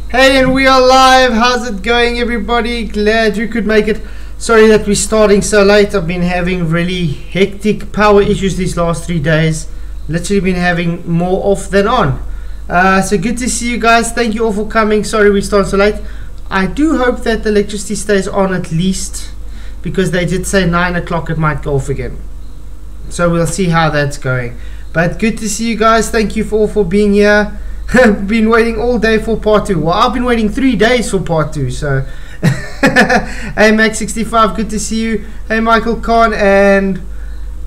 Hey, and we are live. How's it going, everybody? Glad you could make it. Sorry that we're starting so late. I've been having really hectic power issues these last 3 days. Literally been having more off than on. So good to see you guys. Thank you all for coming. Sorry we started so late. I do hope that the electricity stays on at least, because they did say 9 o'clock it might go off again. So we'll see how that's going. But good to see you guys. Thank you all for being here. Been waiting all day for part 2. Well, I've been waiting 3 days for part 2. So hey Max65, good to see you. Hey Michael Khan and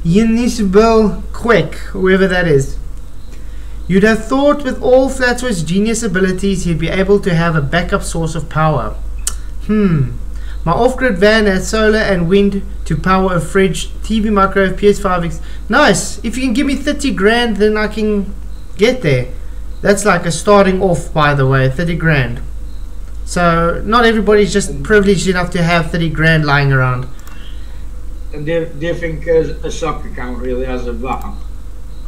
Yunisbel Quick, whoever that is. You'd have thought with all Flatwell's genius abilities he'd be able to have a backup source of power. My off-grid van has solar and wind to power a fridge, TV, microwave, PS5. Nice. If you can give me 30 grand, then I can get there. That's like a starting off, by the way, 30 grand. So not everybody's just privileged enough to have 30 grand lying around. And do you think a soccer account really has a VAT?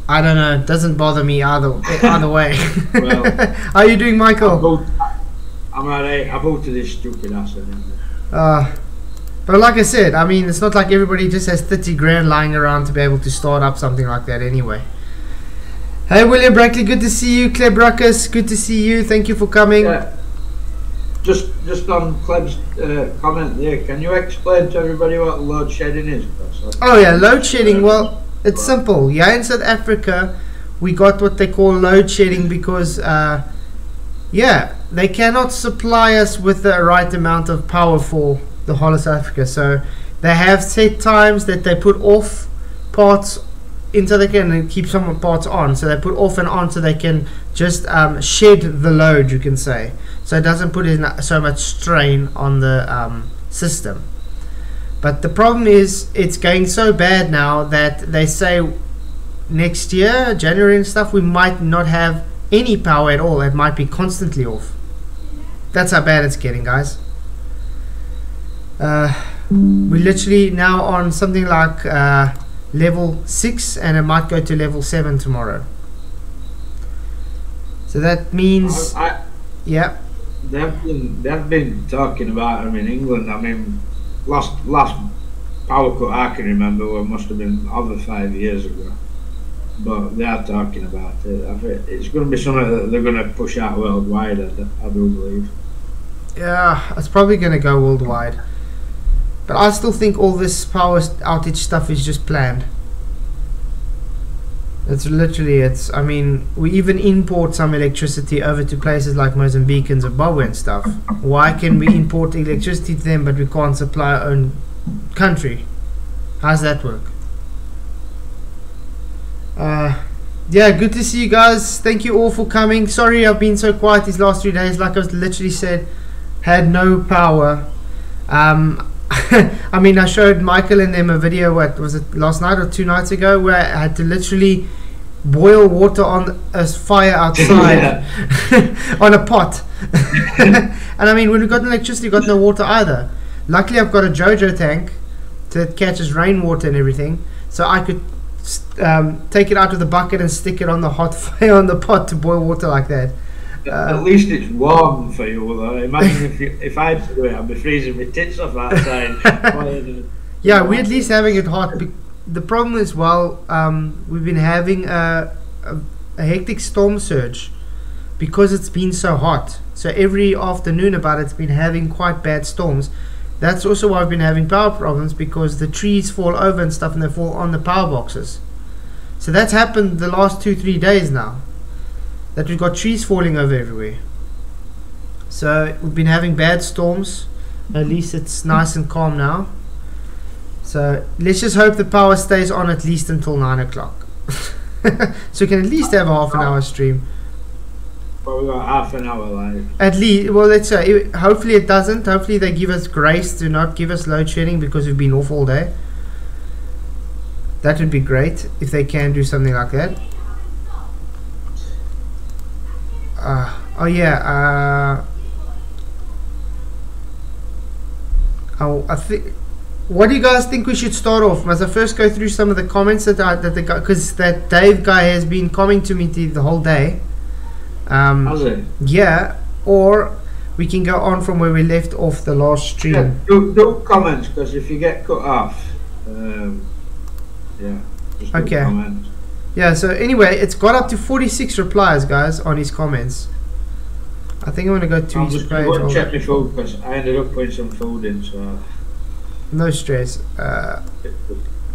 I don't know. It doesn't bother me either way. Well, how are you doing, Michael? I'm alright. I voted this stupid ass anyway. But like I said, I mean, it's not like everybody just has 30 grand lying around to be able to start up something like that anyway. Hey William Brackley, good to see you. Kleb Ruckus, good to see you. Thank you for coming. Yeah. Just on Kleb's comment there, can you explain to everybody what load shedding is? Oh yeah, load shedding. Well, it's simple. Yeah, in South Africa, we got what they call load shedding because, yeah, they cannot supply us with the right amount of power for the whole of South Africa. So they have set times that they put off parts into they can keep some parts on, so they put off and on so they can just shed the load, you can say, so it doesn't put in so much strain on the system. But the problem is it's going so bad now that they say next year, January and stuff, we might not have any power at all. It might be constantly off. That's how bad it's getting, guys. We're literally now on something like level 6, and it might go to level 7 tomorrow. So that means yeah, they've been talking about them in England. I mean, last power cut I can remember must have been over 5 years ago, but they are talking about it. I think it's going to be something that they're going to push out worldwide, I do believe. Yeah, it's probably going to go worldwide. But I still think all this power outage stuff is just planned. It's literally, I mean, we even import some electricity over to places like Mozambique and Zimbabwe and stuff. Why can we import electricity to them but we can't supply our own country? How's that work? Yeah, good to see you guys. Thank you all for coming. Sorry I've been so quiet these last 3 days. Like I was literally said, had no power. I mean, I showed Michael and them a video, what was it, last night or 2 nights ago, where I had to literally boil water on a fire outside on a pot. And I mean, when we got electricity, we got no water either. Luckily I've got a JoJo tank that catches rainwater and everything, so I could take it out of the bucket and stick it on the hot fire on the pot to boil water like that. At least it's warm for you, though. Imagine if I had to do it, I'd be freezing my tits off outside. Yeah, we're at least having it hot. The problem is, well, we've been having a hectic storm surge because it's been so hot. So every afternoon about it's been having quite bad storms. That's also why we've been having power problems, because the trees fall over and stuff and they fall on the power boxes. So that's happened the last 2-3 days now, that we've got trees falling over everywhere. So we've been having bad storms. At least it's nice and calm now. So let's just hope the power stays on at least until 9 o'clock. So we can at least have a half an hour stream. Well, we've got half an hour live. At least, well, let's say, hopefully it doesn't. Hopefully they give us grace to not give us load shedding because we've been off all day. That would be great if they can do something like that. Oh yeah. I think. What do you guys think we should start off? Must I first go through some of the comments that the guy, because that Dave guy has been commenting to me the whole day. Has it? Yeah. Or we can go on from where we left off the last stream. Yeah, don't comment, because if you get cut off, yeah, just don't Okay. comment. Yeah, so anyway, it's got up to 46 replies, guys, on his comments. I think I'm going to go to I'm his just page. going to check my food, because I ended up putting some food in, so No stress.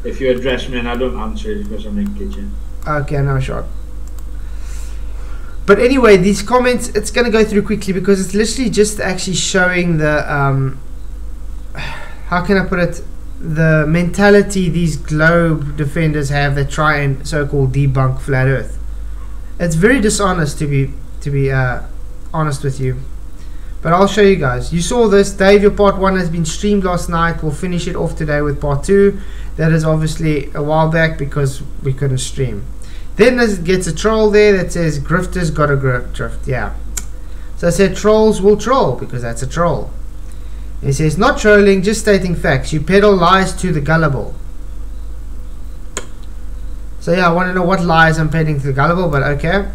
if you address me and I don't answer it, because I'm in the kitchen. Okay, no shot. But anyway, these comments, it's going to go through quickly because it's literally just actually showing the, how can I put it, the mentality these globe defenders have that try and so-called debunk flat earth. It's very dishonest to be honest with you. But I'll show you guys. You saw this. Dave, your part 1 has been streamed last night. We'll finish it off today with part 2. That is obviously a while back because we couldn't stream. Then it gets a troll there that says grifters gotta drift. Yeah. So I said trolls will troll because that's a troll. It says not trolling, just stating facts. You peddle lies to the gullible. So yeah, I want to know what lies I'm peddling to the gullible, but okay.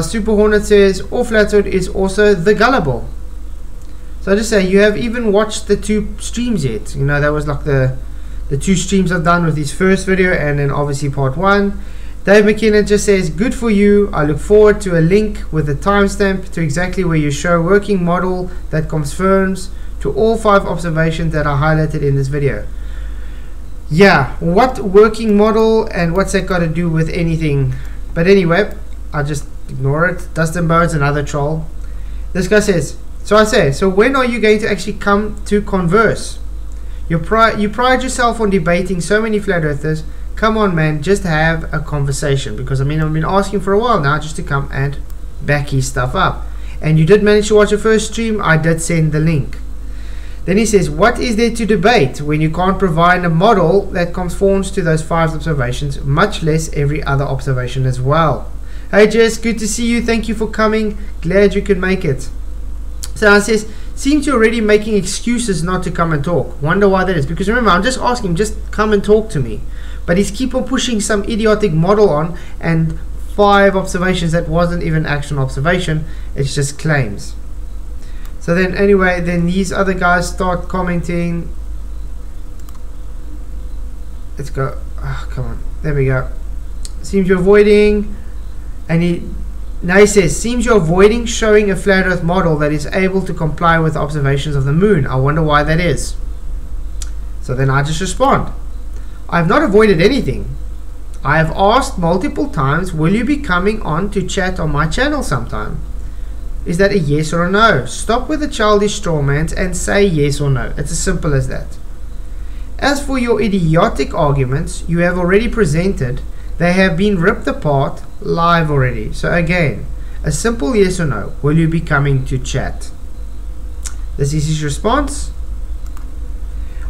Super Hornet says all flathead is also the gullible. So I just say you have even watched the 2 streams yet. You know, that was like the 2 streams I've done with his first video and then obviously part 1. Dave McKeegan just says, good for you. I look forward to a link with a timestamp to exactly where you show working model that confirms to all 5 observations that are highlighted in this video. Yeah, what working model and what's that got to do with anything? But anyway, I'll just ignore it. Dustin Bowe's another troll. This guy says, so when are you going to actually come to converse? You pride yourself on debating so many flat earthers. Come on, man, just have a conversation. Because I mean, I've been asking for a while now just to come and back his stuff up. And you did manage to watch the first stream. I did send the link. Then he says, what is there to debate when you can't provide a model that conforms to those 5 observations, much less every other observation as well? Hey Jess, good to see you. Thank you for coming. Glad you could make it. So I says, seems you're already making excuses not to come and talk. Wonder why that is. Because remember, I'm just asking him, just come and talk to me. But he's keep on pushing some idiotic model on and 5 observations that wasn't even actual observation. It's just claims. So then anyway, then these other guys start commenting. Let's go. Oh, come on. There we go. Seems you're avoiding. And now he says, seems you're avoiding showing a flat earth model that is able to comply with observations of the moon. I wonder why that is. So then I just respond. I have not avoided anything. I have asked multiple times, will you be coming on to chat on my channel sometime? Is that a yes or a no? Stop with the childish strawmans and say yes or no. It's as simple as that. As for your idiotic arguments you have already presented, they have been ripped apart live already. So again, a simple yes or no. Will you be coming to chat? This is his response.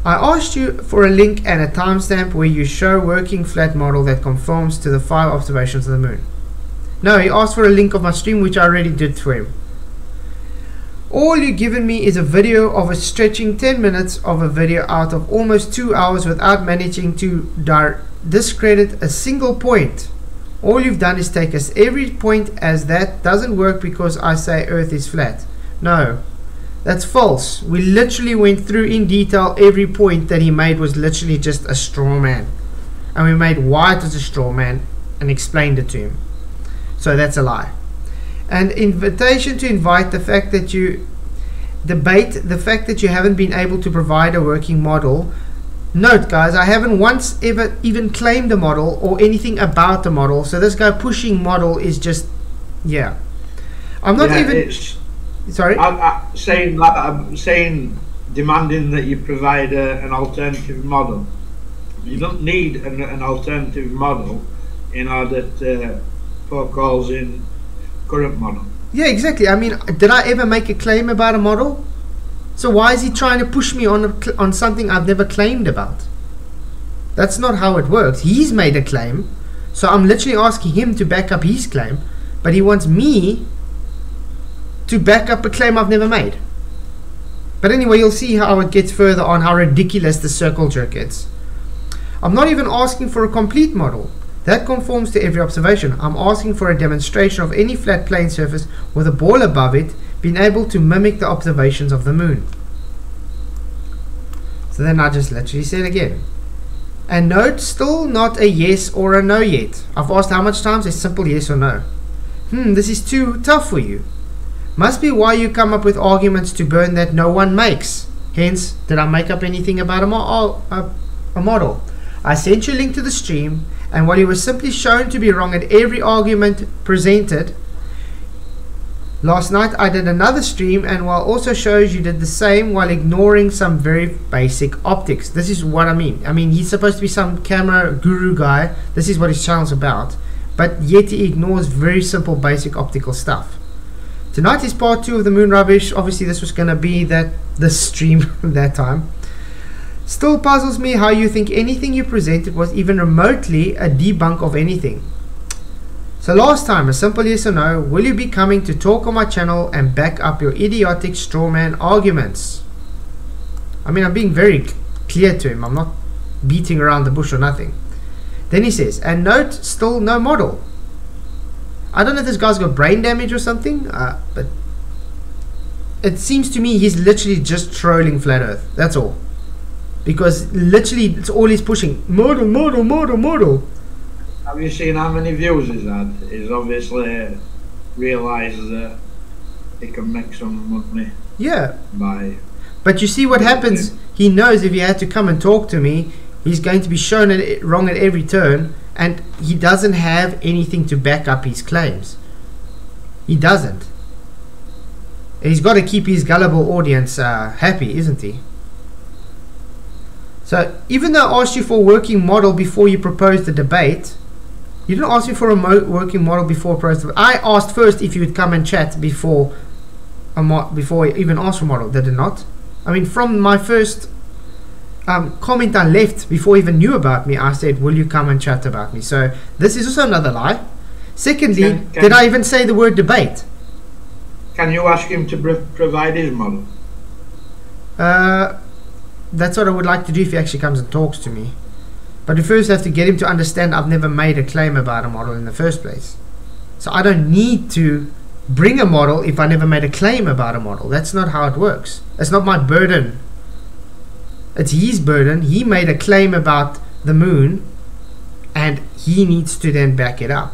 I asked you for a link and a timestamp where you show working flat model that conforms to the 5 observations of the moon. No, he asked for a link of my stream, which I already did for him. All you've given me is a video of a stretching 10 minutes of a video out of almost 2 hours without managing to discredit a single point. All you've done is take us every point as that doesn't work because I say Earth is flat. No. That's false. We literally went through in detail every point that he made was literally just a straw man. And we made why it was a straw man and explained it to him. So that's a lie. And invitation to invite the fact that you debate the fact that you haven't been able to provide a working model. Note guys, I haven't once ever even claimed a model or anything about the model. So this guy pushing model is just, yeah. I'm not even... Sorry? I'm saying demanding that you provide an alternative model. You don't need an alternative model in order to poke holes in current model. Yeah, exactly. I mean, did I ever make a claim about a model? So why is he trying to push me on something I've never claimed about? That's not how it works. He's made a claim, so I'm literally asking him to back up his claim, but he wants me to back up a claim I've never made. But anyway, you'll see how it gets further on, how ridiculous the circle jerk gets. I'm not even asking for a complete model that conforms to every observation. I'm asking for a demonstration of any flat plane surface with a ball above it been able to mimic the observations of the moon. So then I just literally said again. And note, still not a yes or a no yet. I've asked how much times? A simple yes or no. This is too tough for you. Must be why you come up with arguments to burn that no one makes. Hence, did I make up anything about a model? I sent you a link to the stream, and while you were simply shown to be wrong at every argument presented, last night I did another stream, and while also shows you did the same while ignoring some very basic optics. This is what I mean. I mean, he's supposed to be some camera guru guy. This is what his channel's about. But yet he ignores very simple basic optical stuff. Tonight is part 2 of the moon rubbish. Obviously this was going to be the stream that time. Still puzzles me how you think anything you presented was even remotely a debunk of anything. So last time, a simple yes or no, will you be coming to talk on my channel and back up your idiotic strawman arguments? I mean, I'm being very clear to him. I'm not beating around the bush or nothing. Then he says, and note, still no model. I don't know if this guy's got brain damage or something, but it seems to me he's literally just trolling Flat Earth. That's all. Because literally, it's all he's pushing. Model, model, model, model. Have you seen how many views he's had? He's obviously realised that he can make some money. Yeah. By. But you see what happens? He knows if he had to come and talk to me, he's going to be shown it wrong at every turn, and he doesn't have anything to back up his claims. He doesn't. He's got to keep his gullible audience happy, isn't he? So even though I asked you for a working model before you proposed the debate, you didn't ask me for a working model before proposed. I asked first if you would come and chat before I even asked for a model. Did it not? I mean, from my first comment I left before he even knew about me, I said, will you come and chat about me? So this is also another lie. Secondly, did I even say the word debate? Can you ask him to provide his model? That's what I would like to do if he actually comes and talks to me. But we first have to get him to understand I've never made a claim about a model in the first place. So I don't need to bring a model if I never made a claim about a model. That's not how it works. It's not my burden. It's his burden. He made a claim about the moon, and he needs to then back it up.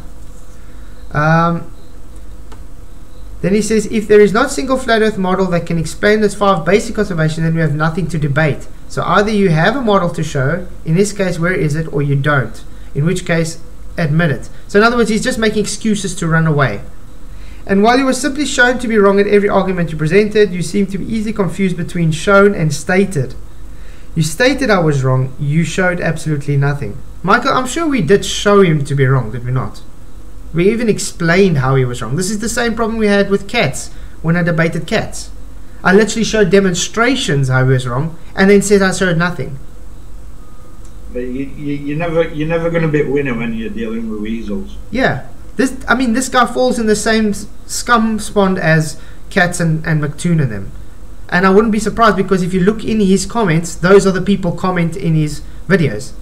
Then he says, if there is not a single flat earth model that can explain those 5 basic observations, then we have nothing to debate. So either you have a model to show, in this case, where is it, or you don't. In which case, admit it. So in other words, he's just making excuses to run away. And while you were simply shown to be wrong at every argument you presented, you seem to be easily confused between shown and stated. You stated I was wrong, you showed absolutely nothing. Michael, I'm sure we did show him to be wrong, did we not? We even explained how he was wrong. This is the same problem we had with cats when I debated cats. I literally showed demonstrations how he was wrong, and then said I showed nothing. But you're never going to be a winner when you're dealing with weasels. Yeah, this guy falls in the same scum spawn as Cats and McToon and them. And I wouldn't be surprised, because if you look in his comments, those are the people comment in his videos.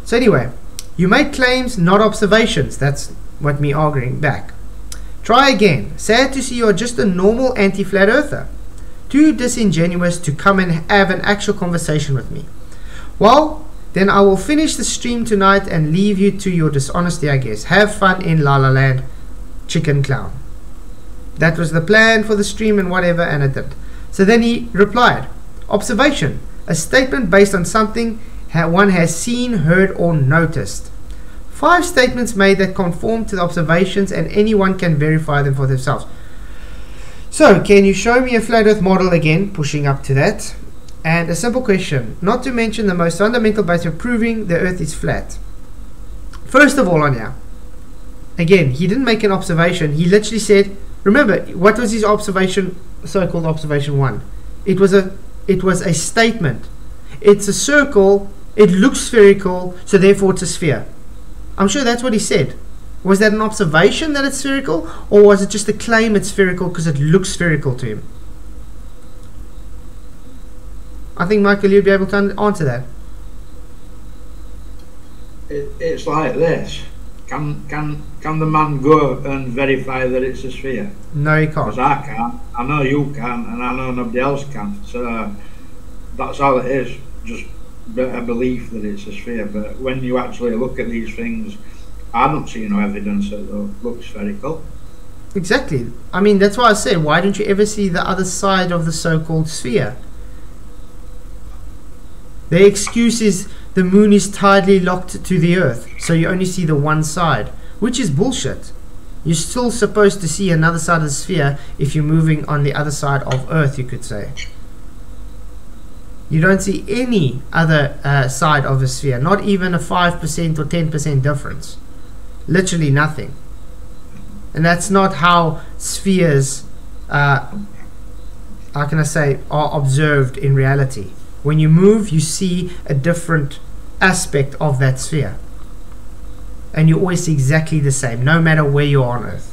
So anyway, you make claims, not observations. That's what me arguing back. Try again. Sad to see you're just a normal anti-flat earther. Too disingenuous to come and have an actual conversation with me. Well, then I will finish the stream tonight and leave you to your dishonesty, I guess. Have fun in La La Land, chicken clown. That was the plan for the stream and whatever, and it did. So then he replied, observation, a statement based on something one has seen, heard, or noticed. 5 statements made that conform to the observations, and anyone can verify them for themselves. So, can you show me a flat earth model again, pushing up to that? And a simple question, not to mention the most fundamental base of proving the earth is flat. First of all, Anya, again, he didn't make an observation. He literally said, remember, what was his observation, so-called observation 1? It was a statement. It's a circle, it looks spherical, so therefore it's a sphere. I'm sure that's what he said. Was that an observation that it's spherical, or was it just a claim it's spherical because it looks spherical to him? I think, Michael, you'd be able to answer that. It's like this. can the man go and verify that it's a sphere? No, you can't. Because I can't. I know you can, and I know nobody else can. So that's all it is. Just a belief that it's a sphere. But when you actually look at these things, I don't see no evidence that it looks spherical. Exactly. I mean, that's why I said, why don't you ever see the other side of the so-called sphere? The excuse is the moon is tidally locked to the earth, so you only see the one side, which is bullshit. You're still supposed to see another side of the sphere if you're moving on the other side of earth, you could say. You don't see any other side of a sphere, not even a 5% or 10% difference. Literally nothing. And that's not how spheres, how can I say, are observed in reality. When you move, you see a different aspect of that sphere. And you always see exactly the same, no matter where you are on Earth.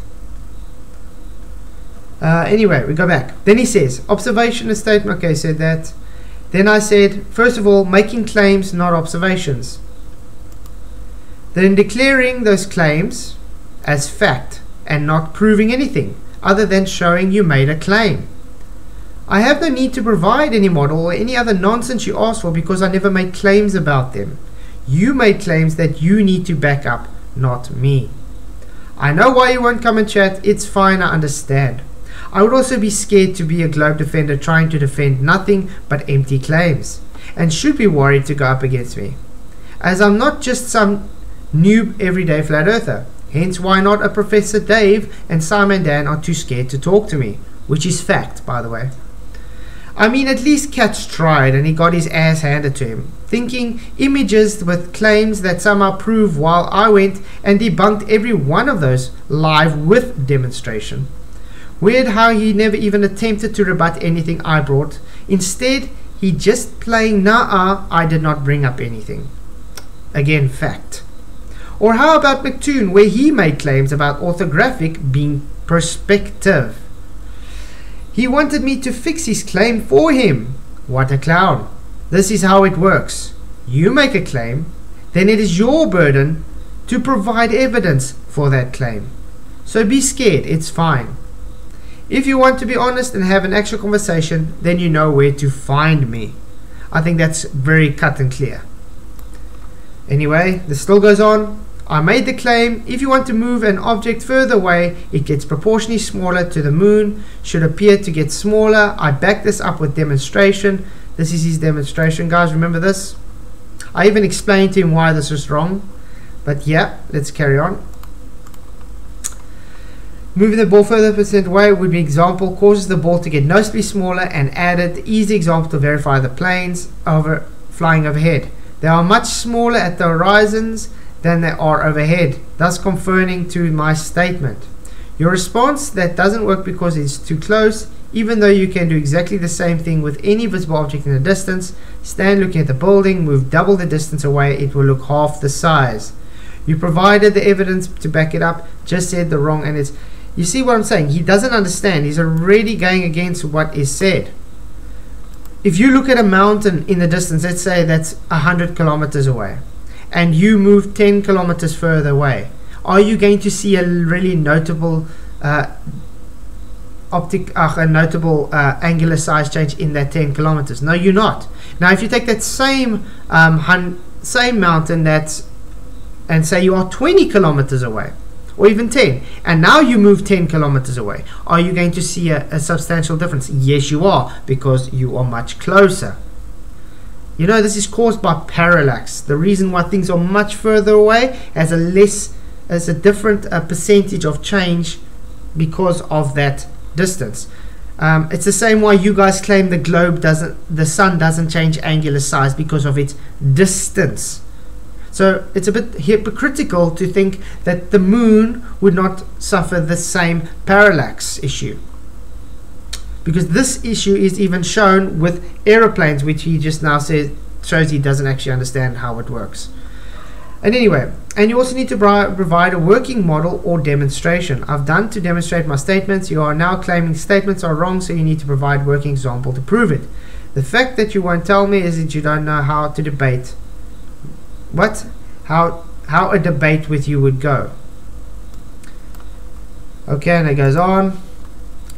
Anyway, we go back. Then he says, observation and statement. Okay, said that. Then I said, first of all, making claims, not observations. Then declaring those claims as fact and not proving anything other than showing you made a claim. I have no need to provide any model or any other nonsense you ask for because I never made claims about them. You made claims that you need to back up, not me. I know why you won't come and chat. It's fine, I understand. I would also be scared to be a globe defender trying to defend nothing but empty claims, and should be worried to go up against me, as I'm not just some noob everyday flat earther. Hence why not a Professor Dave and Simon Dan are too scared to talk to me, which is fact, by the way. I mean, at least Katz tried and he got his ass handed to him, thinking images with claims that somehow prove, while I went and debunked every one of those live with demonstration. Weird how he never even attempted to rebut anything I brought. Instead, he just plain nah, I did not bring up anything. Again, fact. Or how about Pt2, where he made claims about orthographic being perspective? He wanted me to fix his claim for him. What a clown. This is how it works. You make a claim, then it is your burden to provide evidence for that claim. So be scared, it's fine. If you want to be honest and have an actual conversation, then you know where to find me. I think that's very cut and clear. Anyway, this still goes on. I made the claim, if you want to move an object further away, it gets proportionally smaller to the moon, should appear to get smaller. I back this up with demonstration. This is his demonstration, guys, remember this? I even explained to him why this was wrong. But yeah, let's carry on. Moving the ball further percent away would be example, causes the ball to get noticeably smaller, and added easy example to verify the planes flying overhead. They are much smaller at the horizons than they are overhead, thus confirming to my statement. Your response, that doesn't work because it's too close, even though you can do exactly the same thing with any visible object in the distance. Stand looking at the building, move double the distance away, it will look half the size. You provided the evidence to back it up, just said the wrong, and it's, you see what I'm saying? He doesn't understand. He's already going against what is said. If you look at a mountain in the distance, let's say that's 100 kilometers away, and you move 10 kilometers further away, are you going to see a really notable angular size change in that 10 kilometers? No, you're not. Now, if you take that same mountain and say you are 20 kilometers away, or even 10, and now you move 10 kilometers away, are you going to see a substantial difference? Yes, you are, because you are much closer. You know, this is caused by parallax. The reason why things are much further away has a different percentage of change because of that distance. It's the same why you guys claim the sun doesn't change angular size, because of its distance. So it's a bit hypocritical to think that the moon would not suffer the same parallax issue, because this issue is even shown with aeroplanes, which he just now shows he doesn't actually understand how it works. And anyway, and you also need to provide a working model or demonstration. I've done to demonstrate my statements. You are now claiming statements are wrong, so you need to provide working example to prove it. The fact that you won't tell me is that you don't know how to debate. How how a debate with you would go. Okay, and it goes on.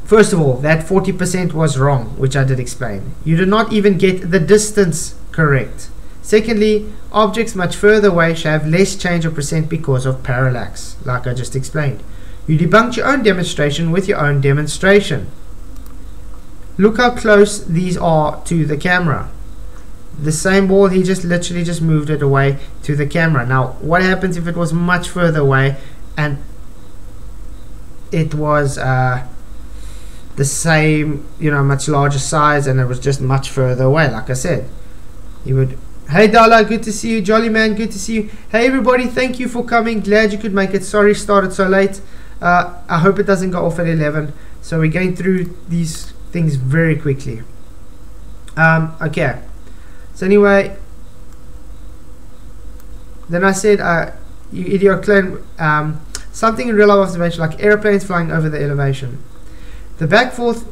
First of all, that 40% was wrong, which I did explain. You did not even get the distance correct. Secondly, objects much further away shall have less change of percent because of parallax, like I just explained. You debunked your own demonstration with your own demonstration. Look how close these are to the camera. The same ball, he just literally just moved it away to the camera. Now, what happens if it was much further away and it was the same, you know, much larger size, and it was just much further away? Like I said, you would. Hey Dala, good to see you. Jolly man, good to see you. Hey everybody, thank you for coming. Glad you could make it. Sorry started so late. I hope it doesn't go off at 11. So we're going through these things very quickly. Okay. So anyway, then I said, you idiot clone, something in real life observation, like airplanes flying over the elevation. The back forth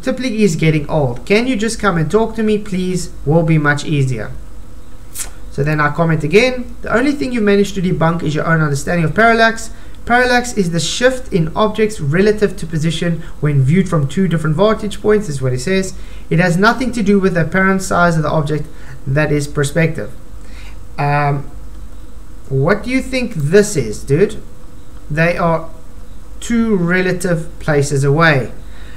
typically is getting old. Can you just come and talk to me, please? Will be much easier. So then I comment again. The only thing you managed to debunk is your own understanding of parallax. Parallax is the shift in objects relative to position when viewed from two different vantage points. This is what he says. It has nothing to do with the apparent size of the object, that is perspective. What do you think this is, dude? They are two relative places away.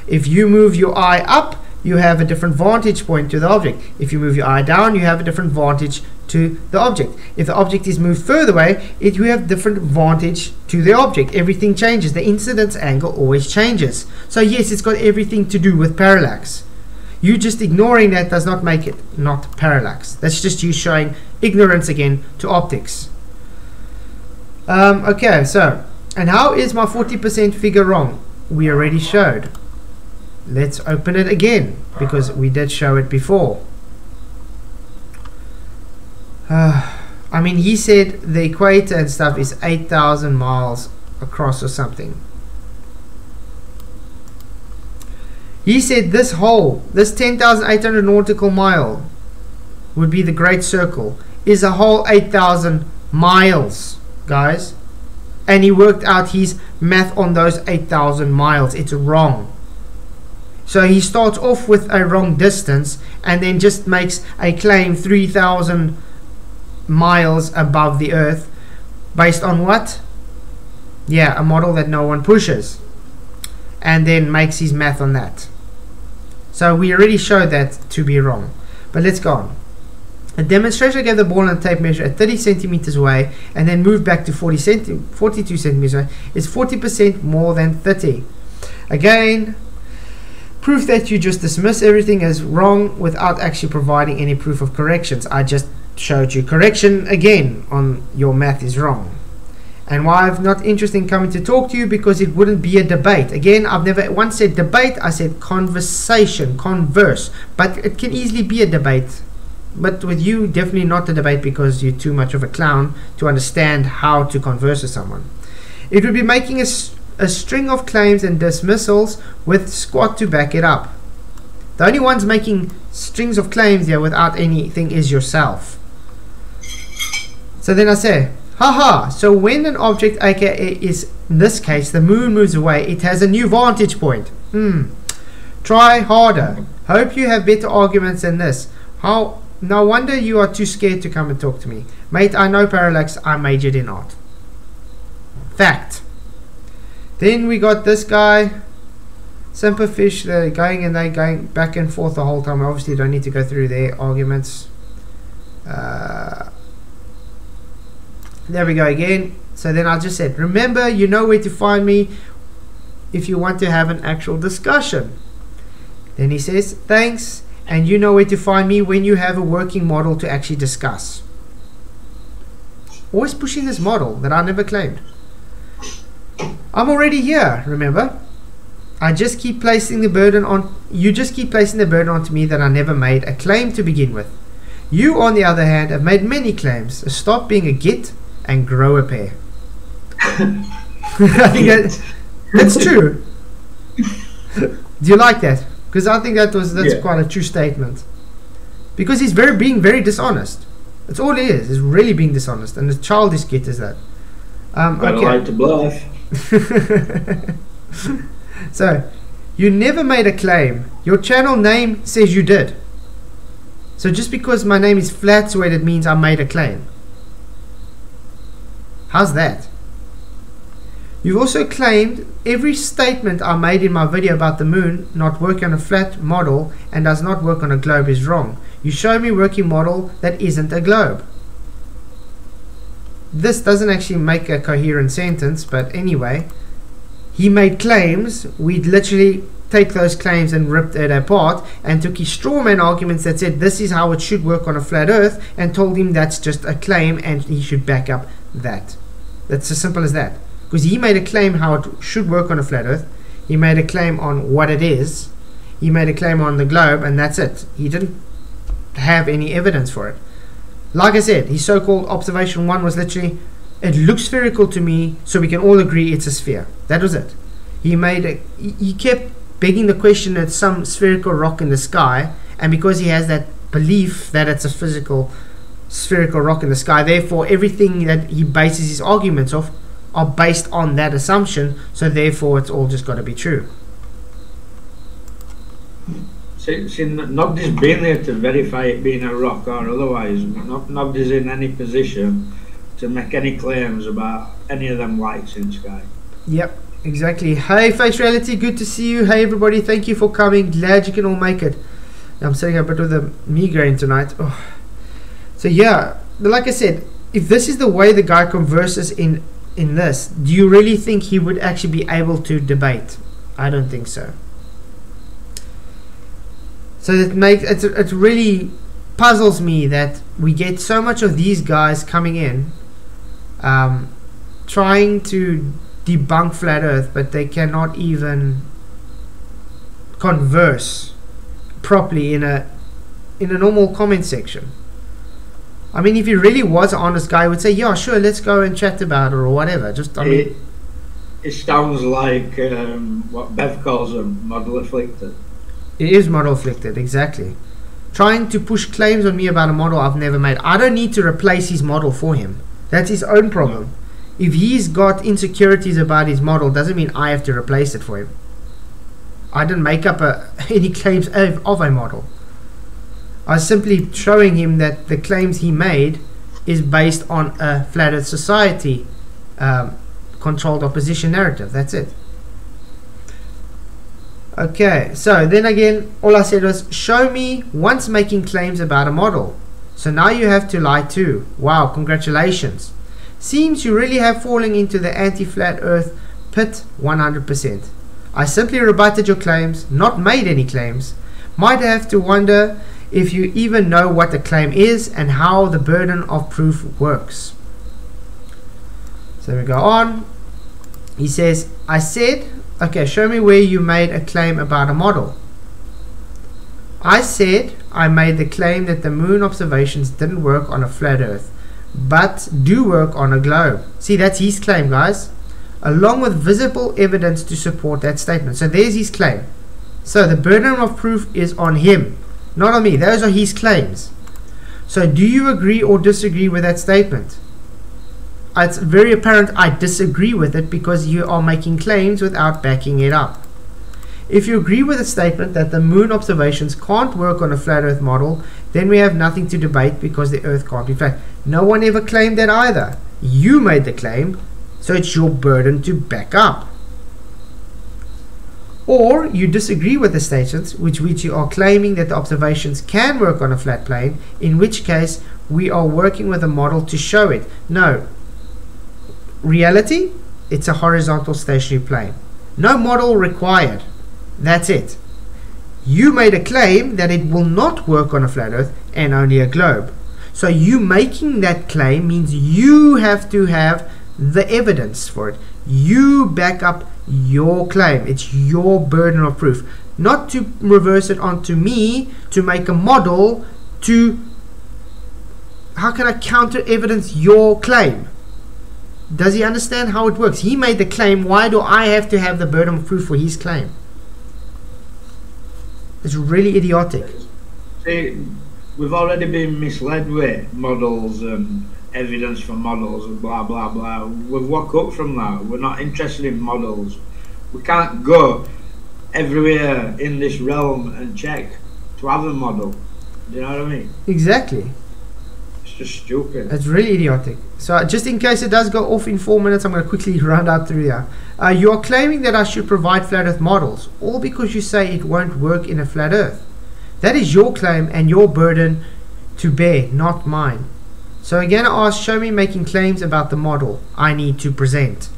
If you move your eye up, you have a different vantage point to the object. If you move your eye down, you have a different vantage to the object. If the object is moved further away, you have different vantage to the object. Everything changes. The incidence angle always changes. So yes, it's got everything to do with parallax. You just ignoring that does not make it not parallax. That's just you showing ignorance again to optics. Okay, so, and how is my 40% figure wrong? We already showed. Let's open it again, because we did show it before. I mean, he said the equator and stuff is 8,000 miles across or something. He said this hole, this 10,800 nautical mile would be the Great Circle, is a whole 8,000 miles, guys. And he worked out his math on those 8,000 miles. It's wrong. So he starts off with a wrong distance and then just makes a claim 3,000 miles above the Earth based on what? Yeah, a model that no one pushes, and then makes his math on that. So we already showed that to be wrong. But let's go on. A demonstration gave the ball and tape measure at 30 centimeters away and then moved back to 42 centimeters away is 40% more than 30. Again, proof that you just dismiss everything as wrong without actually providing any proof of corrections. I just showed you correction again on your math is wrong. And why I'm not interested in coming to talk to you, because it wouldn't be a debate. Again, I've never once said debate, I said conversation, converse. But it can easily be a debate. But with you, definitely not a debate, because you're too much of a clown to understand how to converse with someone. It would be making a string of claims and dismissals with squat to back it up. The only ones making strings of claims here without anything is yourself. So then I say, haha, so when an object, aka is in this case the moon, moves away, it has a new vantage point. Try harder. Hope you have better arguments than this. How? No wonder you are too scared to come and talk to me. Mate, I know parallax, I majored in art. Fact. Then we got this guy, Simperfish, they're going back and forth the whole time. I obviously don't need to go through their arguments. There we go again. So then I just said, remember, you know where to find me if you want to have an actual discussion. Then he says, thanks, and you know where to find me when you have a working model to actually discuss. Always pushing this model that I never claimed. I'm already here, remember? I just keep placing the burden on, you just keep placing the burden onto me that I never made a claim to begin with. You, on the other hand, have made many claims. So stop being a git and grow a pair. I think that's true. Do you like that? Because I think that's quite a true statement. Because he's being very dishonest. That's all it is. It's really being dishonest, and the childish git is that. Better like to bluff. So, you never made a claim. Your channel name says you did. So just because my name is Flatsweat, it means I made a claim. How's that? You've also claimed every statement I made in my video about the moon not working on a flat model and does not work on a globe is wrong. You show me working model that isn't a globe. This doesn't actually make a coherent sentence, but anyway, he made claims. We'd literally take those claims and ripped it apart and took his strawman arguments that said this is how it should work on a flat earth and told him that's just a claim and he should back up that. That's as simple as that. Because he made a claim how it should work on a flat earth. He made a claim on what it is. He made a claim on the globe, and that's it. He didn't have any evidence for it. Like I said, his so-called observation 1 was literally, it looks spherical to me, so we can all agree it's a sphere. That was it. He kept begging the question that some spherical rock in the sky, and because he has that belief that it's a physical spherical rock in the sky, therefore everything that he bases his arguments off are based on that assumption, so therefore it's all just got to be true. See, nobody's been there to verify it being a rock or otherwise. Nobody's in any position to make any claims about any of them lights in the sky. Yep, exactly. Hey, Face Reality, good to see you. Hey, everybody, thank you for coming. Glad you can all make it. I'm sitting a bit with a migraine tonight. Oh. So yeah, like I said, if this is the way the guy converses in this, do you really think he would actually be able to debate? I don't think so. So it really puzzles me that we get so much of these guys coming in trying to debunk flat earth, but they cannot even converse properly in a normal comment section. I mean, if he really was an honest guy, he would say, yeah, sure, let's go and chat about it or whatever. Just, I mean, it sounds like what Bev calls a model afflicted. It is model afflicted, exactly. Trying to push claims on me about a model I've never made. I don't need to replace his model for him. That's his own problem. No. If he's got insecurities about his model, doesn't mean I have to replace it for him. I didn't make up any claims of a model. I was simply showing him that the claims he made is based on a flat earth society controlled opposition narrative. That's it. Okay, so then again, all I said was, show me once making claims about a model. So now you have to lie too. Wow, congratulations. Seems you really have fallen into the anti-flat earth pit 100%. I simply rebutted your claims, not made any claims. Might have to wonder if you even know what the claim is and how the burden of proof works. So we go on. He says, I said, okay, show me where you made a claim about a model. I said I made the claim that the moon observations didn't work on a flat earth, but do work on a globe. See, that's his claim, guys, along with visible evidence to support that statement. So there's his claim. So the burden of proof is on him, not on me. Those are his claims. So do you agree or disagree with that statement? It's very apparent I disagree with it because you are making claims without backing it up. If you agree with the statement that the moon observations can't work on a flat earth model, then we have nothing to debate because the earth can't be flat. No one ever claimed that either. You made the claim, so it's your burden to back up. Or you disagree with the statements which you are claiming that the observations can work on a flat plane, in which case we are working with a model to show it. No. Reality, it's a horizontal stationary plane. No model required. That's it. You made a claim that it will not work on a flat earth and only a globe. So you making that claim means you have to have the evidence for it. You back up your claim. It's your burden of proof. Not to reverse it onto me to make a model to... How can I counter evidence your claim? Does he understand how it works? He made the claim. Why do I have to have the burden of proof for his claim? It's really idiotic. See, we've already been misled with models and evidence for models and blah blah blah. We've woke up from that. We're not interested in models. We can't go everywhere in this realm and check to have a model. Do you know what I mean? Exactly. It's just stupid. It's really idiotic. So just in case it does go off in 4 minutes, I'm going to quickly round out through here. You are claiming that I should provide flat earth models, all because you say it won't work in a flat earth. That is your claim and your burden to bear, not mine. So again I ask, show me making claims about the model I need to present.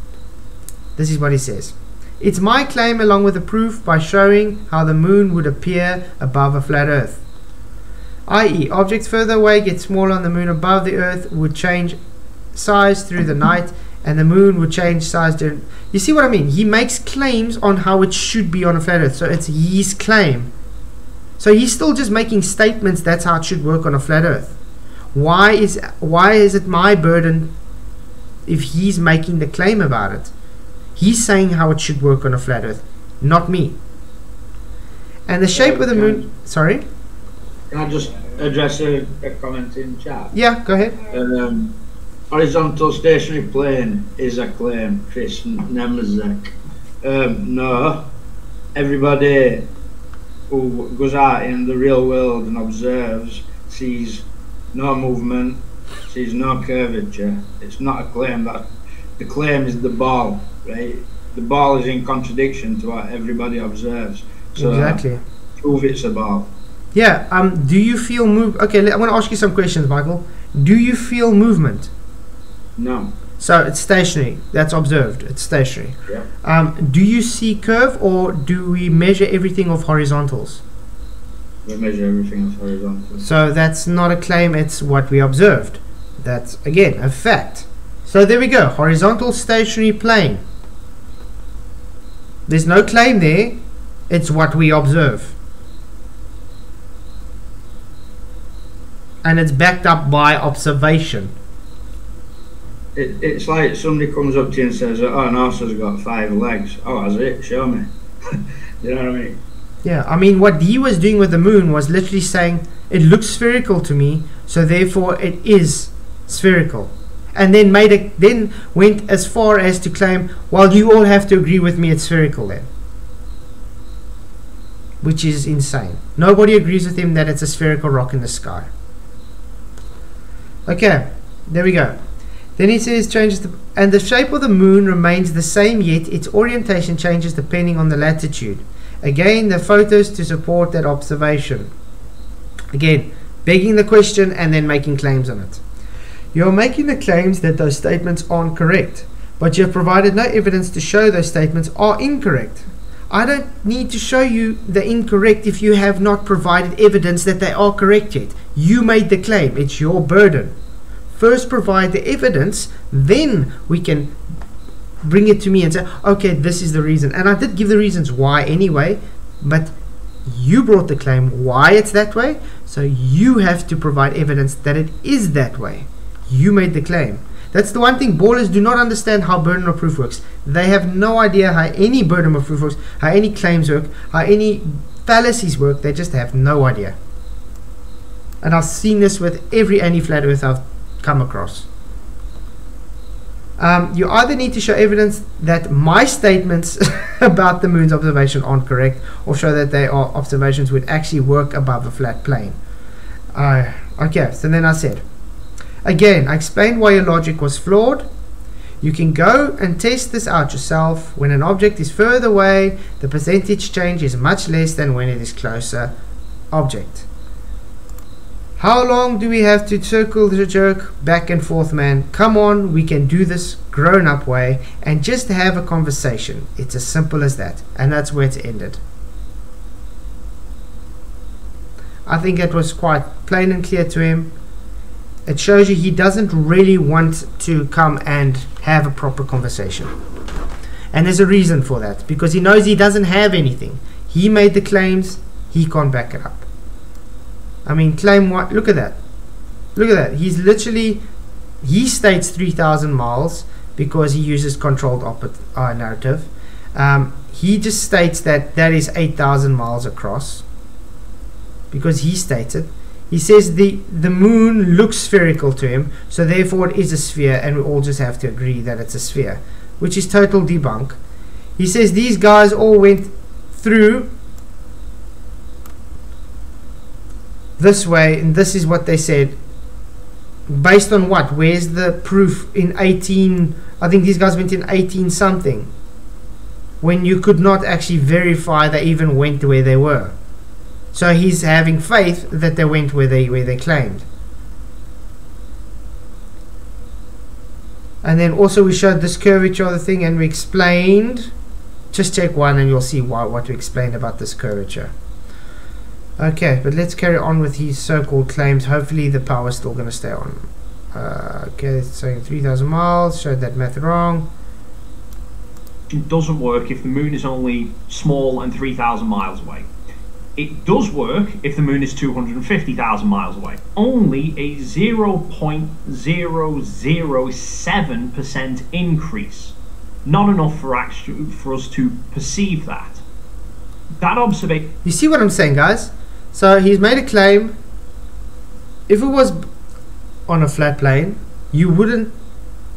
This is what he says. It's my claim along with the proof by showing how the moon would appear above a flat earth. I.e., objects further away get smaller and the moon above the earth would change size through the night and the moon would change size during... You see what I mean? He makes claims on how it should be on a flat earth. So it's his claim. So he's still just making statements that's how it should work on a flat earth. Why is it my burden if he's making the claim about it? He's saying how it should work on a flat earth, not me. And the shape of the moon... Sorry? Can I just address a comment in chat? Yeah, go ahead. Horizontal stationary plane is a claim, Chris Nemezek. No. Everybody who goes out in the real world and observes sees no movement, sees no curvature. It's not a claim. That the claim is the ball, right? The ball is in contradiction to what everybody observes. So exactly. Prove it's a ball. Yeah. Do you feel move? Okay, I want to ask you some questions, Michael. Do you feel movement? No. So it's stationary. That's observed. It's stationary. Yeah. Do you see curve, or do we measure everything of horizontals? We measure everything as horizontal. So that's not a claim. It's what we observed. That's again a fact. So there we go. Horizontal stationary plane. There's no claim there. It's what we observe. And it's backed up by observation. It's like somebody comes up to you and says, oh, an horse has got 5 legs. Oh, has it? Show me. You know what I mean? Yeah, I mean, what he was doing with the moon was literally saying, it looks spherical to me, so therefore it is spherical. And then went as far as to claim, well, you all have to agree with me, it's spherical then. Which is insane. Nobody agrees with him that it's a spherical rock in the sky. Okay, there we go. Then he says and the shape of the moon remains the same, yet its orientation changes depending on the latitude. Again, the photos to support that observation. Again, begging the question and then making claims on it. You're making the claims that those statements aren't correct, but you have provided no evidence to show those statements are incorrect. I don't need to show you the incorrect if you have not provided evidence that they are correct yet. You made the claim. It's your burden. First provide the evidence, then we can bring it to me and say, okay, this is the reason. And I did give the reasons why anyway, but you brought the claim why it's that way, so you have to provide evidence that it is that way. You made the claim. That's the one thing ballers do not understand, how burden of proof works. They have no idea how any burden of proof works, how any claims work, how any fallacies work. They just have no idea. And I've seen this with every anti-flat earth I've come across. You either need to show evidence that my statements about the moon's observation aren't correct, or show that they are observations would actually work above a flat plane. Okay, so then I said, again, I explained why your logic was flawed. You can go and test this out yourself. When an object is further away, the percentage change is much less than when it is closer object. How long do we have to circle the jerk back and forth, man? Come on, we can do this grown-up way and just have a conversation. It's as simple as that. And that's where it's ended. I think it was quite plain and clear to him. It shows you he doesn't really want to come and have a proper conversation. And there's a reason for that, because he knows he doesn't have anything. He made the claims, he can't back it up. I mean, claim what? Look at that. Look at that. He's literally, he states 3,000 miles because he uses controlled narrative. He just states that that is 8,000 miles across because he states it. He says the moon looks spherical to him, so therefore it is a sphere, and we all just have to agree that it's a sphere, which is total debunk. He says these guys all went through this way, and this is what they said. Based on what? Where's the proof in 18? I think these guys went in 18 something, when you could not actually verify they even went to where they were. So he's having faith that they went where they claimed. And then also we showed this curvature of the thing, and we explained. Just check one and you'll see what we explained about this curvature. Okay, but let's carry on with his so-called claims. Hopefully the power is still going to stay on. Okay, it's saying 3,000 miles. Showed that math wrong. It doesn't work if the moon is only small and 3,000 miles away. It does work if the moon is 250,000 miles away. Only a 0.007% increase. Not enough for us to perceive that. That observation. You see what I'm saying, guys? So he's made a claim. If it was on a flat plane, you wouldn't.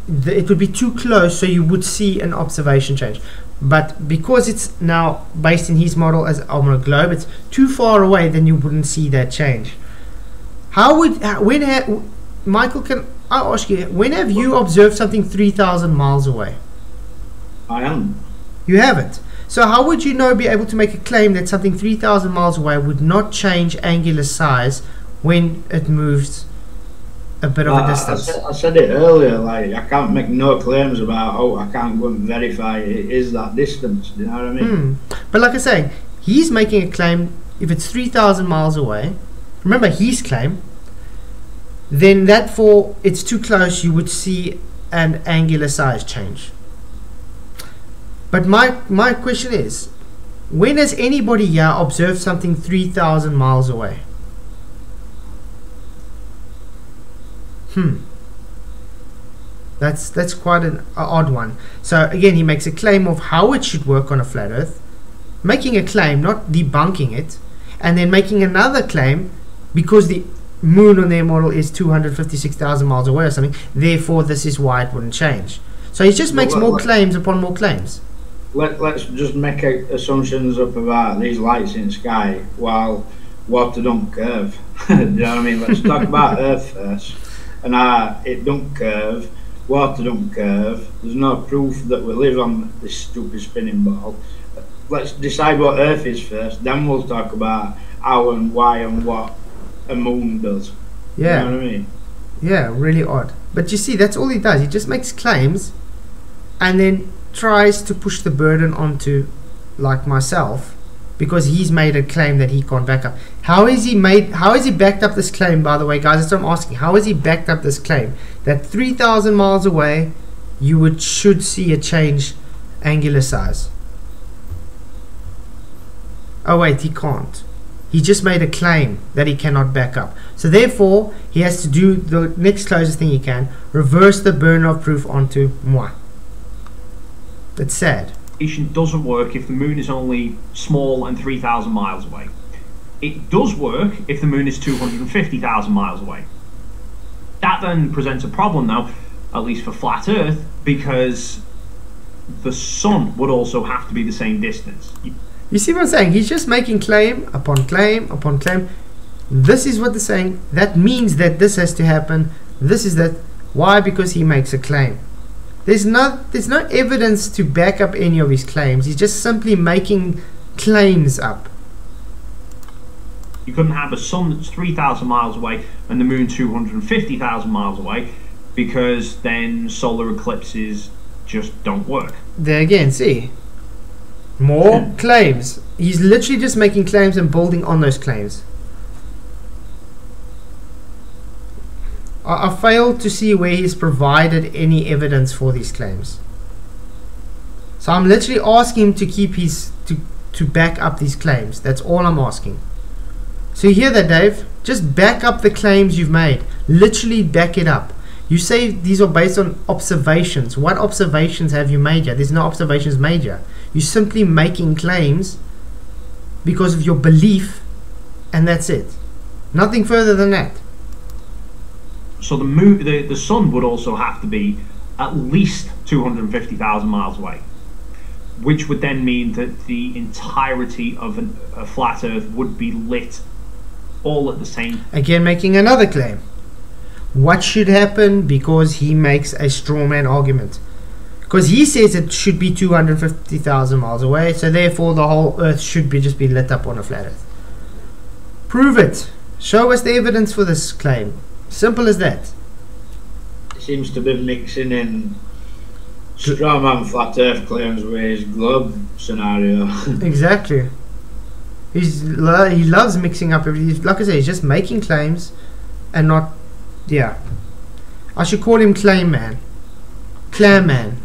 It would be too close, so you would see an observation change. But because it's now based in his model as on a globe, it's too far away, then you wouldn't see that change. Michael, can I ask you, when have you observed something 3,000 miles away? I haven't. You haven't. So how would you be able to make a claim that something 3,000 miles away would not change angular size when it moves a bit of a distance? I said it earlier, like, I can't make no claims about, I can't go and verify it is that distance, you know what I mean? But like I say, he's making a claim, if it's 3,000 miles away, remember his claim, then it's too close, you would see an angular size change. But my question is, when has anybody here observed something 3,000 miles away? That's quite an odd one. So again, he makes a claim of how it should work on a flat earth, making a claim, not debunking it, and then making another claim because the moon on their model is 256,000 miles away or something, therefore this is why it wouldn't change. So he just makes more claims upon more claims. Let's just make assumptions up about these lights in the sky while water don't curve. Do you know what I mean? Let's talk about Earth first. And it don't curve, water don't curve. There's no proof that we live on this stupid spinning ball. Let's decide what Earth is first, then we'll talk about how and why and what a moon does. Yeah. You know what I mean? Yeah, really odd. But you see, that's all he does. He just makes claims and then tries to push the burden onto, like myself, because he's made a claim that he can't back up. How has he backed up this claim, by the way, guys? That's what I'm asking. How has he backed up this claim that 3,000 miles away you should see a change angular size? Oh wait, he can't. He just made a claim that he cannot back up. So therefore, he has to do the next closest thing he can, reverse the burden of proof onto moi. That's sad. It doesn't work if the moon is only small and 3,000 miles away. It does work if the moon is 250,000 miles away. That then presents a problem now, at least for flat Earth, because the sun would also have to be the same distance. You see what I'm saying? He's just making claim upon claim upon claim. This is what they're saying. That means that this has to happen. This is that. Why? Because he makes a claim. There's no evidence to back up any of his claims. He's just simply making claims up. You couldn't have a sun that's 3,000 miles away and the moon 250,000 miles away, because then solar eclipses just don't work. There again, see? More claims. He's literally just making claims and building on those claims. I failed to see where he's provided any evidence for these claims. So I'm literally asking him to keep to back up these claims. That's all I'm asking. So you hear that, Dave? Just back up the claims you've made. Literally back it up. You say these are based on observations. What observations have you made yet? There's no observations made yet. You're simply making claims because of your belief, and that's it. Nothing further than that. So the sun would also have to be at least 250,000 miles away, which would then mean that the entirety of a flat Earth would be lit all at the same. Again, making another claim. What should happen? Because he makes a straw man argument. Because he says it should be 250,000 miles away, so therefore the whole Earth should just be lit up on a flat Earth. Prove it. Show us the evidence for this claim. Simple as that. Seems to be mixing in straw man flat Earth claims with his globe scenario. Exactly. He loves mixing up everything. Like I say, he's just making claims and not. Yeah. I should call him Claim Man. Clam Man.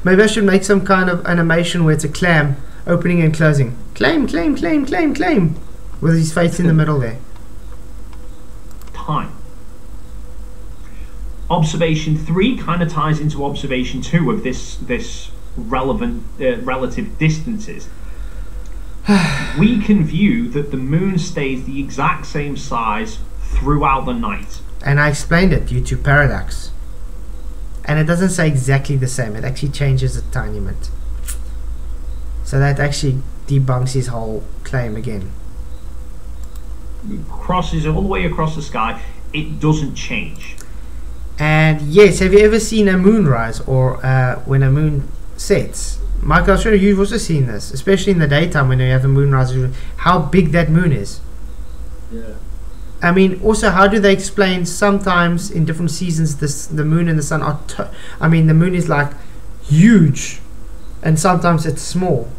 Maybe I should make some kind of animation where it's a clam opening and closing. Claim, claim, claim, claim, claim. With his face in the middle there. Time. Observation 3 kind of ties into observation 2 of this relevant relative distances. We can view that the moon stays the exact same size throughout the night. And I explained it due to parallax. And it doesn't say exactly the same. It actually changes a tiny bit. So that actually debunks his whole claim again. Crosses all the way across the sky. It doesn't change. And yes, have you ever seen a moonrise or when a moon sets? Michael, I'm sure you've also seen this, especially in the daytime when you have a moonrise, how big that moon is. Yeah. I mean, also, how do they explain sometimes in different seasons the moon and the sun are I mean, the moon is like huge and sometimes it's small.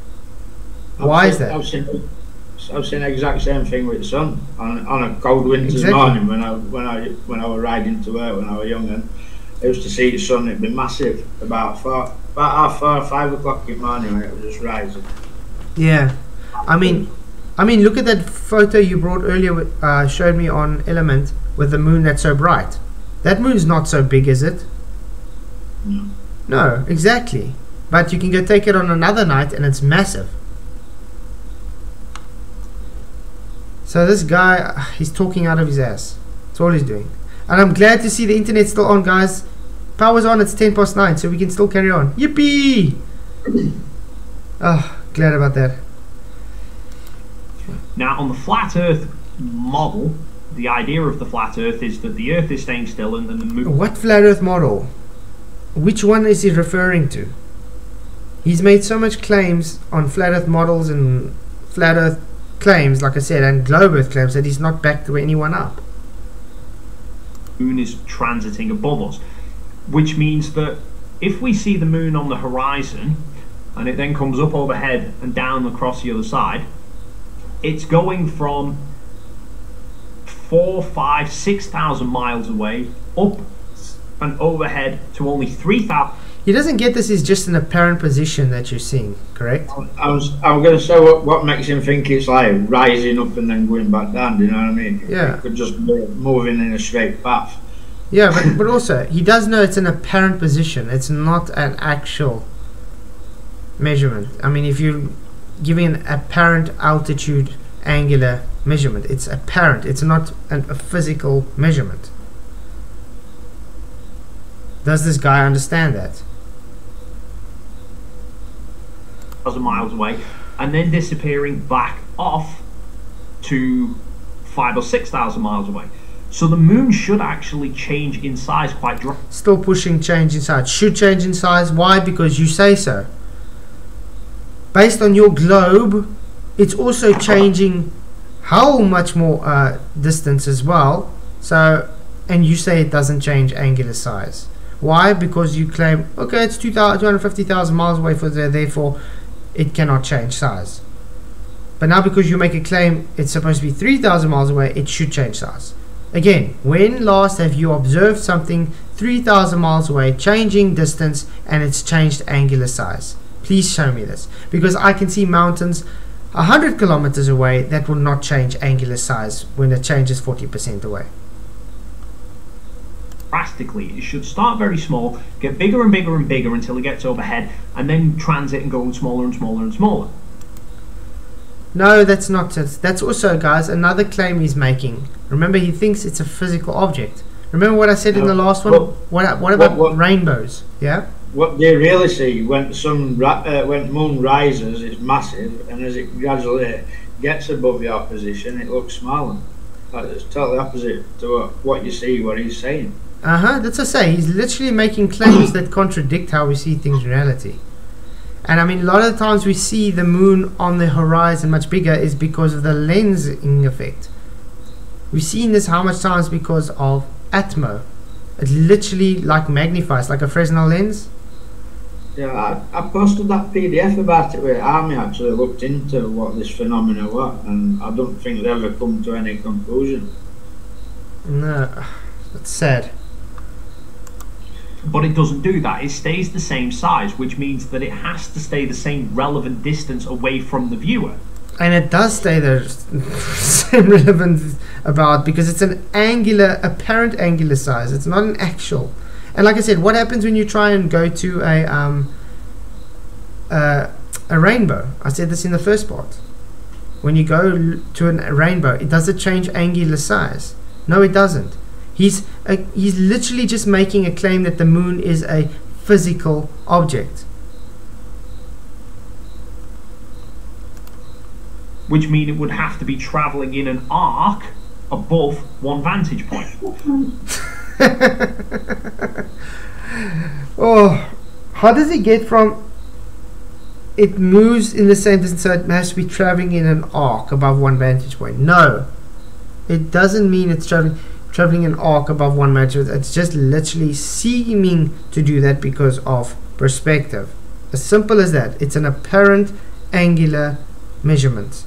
Why is that? I've seen the exact same thing with the sun on a cold winter's morning when I was riding to work when I was young, and I used to see the sun. It'd be massive about 4, 5 o'clock in the morning when it was just rising. Yeah, I mean, look at that photo you brought earlier. Showed me on Element with the moon that's so bright. That moon's not so big, is it? No. No, exactly. But you can go take it on another night and it's massive. So this guy, he's talking out of his ass. That's all he's doing. And I'm glad to see the internet's still on, guys. Power's on, it's 9:10, so we can still carry on. Yippee! Oh, glad about that. Now, on the flat Earth model, the idea of the flat Earth is that the Earth is staying still and then the moon... What flat Earth model? Which one is he referring to? He's made so much claims on flat Earth models and flat Earth claims, like I said, and globe Earth claims that he's not backed anyone up. The moon is transiting above us, which means that if we see the moon on the horizon and it then comes up overhead and down across the other side, it's going from 4, 5, 6,000 miles away up and overhead to only 3,000. He doesn't get this is just an apparent position that you're seeing, correct? I'm going to say what makes him think it's like rising up and then going back down, do you know what I mean? Yeah. It could just be moving in a straight path. Yeah, but also, he does know it's an apparent position. It's not an actual measurement. I mean, if you're giving an apparent altitude angular measurement, it's apparent. It's not a physical measurement. Does this guy understand that? 1,000 miles away and then disappearing back off to 5,000 or 6,000 miles away. So the moon should actually change in size quite drastically. Still pushing change in size. Should change in size. Why? Because you say so. Based on your globe, it's also changing how much more distance as well. So, and you say it doesn't change angular size. Why? Because you claim, okay, it's 250,000 miles away from there, therefore it cannot change size. But now because you make a claim it's supposed to be 3,000 miles away, it should change size. Again, when last have you observed something 3,000 miles away changing distance and it's changed angular size? Please show me this, because I can see mountains 100 kilometers away that will not change angular size when it changes 40% away. Drastically, it should start very small, get bigger and bigger and bigger until it gets overhead, and then transit and go smaller and smaller and smaller. Yeah, but also, he does know it's an apparent position. It's not an a physical measurement. I mean, if you're giving an apparent altitude angular measurement, it's apparent. It's not a physical measurement. Does this guy understand that? No, that's not it. That's also, guys, another claim he's making. Remember, he thinks it's a physical object. Remember what I said in the last one? What about rainbows? Yeah? What they really see when when moon rises, it's massive, and as it gradually gets above your position, it looks smaller. Like, it's totally opposite to what you see, what he's saying. That's what I say. He's literally making claims that contradict how we see things in reality. And I mean, a lot of the times we see the moon on the horizon much bigger is because of the lensing effect. We've seen this how much times because of Atmo. It literally like magnifies, like a Fresnel lens. Yeah, I posted that PDF about it where Army actually looked into what this phenomena was, and I don't think they ever come to any conclusion. No, that's sad. But it doesn't do that. It stays the same size, which means that it has to stay the same relevant distance away from the viewer. And it does stay the same relevant about, because it's an angular, apparent angular size. It's not an actual. And like I said, what happens when you try and go to a rainbow? I said this in the first part. When you go to a rainbow, does it change angular size? No, it doesn't. He's literally just making a claim that the moon is a physical object. Which means it would have to be travelling in an arc above one vantage point. Oh, how does it get from it moves in the same distance, so it has to be travelling in an arc above one vantage point? No, it doesn't mean it's traveling an arc above one vantage point. It's just literally seeming to do that because of perspective. As simple as that. It's an apparent angular measurement.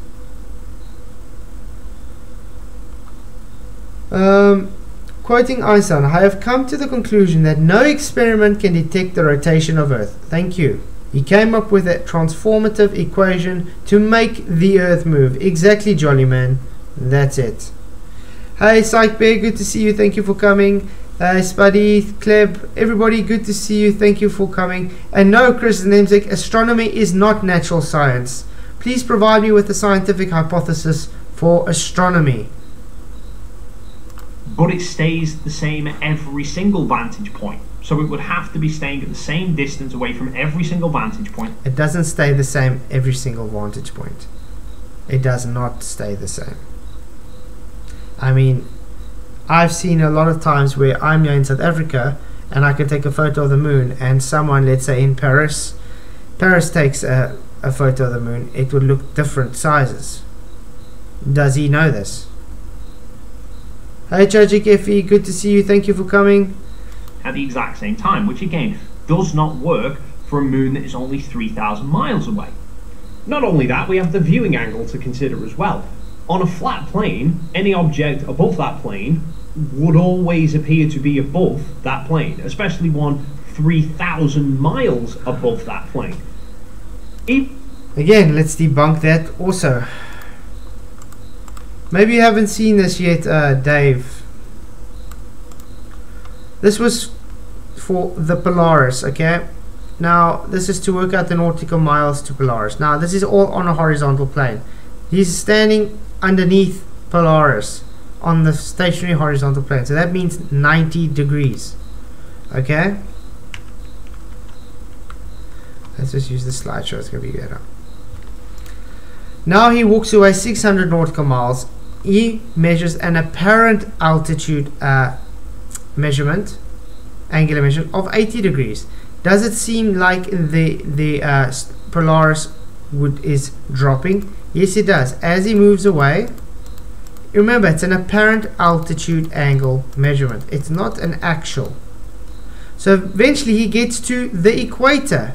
Quoting Einstein, I have come to the conclusion that no experiment can detect the rotation of Earth. Thank you. He came up with a transformative equation to make the Earth move. Exactly, Jolly Man. That's it. Hey, Psych Bear, good to see you. Thank you for coming. Spuddy, Kleb, everybody, good to see you. Thank you for coming. And no, Chris Nemzik, astronomy is not natural science. Please provide me with a scientific hypothesis for astronomy. But it stays the same at every single vantage point. So it would have to be staying at the same distance away from every single vantage point. It doesn't stay the same every single vantage point. It does not stay the same. I mean, I've seen a lot of times where I'm here in South Africa and I can take a photo of the moon, and someone, let's say in Paris takes a photo of the moon, it would look different sizes. Does he know this? Hey Tragic FE, good to see you, thank you for coming. At the exact same time, which again does not work for a moon that is only 3,000 miles away. Not only that, we have the viewing angle to consider as well. On a flat plane, any object above that plane would always appear to be above that plane, especially one 3,000 miles above that plane. Again, let's debunk that also. Maybe you haven't seen this yet, Dave. This was for the Polaris, okay? Now, this is to work out the nautical miles to Polaris. Now, this is all on a horizontal plane. He's standing underneath Polaris on the stationary horizontal plane. So that means 90 degrees. Okay? Let's just use the slideshow. It's going to be better. Now he walks away 600 nautical miles. He measures an apparent altitude measurement, angular measurement of 80 degrees. Does it seem like the Polaris is dropping? Yes, it does. As he moves away, remember, it's an apparent altitude angle measurement. It's not an actual. So eventually he gets to the equator,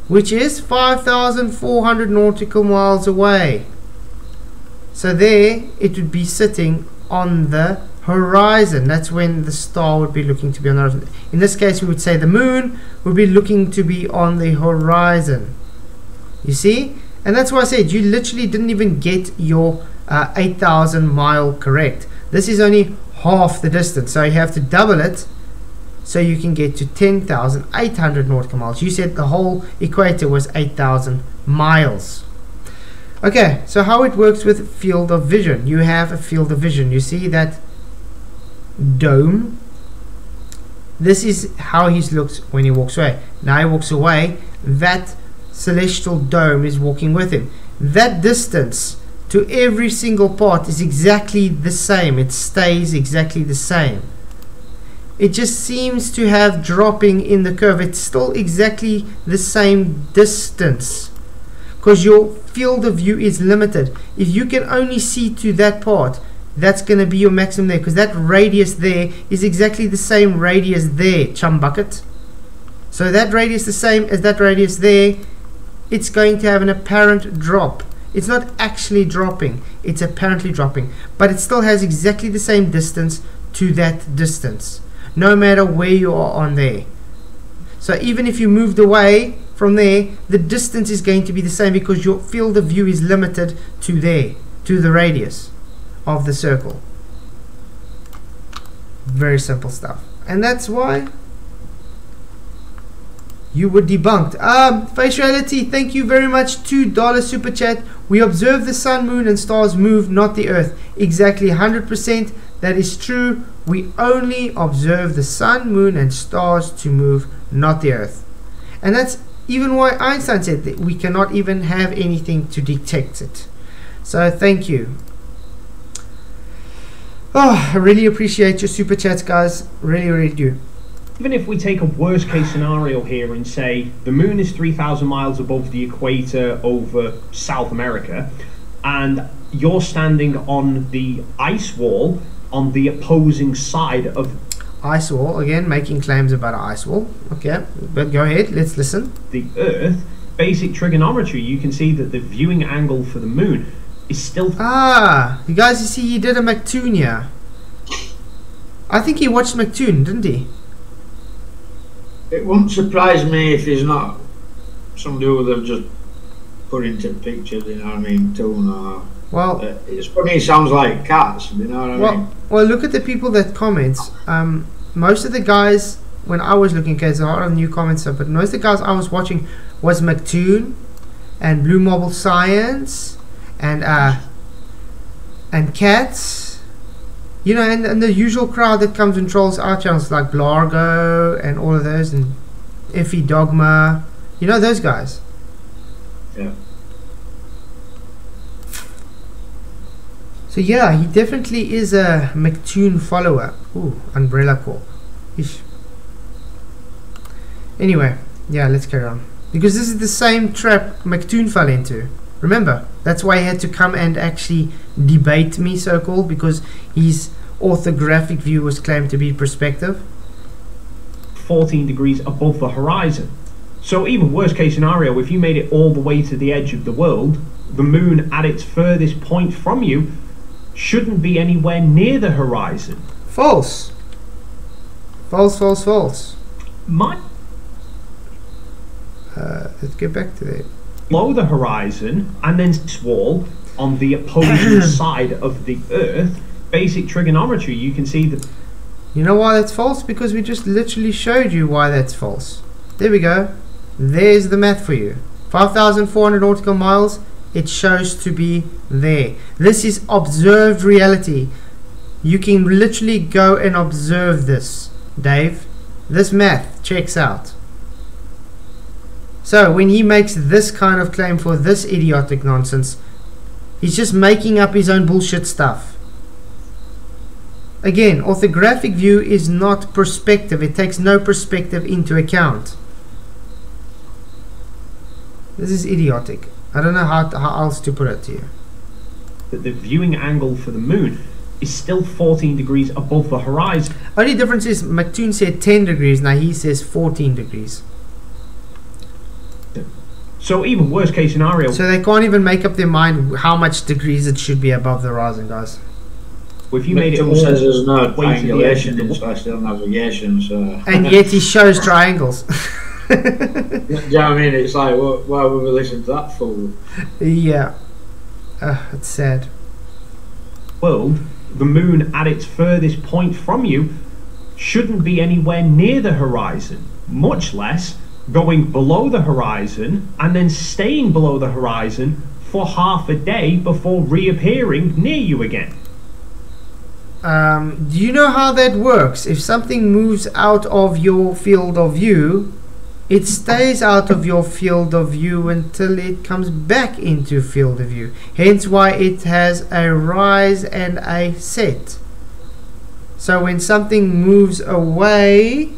which is 5,400 nautical miles away. So there it would be sitting on the horizon. That's when the star would be looking to be on the horizon. In this case, we would say the moon would be looking to be on the horizon. You see? And that's why I said you literally didn't even get your 8,000 mile correct. This is only half the distance, so you have to double it so you can get to 10,800 nautical miles. You said the whole equator was 8,000 miles. Okay, so how it works with field of vision. You have a field of vision. You see that dome? This is how he looks when he walks away. Now he walks away, that celestial dome is walking with him. That distance to every single part is exactly the same. It stays exactly the same. It just seems to have dropping in the curve. It's still exactly the same distance, because your field of view is limited. If you can only see to that part, that's going to be your maximum there, because that radius there is exactly the same radius there, chum bucket. So that radius the same as that radius there, it's going to have an apparent drop. It's not actually dropping, it's apparently dropping, but it still has exactly the same distance to that distance, no matter where you are on there. So even if you moved away from there, the distance is going to be the same, because your field of view is limited to there, to the radius of the circle. Very simple stuff, and that's why you were debunked. Face Reality, thank you very much. $2 super chat. We observe the sun, moon and stars move, not the earth. Exactly, 100%. That is true. We only observe the sun, moon and stars to move, not the earth. And that's even why Einstein said that we cannot even have anything to detect it. So thank you. Oh, I really appreciate your super chats, guys. Really, really do. Even if we take a worst case scenario here and say the moon is 3,000 miles above the equator over South America, and you're standing on the ice wall on the opposing side of ice wall, again making claims about an ice wall. Okay, but go ahead, let's listen. The Earth, basic trigonometry, you can see that the viewing angle for the moon is still... you guys, you see he did a McToon here. I think he watched McToon, didn't he? It wouldn't surprise me if he's not somebody who they've just put into pictures, you know what I mean, tune or... Well, it's funny, it sounds like cats, you know what I mean? Well, look at the people that comment. Most of the guys, when I was looking, okay, there's a lot of new comments, but most of the guys I was watching was McToon and Blue Marble Science and Cats. You know, and the usual crowd that comes and trolls our channels, like Blargo and all of those, and Effie Dogma. You know those guys. Yeah. So yeah, he definitely is a McToon follower. Ooh, Umbrella Corp. Ish. Anyway, yeah, let's carry on. Because this is the same trap McToon fell into. Remember, that's why he had to come and actually debate me, so-called, because his orthographic view was claimed to be perspective. 14 degrees above the horizon. So even worst case scenario, if you made it all the way to the edge of the world, the moon at its furthest point from you shouldn't be anywhere near the horizon. False. False, false, false. Let's get back to that. Below the horizon, and then wall on the opposing side of the Earth. Basic trigonometry, you can see that. You know why that's false? Because we just literally showed you why that's false. There we go. There's the math for you. 5,400 nautical miles. It shows to be there. This is observed reality. You can literally go and observe this, Dave. This math checks out. So when he makes this kind of claim for this idiotic nonsense, he's just making up his own bullshit stuff. Again, orthographic view is not perspective. It takes no perspective into account. This is idiotic. I don't know how else to put it to you. That the viewing angle for the moon is still 14 degrees above the horizon. Only difference is McToon said 10 degrees, now he says 14 degrees. So even worst case scenario. So they can't even make up their mind how much degrees it should be above the horizon, guys. If you made it all says there's no way to the edge of triangulation the in celestial navigation, so... And yet he shows triangles. Do you know what I mean? It's like, why would we listen to that fool? Yeah. It's sad. World, the moon at its furthest point from you shouldn't be anywhere near the horizon, much less going below the horizon and then staying below the horizon for half a day before reappearing near you again. Do you know how that works? If something moves out of your field of view, it stays out of your field of view until it comes back into field of view. Hence why it has a rise and a set. So when something moves away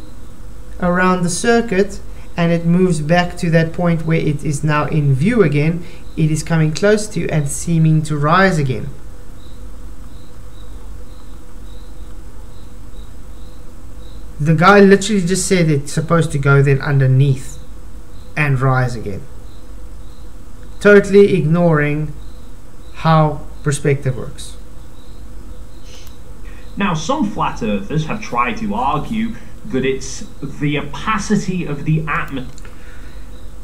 around the circuit and it moves back to that point where it is now in view again, it is coming close to you and seeming to rise again. The guy literally just said it's supposed to go then underneath and rise again. Totally ignoring how perspective works. Now, some flat earthers have tried to argue that it's the opacity of the atmosphere.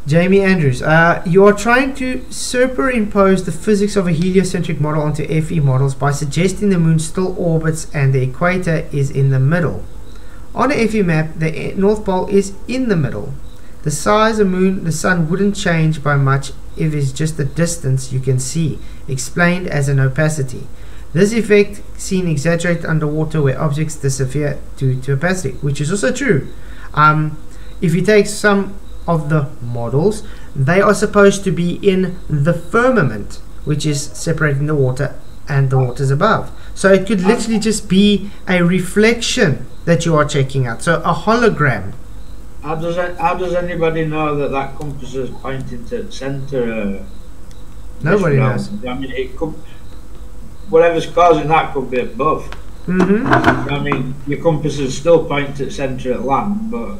Jamie Andrews, you are trying to superimpose the physics of a heliocentric model onto FE models by suggesting the moon still orbits and the equator is in the middle. On a FE map, the North Pole is in the middle. The size of the sun wouldn't change by much if it's just the distance you can see, explained as an opacity. This effect seen exaggerated underwater where objects disappear due to opacity, which is also true. If you take some of the models, they are supposed to be in the firmament, which is separating the water and the waters above. So it could literally just be a reflection that you are checking out, so a hologram. How does anybody know that that compass is pointing to the centre? Nobody knows. I mean, it could, whatever's causing that could be above. I mean, your compass is still pointing to the centre at land, but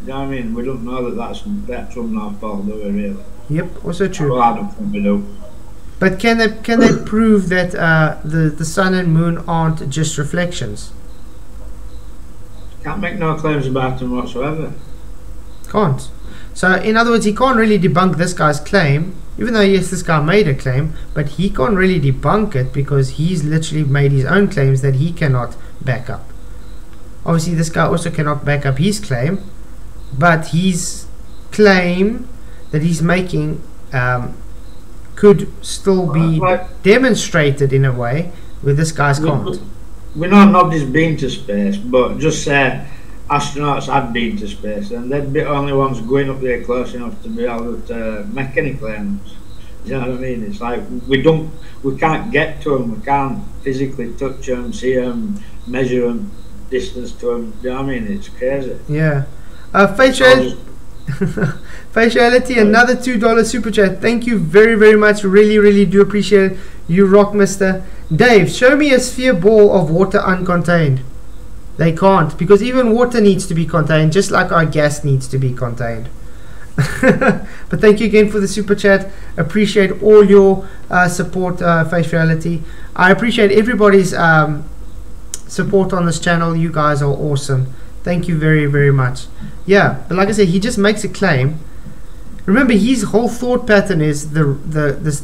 you know what I mean, we don't know that that's the actual North Pole, do we really? Yep, also true. Well, I don't think we do. But can they prove that the sun and moon aren't just reflections? Can't make no claims about them whatsoever. Can't. So in other words, he can't really debunk this guy's claim, even though yes, this guy made a claim, but he can't really debunk it because he's literally made his own claims that he cannot back up. Obviously this guy also cannot back up his claim, but his claim that he's making could still be demonstrated in a way where this guy's can't. We know nobody's been to space, but just say astronauts had been to space, and they'd be the only ones going up there close enough to be able to make any claims. You know what I mean? It's like we can't get to them, we can't physically touch them, see them, measure them, distance to them. You know what I mean? It's crazy. Yeah. Faciality, another $2 super chat. Thank you very, very much. Really do appreciate it. You rock, mister. Dave, show me a sphere ball of water uncontained. They can't, because even water needs to be contained, just like our gas needs to be contained. But thank you again for the super chat. Appreciate all your support, Faciality. I appreciate everybody's support on this channel. You guys are awesome. Thank you very, very much. Yeah, but like I said, he just makes a claim. Remember, his whole thought pattern is the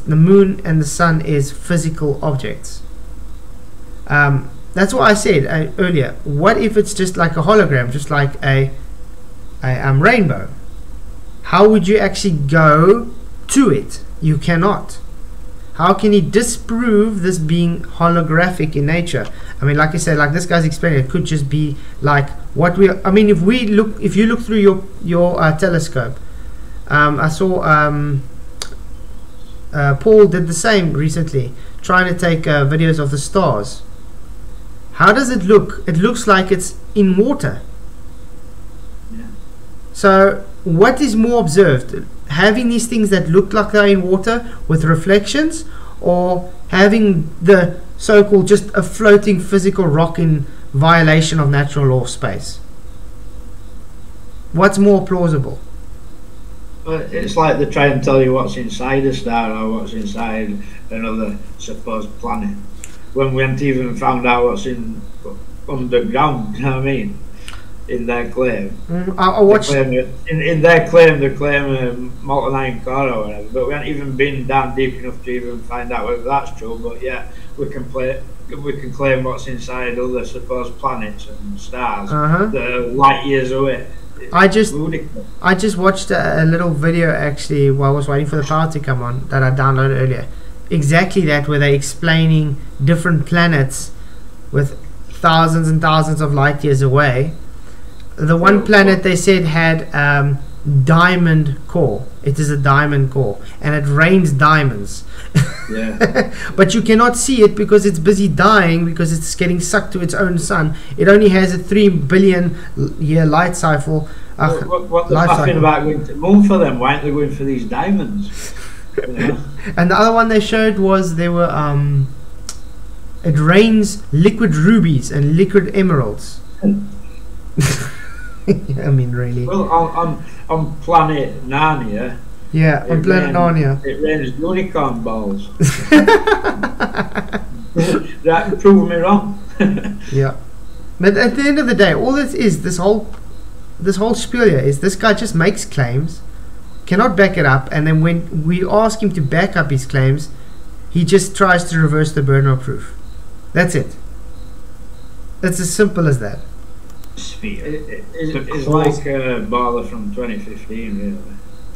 moon and the sun is physical objects. That's what I said earlier. What if it's just like a hologram, just like a rainbow? How would you actually go to it? You cannot. How can he disprove this being holographic in nature? I mean, like I said, like this guy's explaining, it could just be like what we. I mean, if you look through your telescope, I saw Paul did the same recently, trying to take videos of the stars. How does it look? It looks like it's in water. Yeah. So, what is more observed? Having these things that look like they're in water with reflections, or having the so-called just a floating physical rock in violation of natural law of space? What's more plausible? Well, it's like they try and tell you what's inside a star or what's inside another supposed planet, when we haven't even found out what's underground. You know what I mean? In their claim, I watched. In their claim, they claim molten iron core or whatever, but we haven't even been down deep enough to even find out whether that's true. But yeah, we can claim what's inside other supposed planets and stars that are light years away. I just ludicrous. I just watched a little video actually while I was waiting for the power to come on that I downloaded earlier. Exactly that, where they're explaining different planets with thousands and thousands of light years away. The one planet they said had diamond core. It is a diamond core, and it rains diamonds. Yeah. But you cannot see it because it's busy dying, because it's getting sucked to its own sun. It only has a 3 billion year light cycle. What they're talking about going to the moon for them? Why aren't they going for these diamonds? You know? And the other one they showed was there were it rains liquid rubies and liquid emeralds. I mean, really. Well, on planet Narnia. Yeah, on planet Narnia. It rains unicorn balls. That would prove me wrong. Yeah. But at the end of the day, all this is, this whole spiel here is, this guy just makes claims, cannot back it up, and then when we ask him to back up his claims, he just tries to reverse the burden of proof. That's it. It's as simple as that. Sphere. It's like Barlow from 2015, really.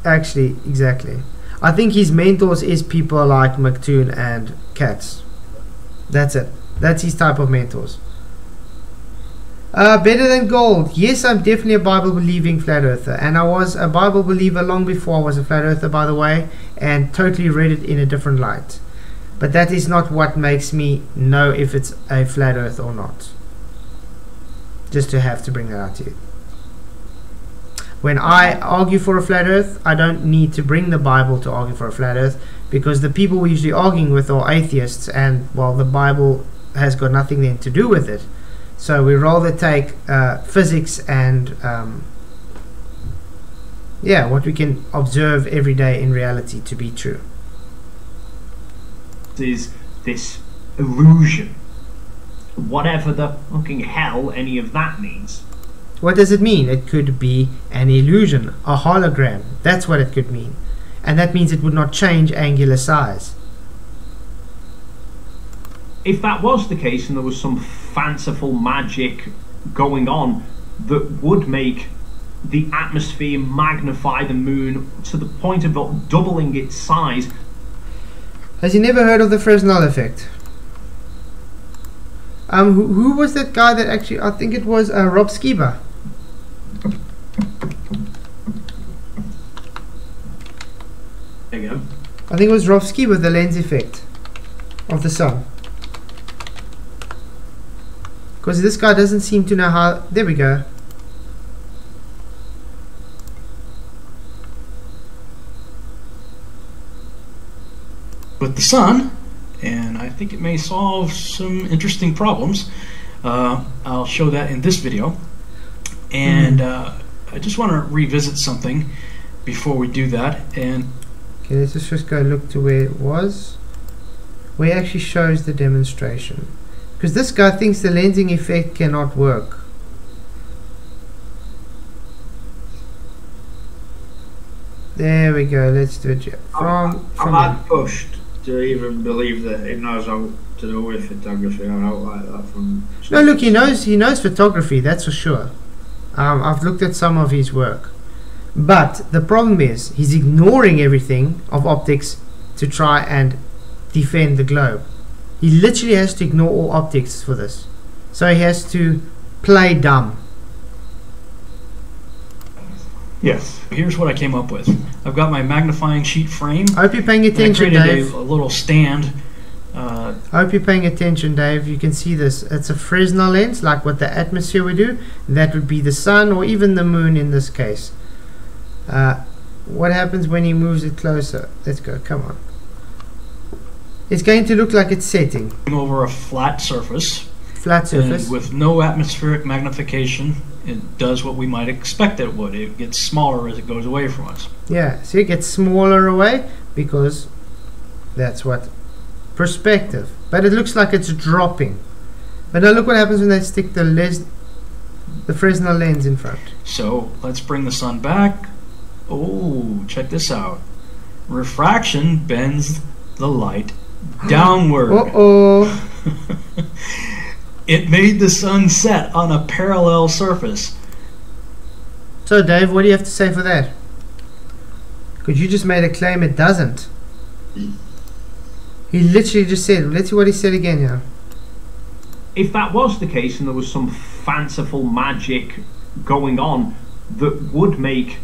Actually, exactly. I think his mentors is people like McKeegan and Katz. That's it. That's his type of mentors. Better than gold. Yes, I'm definitely a Bible believing flat earther, and I was a Bible believer long before I was a flat earther, by the way, and totally read it in a different light. But that is not what makes me know if it's a flat earth or not. Just to have to bring that out to you. When I argue for a flat earth, I don't need to bring the Bible to argue for a flat earth, because the people we're usually arguing with are atheists, and well, the Bible has got nothing then to do with it. So we rather take physics and yeah, what we can observe every day in reality to be true. Is this illusion, whatever the fucking hell any of that means. What does it mean? It could be an illusion, a hologram. That's what it could mean. And that means it would not change angular size. If that was the case and there was some fanciful magic going on that would make the atmosphere magnify the moon to the point of doubling its size. Has he never heard of the Fresnel effect? Who was that guy that actually, I think it was Rob Skiba. There you go. I think it was Rob Skiba, the lens effect of the sun. Because this guy doesn't seem to know how. There we go. With the sun, and I think it may solve some interesting problems. I'll show that in this video. And I just want to revisit something before we do that. And okay, let's just go look to where it was, where it actually shows the demonstration. Because this guy thinks the lensing effect cannot work. There we go, let's do it. I'm not pushed to even believe that he knows how to do with photography or out like that from. No, look, he knows photography, that's for sure. I've looked at some of his work. But the problem is, he's ignoring everything of optics to try and defend the globe. He literally has to ignore all optics for this. So he has to play dumb. yes, here's what I came up with. I've got my magnifying sheet frame. I hope you're paying attention, I created Dave. a little stand. I hope you're paying attention, Dave. You can see this. It's a Fresnel lens, like what the atmosphere would do. That would be the sun or even the moon in this case. What happens when he moves it closer? Let's go, come on. It's going to look like it's setting. Over a flat surface. Flat surface. And with no atmospheric magnification, it does what we might expect it would. It gets smaller as it goes away from us. Yeah, so it gets smaller away because that's what perspective. But it looks like it's dropping. But now look what happens when they stick the Fresnel lens in front. So let's bring the sun back. Oh, check this out. Refraction bends the light downward. Uh-oh. It made the sun set on a parallel surface. So Dave, what do you have to say for that? Because you just made a claim it doesn't. He literally just said, let's see what he said again here. If that was the case and there was some fanciful magic going on that would make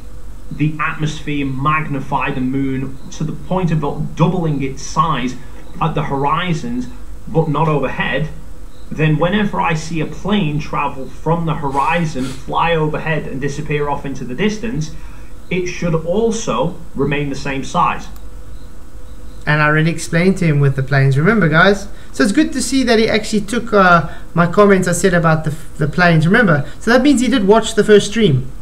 the atmosphere magnify the moon to the point of doubling its size at the horizons but not overhead, then whenever I see a plane travel from the horizon, fly overhead and disappear off into the distance, it should also remain the same size. And I already explained to him with the planes, remember guys? So it's good to see that he actually took my comments I said about the planes, remember? So that means he did watch the first stream.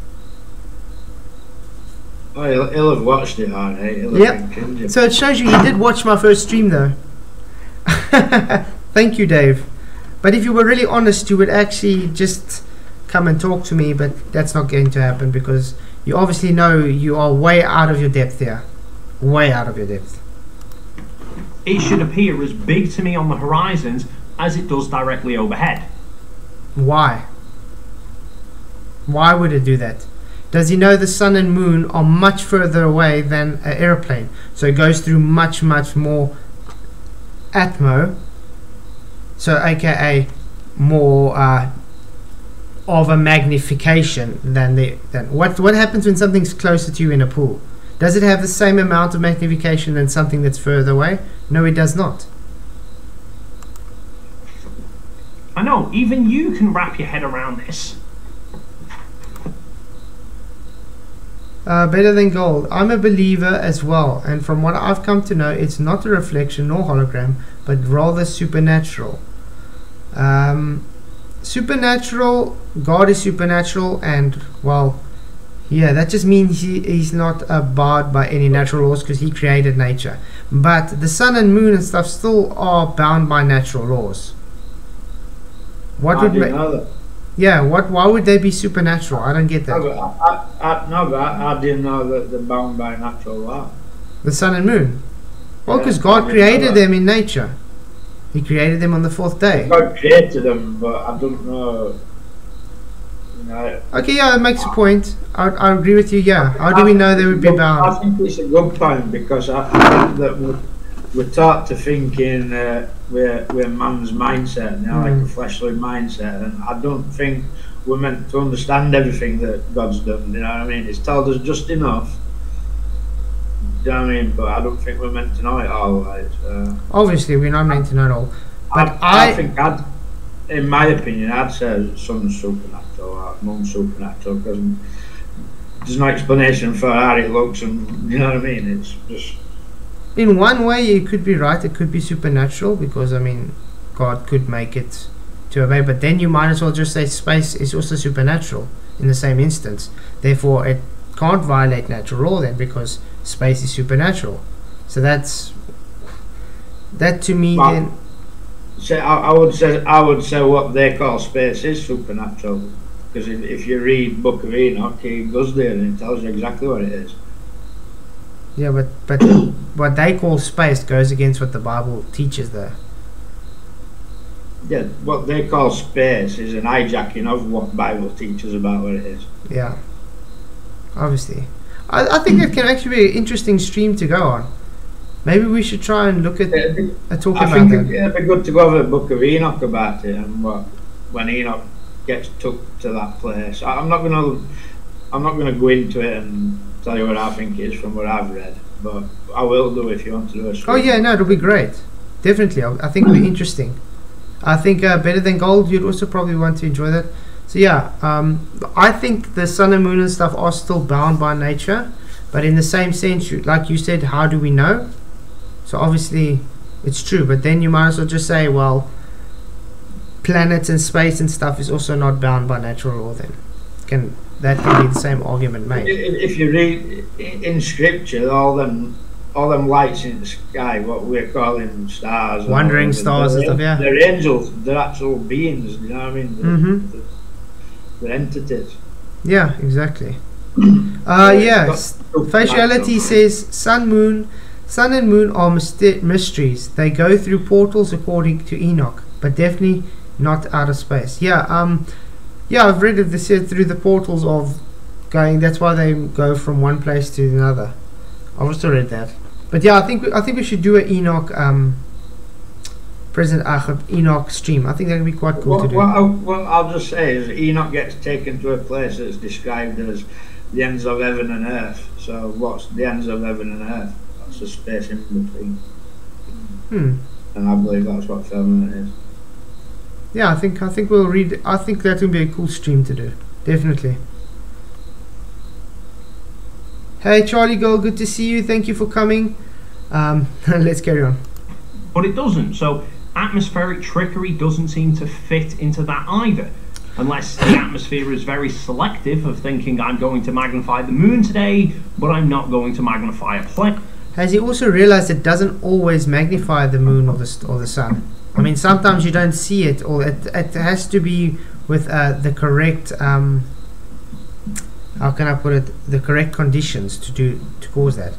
Oh, he'll have watched it, alright. Yep. So it shows you he did watch my first stream though. Thank you, Dave. But if you were really honest, you would actually just come and talk to me, but that's not going to happen because you obviously know you are way out of your depth here. Way out of your depth. It should appear as big to me on the horizons as it does directly overhead. Why? Why would it do that? Does he know the sun and moon are much further away than an airplane? So it goes through much more atmo. So aka more of a magnification than what happens when something's closer to you in a pool? Does it have the same amount of magnification than something that's further away? No, it does not. I know, even you can wrap your head around this. Better than gold. I'm a believer as well, and from what I've come to know, it's not a reflection nor hologram, but rather supernatural. Supernatural, God is supernatural, and well, yeah, that just means he's not barred by any natural laws because he created nature. But the sun and moon and stuff still are bound by natural laws. What would make? Yeah, why would they be supernatural? I don't get that. I didn't know that they're bound by natural law. The sun and moon. Well, because God created them in nature. He created them on the 4th day. God created them, but I don't know. Okay, yeah, that makes a point. I agree with you. Yeah, how do we know they would be bound? I think it's a good point because I think that we're taught to think in we're man's mindset, like a fleshly mindset, and I don't think we're meant to understand everything that God's done. You know what I mean? It's told us just enough. You know what I mean? But I don't think we're meant to know it all. Right? Obviously, we're not meant to know it all. But I think in my opinion, I'd say sun's supernatural, or moon's supernatural, because there's no explanation for how it looks, and you know what I mean. It's just. In one way, you could be right. It could be supernatural because I mean, God could make it to obey. But then you might as well just say space is also supernatural in the same instance. Therefore, it can't violate natural law then because space is supernatural. So that to me then. So I would say what they call space is supernatural because if you read Book of Enoch, he goes there and it tells you exactly what it is. Yeah, but what they call space goes against what the Bible teaches there. Yeah, what they call space is an hijacking of what Bible teaches about what it is. Yeah, obviously. I think it can actually be an interesting stream to go on. Maybe we should try and look at talk about that. I think it'd be good to go over the Book of Enoch about it and when Enoch gets took to that place. I'm not gonna go into it and tell you what I think it is from what I've read, but I will do if you want to do a stream. Oh yeah, no, it'll be great. Definitely, I think it'll be interesting. I think better than gold. You'd also probably want to enjoy that. So yeah, I think the sun and moon and stuff are still bound by nature, but in the same sense, like you said, how do we know? So obviously, it's true. But then you might as well just say, well, planets and space and stuff is also not bound by natural law. Then that can be the same argument made. If you read in Scripture, all them lights in the sky, what we're calling stars, wandering stars and stuff, yeah, they're angels, they're actual beings. You know what I mean? They're entities. Yeah, exactly. Yes. Faciality says sun and moon are mysteries. They go through portals according to Enoch, but definitely not outer space. Yeah, I've read of this here through the portals of going. That's why they go from one place to another. I also read that. But yeah, I think we should do an Enoch Enoch stream. I think that would be quite cool to do. What I'll just say is Enoch gets taken to a place that's described as the ends of heaven and earth. So what's the ends of heaven and earth? That's the space in between. And I believe that's what firmament is. Yeah, I think we'll read. I think that would be a cool stream to do. Definitely. Hey Charlie Girl, good to see you. Thank you for coming. Let's carry on. But it doesn't. So atmospheric trickery doesn't seem to fit into that either. Unless the atmosphere is very selective of thinking I'm going to magnify the moon today, but I'm not going to magnify a planet. Has he also realized it doesn't always magnify the moon or the sun? I mean, sometimes you don't see it, or it has to be with the correct, how can I put it, the correct conditions to cause that.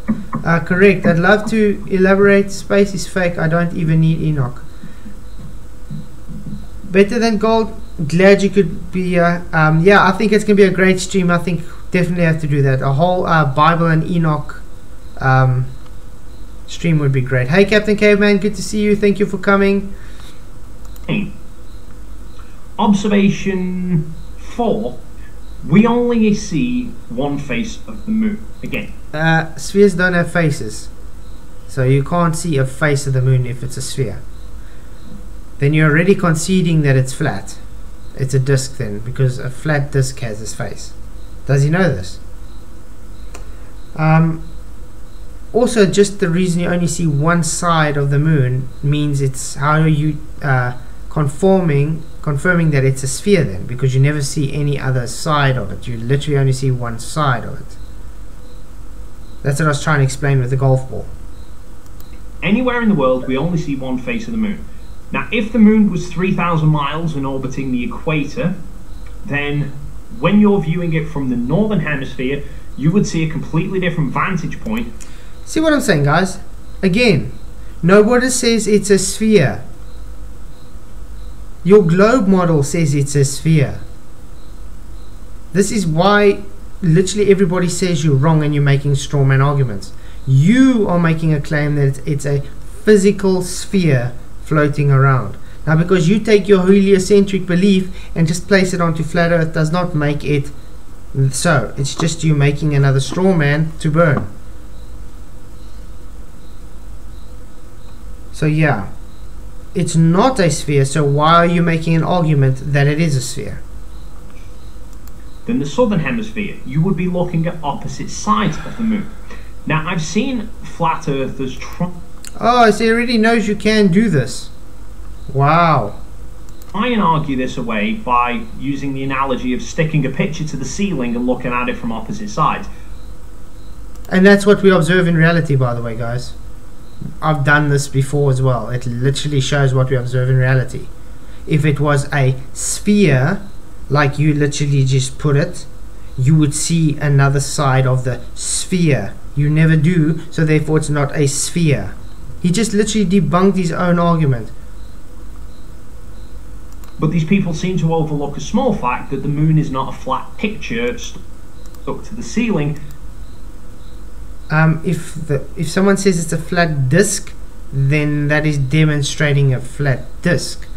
Correct. I'd love to elaborate. Space is fake. I don't even need Enoch. Better than gold. Glad you could be here. Yeah, I think it's gonna be a great stream. I think definitely have to do that. A whole Bible and Enoch stream would be great. Hey Captain Caveman, good to see you. Thank you for coming. Observation 4. We only see one face of the moon. Again, spheres don't have faces, so you can't see a face of the moon if it's a sphere. Then you're already conceding that it's flat. It's a disk then, because a flat disk has its face. Does he know this? Also, just the reason you only see one side of the moon means it's how are you confirming that it's a sphere then, because you never see any other side of it. You literally only see one side of it. That's what I was trying to explain with the golf ball. Anywhere in the world, we only see one face of the moon. Now, if the moon was 3,000 miles and orbiting the equator, then when you're viewing it from the northern hemisphere, you would see a completely different vantage point. See what I'm saying, guys? Again, nobody says it's a sphere. Your globe model says it's a sphere. This is why literally everybody says you're wrong and you're making straw man arguments. You are making a claim that it's a physical sphere floating around. Now, because you take your heliocentric belief and just place it onto flat earth does not make it so. It's just you making another straw man to burn. So yeah, it's not a sphere, so why are you making an argument that it is a sphere? Then the southern hemisphere, you would be looking at opposite sides of the moon. Now, I've seen flat earthers try... Oh, so he already knows you can do this. Wow. Try and argue this away by using the analogy of sticking a picture to the ceiling and looking at it from opposite sides. And that's what we observe in reality, by the way, guys. I've done this before as well. It literally shows what we observe in reality. If it was a sphere, like you literally just put it, you would see another side of the sphere. You never do, so therefore it's not a sphere. He just literally debunked his own argument. But these people seem to overlook a small fact that the moon is not a flat picture stuck to the ceiling. If someone says it's a flat disk, then that is demonstrating a flat disk.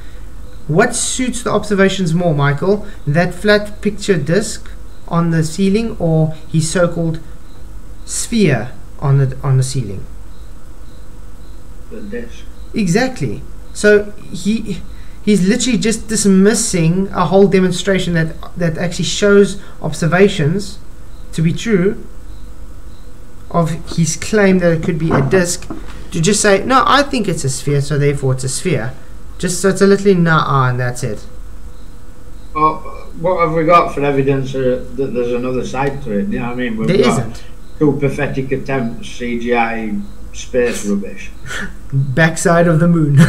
What suits the observations more, Michael? That flat picture disk on the ceiling, or his so-called sphere on the ceiling? The disk. Exactly. So he's literally just dismissing a whole demonstration that actually shows observations to be true of his claim that it could be a disk, to just say, no, I think it's a sphere, so therefore it's a sphere. Just so it's a little nah, and that's it. Well, what have we got for evidence that there's another side to it? You know what I mean? We've There got isn't. two pathetic attempts, CGI space rubbish. Backside of the moon.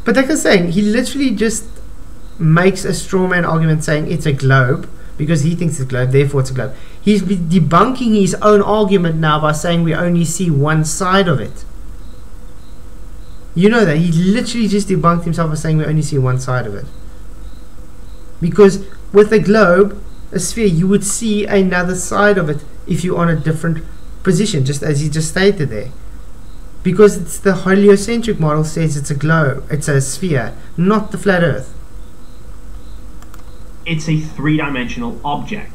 But like I was saying, he literally just makes a straw man argument saying it's a globe because he thinks it's a globe, therefore it's a globe. He's debunking his own argument now by saying we only see one side of it. You know that he literally just debunked himself by saying we only see one side of it, because with a globe, a sphere, you would see another side of it if you're on a different position, just as you just stated there. Because it's the heliocentric model says it's a globe, it's a sphere, not the flat Earth. It's a three-dimensional object.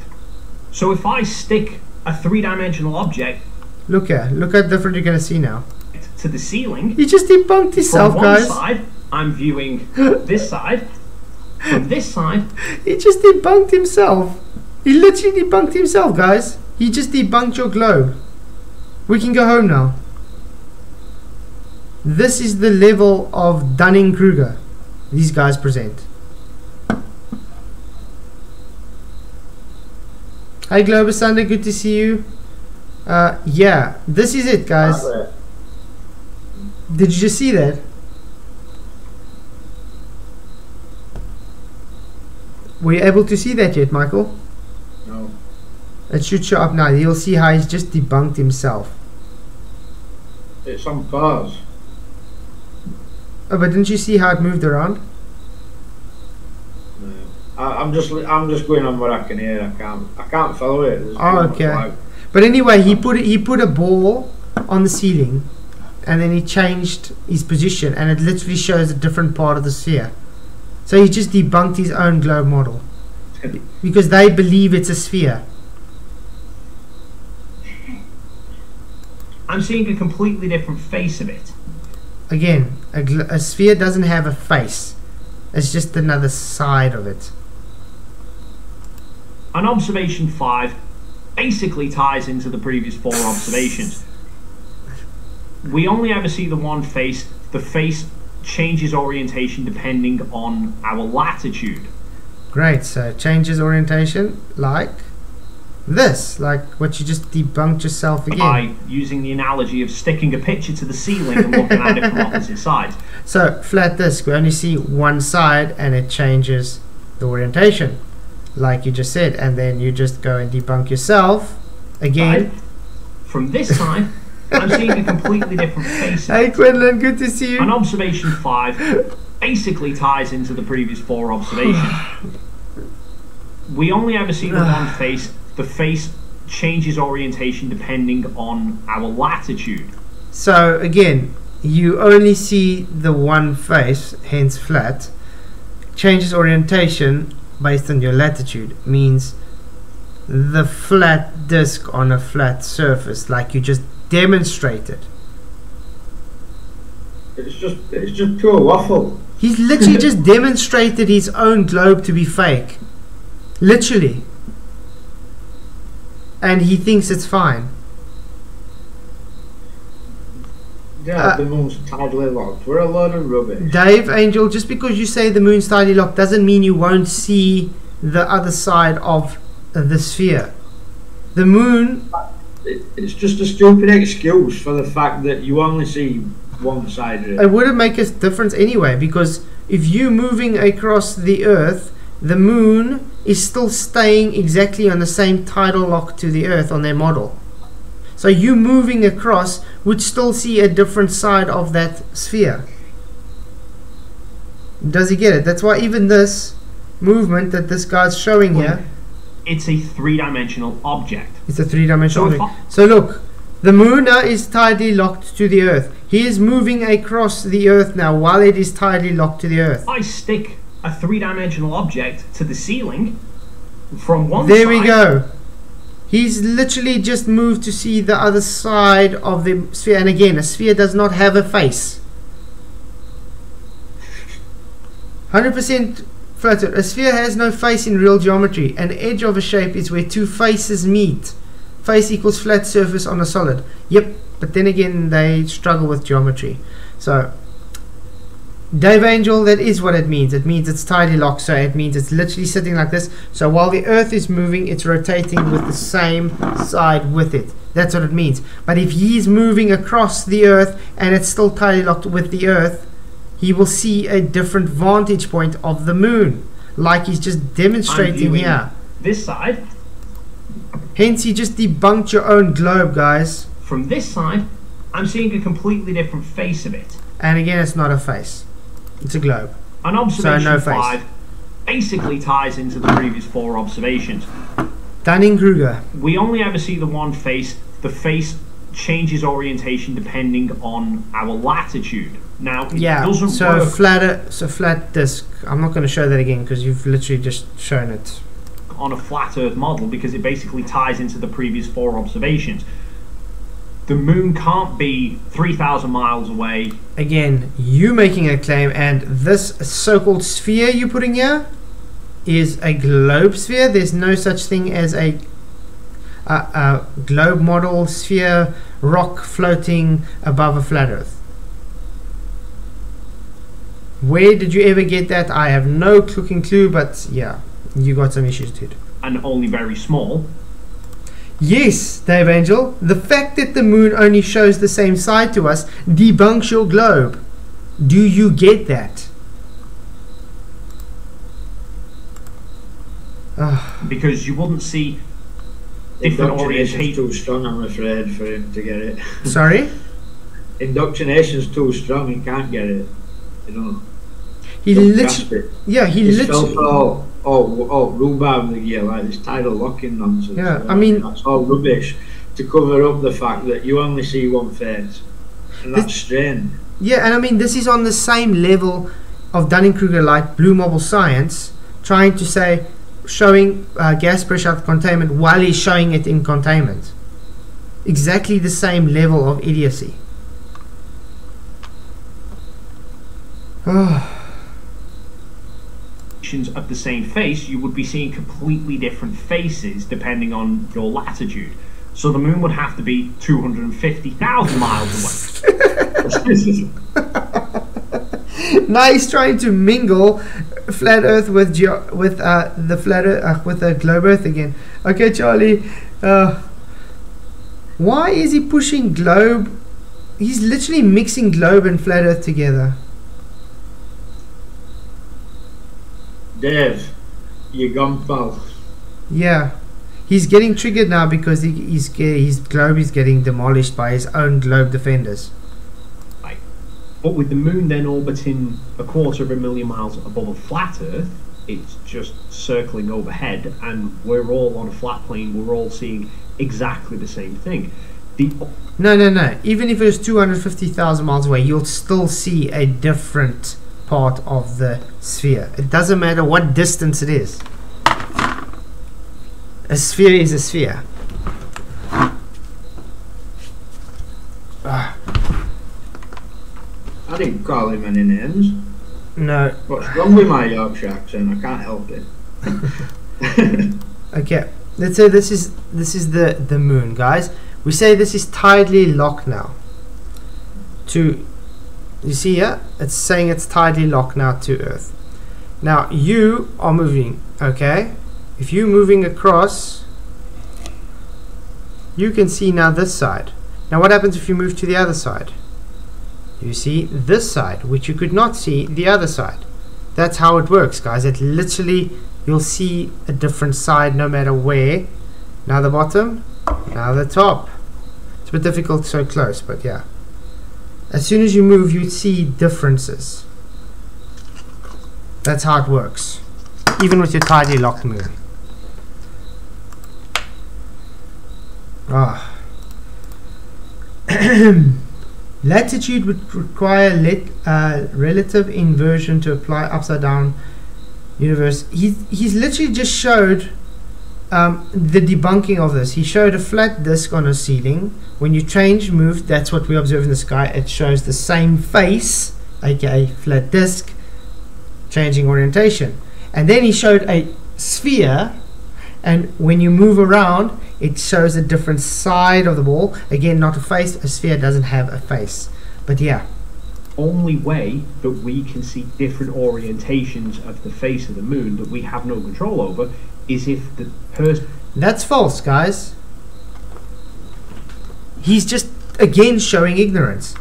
So if I stick a three-dimensional object, look how different you're going to see now. To the ceiling, he just debunked himself, from one guys. side, I'm viewing this side. From this side, he just debunked himself. He literally debunked himself, guys. He just debunked your globe. We can go home now. This is the level of Dunning-Kruger these guys present. Hi Globus Sunday, good to see you. Yeah, this is it, guys. Did you just see that? Were you able to see that yet, Michael? No. It should show up now. You'll see how he's just debunked himself. It's on pause. Oh, but didn't you see how it moved around? No. I'm just going on what I can hear. I can't follow it. There's Oh, too much okay. lag. But anyway, he put a ball on the ceiling, and then he changed his position, and it literally shows a different part of the sphere. So he just debunked his own globe model because they believe it's a sphere. I'm seeing a completely different face of it. Again, a sphere doesn't have a face. It's just another side of it. And observation 5 basically ties into the previous 4 observations. We only ever see the one face. The face changes orientation depending on our latitude. Great, so changes orientation like this, like what you just debunked yourself again. By using the analogy of sticking a picture to the ceiling and looking at it from opposite sides. So flat disk, we only see one side and it changes the orientation, like you just said, and then you just go and debunk yourself again. From this side, I'm seeing a completely different face. Hey Quinlan, good to see you. And observation 5 basically ties into the previous 4 observations. We only ever see the one face. The face changes orientation depending on our latitude. So again, you only see the one face, hence flat. Changes orientation based on your latitude, means the flat disk on a flat surface, like you just demonstrated. It's just pure waffle. He's literally just demonstrated his own globe to be fake. Literally. And he thinks it's fine. Yeah, the moon's tidally locked. We're a load of rubbish. Dave Angel, just because you say the moon's tidally locked doesn't mean you won't see the other side of the sphere. The moon... It's just a stupid excuse for the fact that you only see one side of it. It wouldn't make a difference anyway, because if you're moving across the Earth, the moon is still staying exactly on the same tidal lock to the Earth on their model. So you moving across would still see a different side of that sphere. Does he get it? That's why even this movement that this guy's showing here, it's a 3-dimensional object. it's a 3-dimensional So object. So look, the moon now is tidally locked to the Earth. He is moving across the Earth now while it is tidally locked to the Earth. If I stick a 3-dimensional object to the ceiling from one There side, we go. He's literally just moved to see the other side of the sphere. And again, a sphere does not have a face. 100% flat Earth. A sphere has no face in real geometry. An edge of a shape is where two faces meet. Face equals flat surface on a solid. Yep, but then again, they struggle with geometry. So, Dave Angel, that is what it means. It means it's tidally locked, so it means it's literally sitting like this. So while the Earth is moving, it's rotating with the same side with it. That's what it means. But if he's moving across the Earth and it's still tidally locked with the Earth, he will see a different vantage point of the moon, like he's just demonstrating here. This side. Hence, you just debunked your own globe, guys. From this side, I'm seeing a completely different face of it. And again, it's not a face. It's a globe. And observation So no face. 5 basically ties into the previous 4 observations. Dunning-Kruger. We only ever see the one face. The face changes orientation depending on our latitude. Now, it doesn't work flat disk. I'm not going to show that again because you've literally just shown it on a flat Earth model, because it basically ties into the previous 4 observations. The moon can't be 3,000 miles away. Again, you making a claim, and this so-called sphere you're putting here is a globe sphere. There's no such thing as a globe model sphere rock floating above a flat Earth. Where did you ever get that? I have no fucking clue, but yeah, you got some issues, dude. And only very small. Yes, Dave Angel, the fact that the moon only shows the same side to us debunks your globe. Do you get that? Because you wouldn't see different orientations. Too strong, I'm afraid, for him to get it. Sorry? Indoctrination's too strong, he can't get it. You know. He literally, yeah, he literally. Rhubarb the gear, like this tidal locking nonsense. Yeah, I mean, that's all rubbish to cover up the fact that you only see one face, and that's strange. Yeah, and I mean, this is on the same level of Dunning-Kruger, like blue marble science, trying to say, showing gas pressure out of containment while he's showing it in containment. Exactly the same level of idiocy. Of the same face, you would be seeing completely different faces depending on your latitude. So the moon would have to be 250,000 miles away. Now he's trying to mingle flat Earth with the globe Earth again. Okay, Charlie. Why is he pushing globe? He's literally mixing globe and flat Earth together. Dave, you're gone, pal. Yeah, he's getting triggered now because his globe is getting demolished by his own globe defenders. Right. But with the moon then orbiting 250,000 miles above a flat Earth, it's just circling overhead, and we're all on a flat plane. We're all seeing exactly the same thing. No. Even if it was 250,000 miles away, you'll still see a different part of the sphere. It doesn't matter what distance it is. A sphere is a sphere. I didn't call him any names. No. What's wrong with my Yorkshire accent? I can't help it. Okay, let's say this is the moon, guys. We say this is tidally locked now. You see here, it's saying it's tidally locked now to Earth. Now you are moving, okay? If you're moving across, you can see now this side. Now what happens if you move to the other side? You see this side, which you could not see the other side. That's how it works, guys. It literally, you'll see a different side no matter where. Now the bottom, now the top. It's a bit difficult so close, but yeah. As soon as you move, you see differences. That's how it works. Even with your tidally locked moon. Latitude would require relative inversion to apply upside down universe. He's literally just showed the debunking of this. He showed a flat disk on a ceiling. When you move, that's what we observe in the sky. It shows the same face, aka flat disk, changing orientation. And then he showed a sphere, and when you move around, it shows a different side of the ball. Again, not a face. A sphere doesn't have a face. But yeah. Only way that we can see different orientations of the face of the moon that we have no control over is if the person... That's false, guys. He's just again showing ignorance.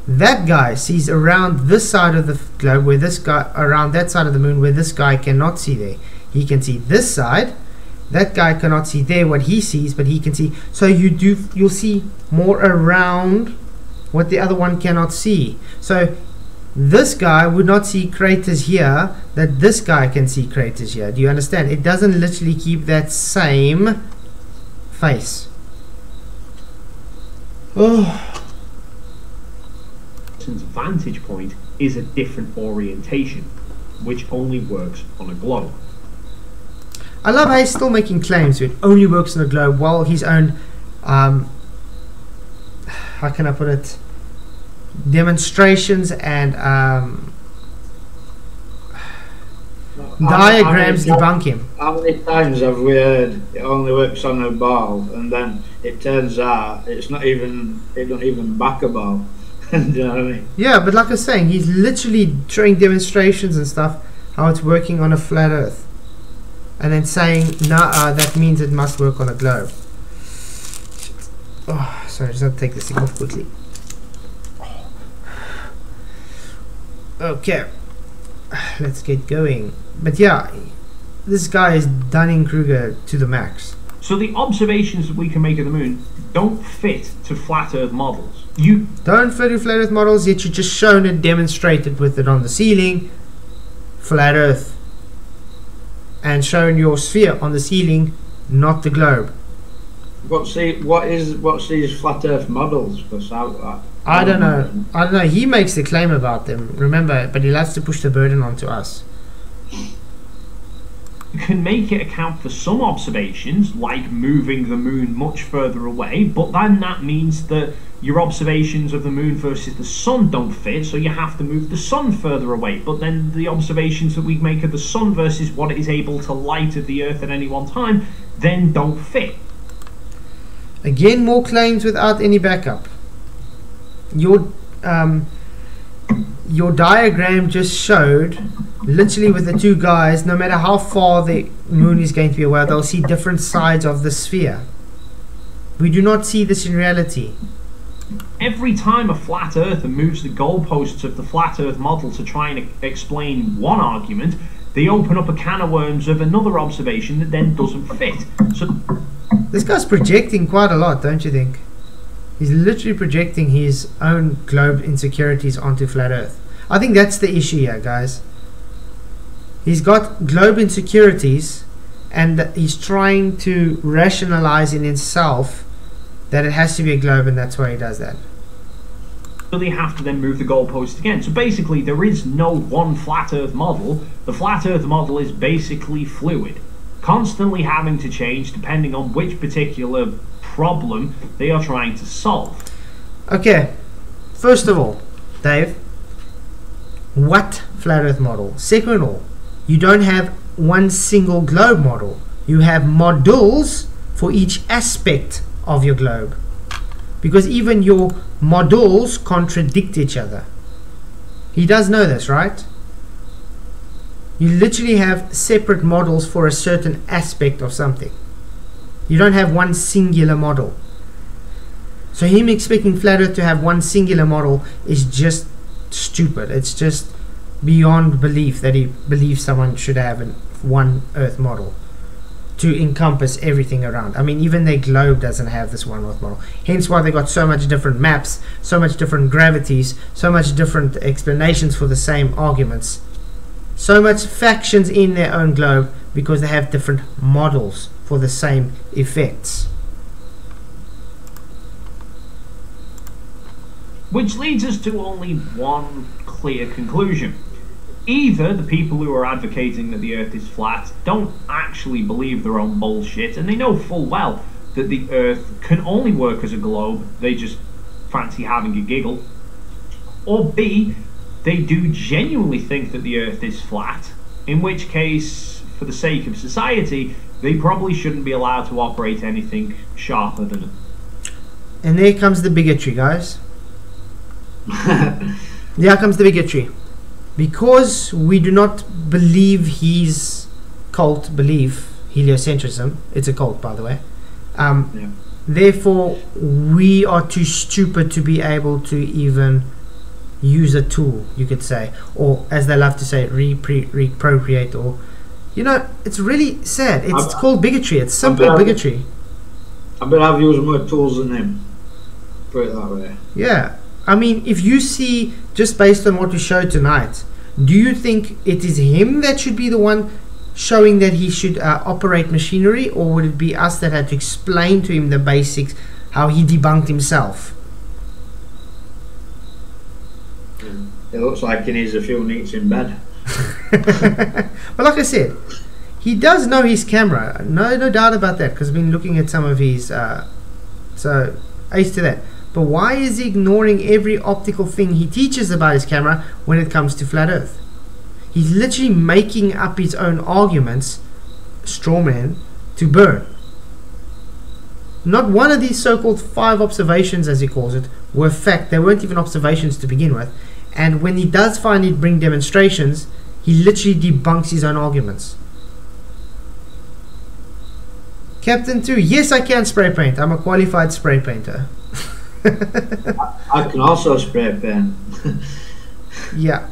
That guy sees around this side of the globe, where this guy, around that side of the moon, where this guy cannot see there. He can see this side. That guy cannot see there what he sees, but he can see. So you'll see more around what the other one cannot see. So this guy would not see craters here that this guy can see craters here. Do you understand? It doesn't literally keep that same face. Oh. Vantage point is a different orientation, which only works on a globe. I love how he's still making claims to it only works on a globe, while his own how can I put it, demonstrations and diagrams debunk him. How many times have we heard it only works on a ball, and then it turns out it don't even back a ball? Do you know what I mean? Yeah, but like I was saying, he's literally showing demonstrations and stuff how it's working on a flat earth, and then saying nah, that means it must work on a globe. Oh, sorry, I just have to take this thing off quickly. Okay, let's get going. But yeah, this guy is Dunning-Kruger to the max. So the observations that we can make of the moon don't fit to flat earth models. You don't fit to flat earth models, yet you just shown and demonstrated with it on the ceiling, flat earth, and shown your sphere on the ceiling, not the globe. What's these flat earth models? Because I don't know. He makes the claim about them, remember, but he likes to push the burden onto us. You can make it account for some observations, like moving the moon much further away, but then that means that your observations of the moon versus the sun don't fit, so you have to move the sun further away. But then the observations that we make of the sun versus what it is able to light of the earth at any one time then don't fit. Again, more claims without any backup. Your diagram just showed, literally with the two guys, no matter how far the moon is going to be away, they'll see different sides of the sphere. We do not see this in reality. Every time a flat earther moves the goalposts of the flat earth model to try and explain one argument, they open up a can of worms of another observation that then doesn't fit. So this guy's projecting quite a lot, don't you think? He's literally projecting his own globe insecurities onto flat earth. I think that's the issue here, guys. He's got globe insecurities, and he's trying to rationalize in himself that it has to be a globe, and that's why he does that. So they have to then move the goalpost again. So basically there is no one flat earth model. The flat earth model is basically fluid, constantly having to change depending on which particular problem they are trying to solve. Okay, first of all, Dave, what flat earth model? Second of all, you don't have one single globe model. You have modules for each aspect of your globe, because even your modules contradict each other. He does know this, right? You literally have separate models for a certain aspect of something. You don't have one singular model. So him expecting flat earth to have one singular model is just stupid. It's just beyond belief that he believes someone should have one earth model to encompass everything around. I mean, even their globe doesn't have this one earth model. Hence why they got so much different maps, so much different gravities, so much different explanations for the same arguments, so much factions in their own globe, because they have different models for the same effects. Which leads us to only one clear conclusion. Either the people who are advocating that the earth is flat don't actually believe their own bullshit, and they know full well that the earth can only work as a globe, they just fancy having a giggle. Or B, they do genuinely think that the earth is flat, in which case, for the sake of society, they probably shouldn't be allowed to operate anything sharper than it. And there comes the bigotry, guys. There comes the bigotry. Because we do not believe his cult belief, heliocentrism, it's a cult, by the way, therefore we are too stupid to be able to even use a tool, you could say, or as they love to say, reappropriate, or, you know, it's really sad. It's called bigotry. It's simple bigotry. I bet I've used more tools than him, put it that way. Yeah, I mean, if you see, just based on what we showed tonight, do you think it is him that should be the one showing that he should operate machinery, or would it be us that had to explain to him the basics, how he debunked himself? It looks like he needs a few nights in bed. But like I said, he does know his camera, no doubt about that, because I've been looking at some of his, so ace to that. But why is he ignoring every optical thing he teaches about his camera when it comes to flat earth? He's literally making up his own arguments, strawman, to burn. Not one of these so-called 5 observations, as he calls it, were fact. They weren't even observations to begin with. And when he does finally bring demonstrations, he literally debunks his own arguments. Captain 2, yes, I can spray paint. I'm a qualified spray painter. I can also spray paint. Yeah.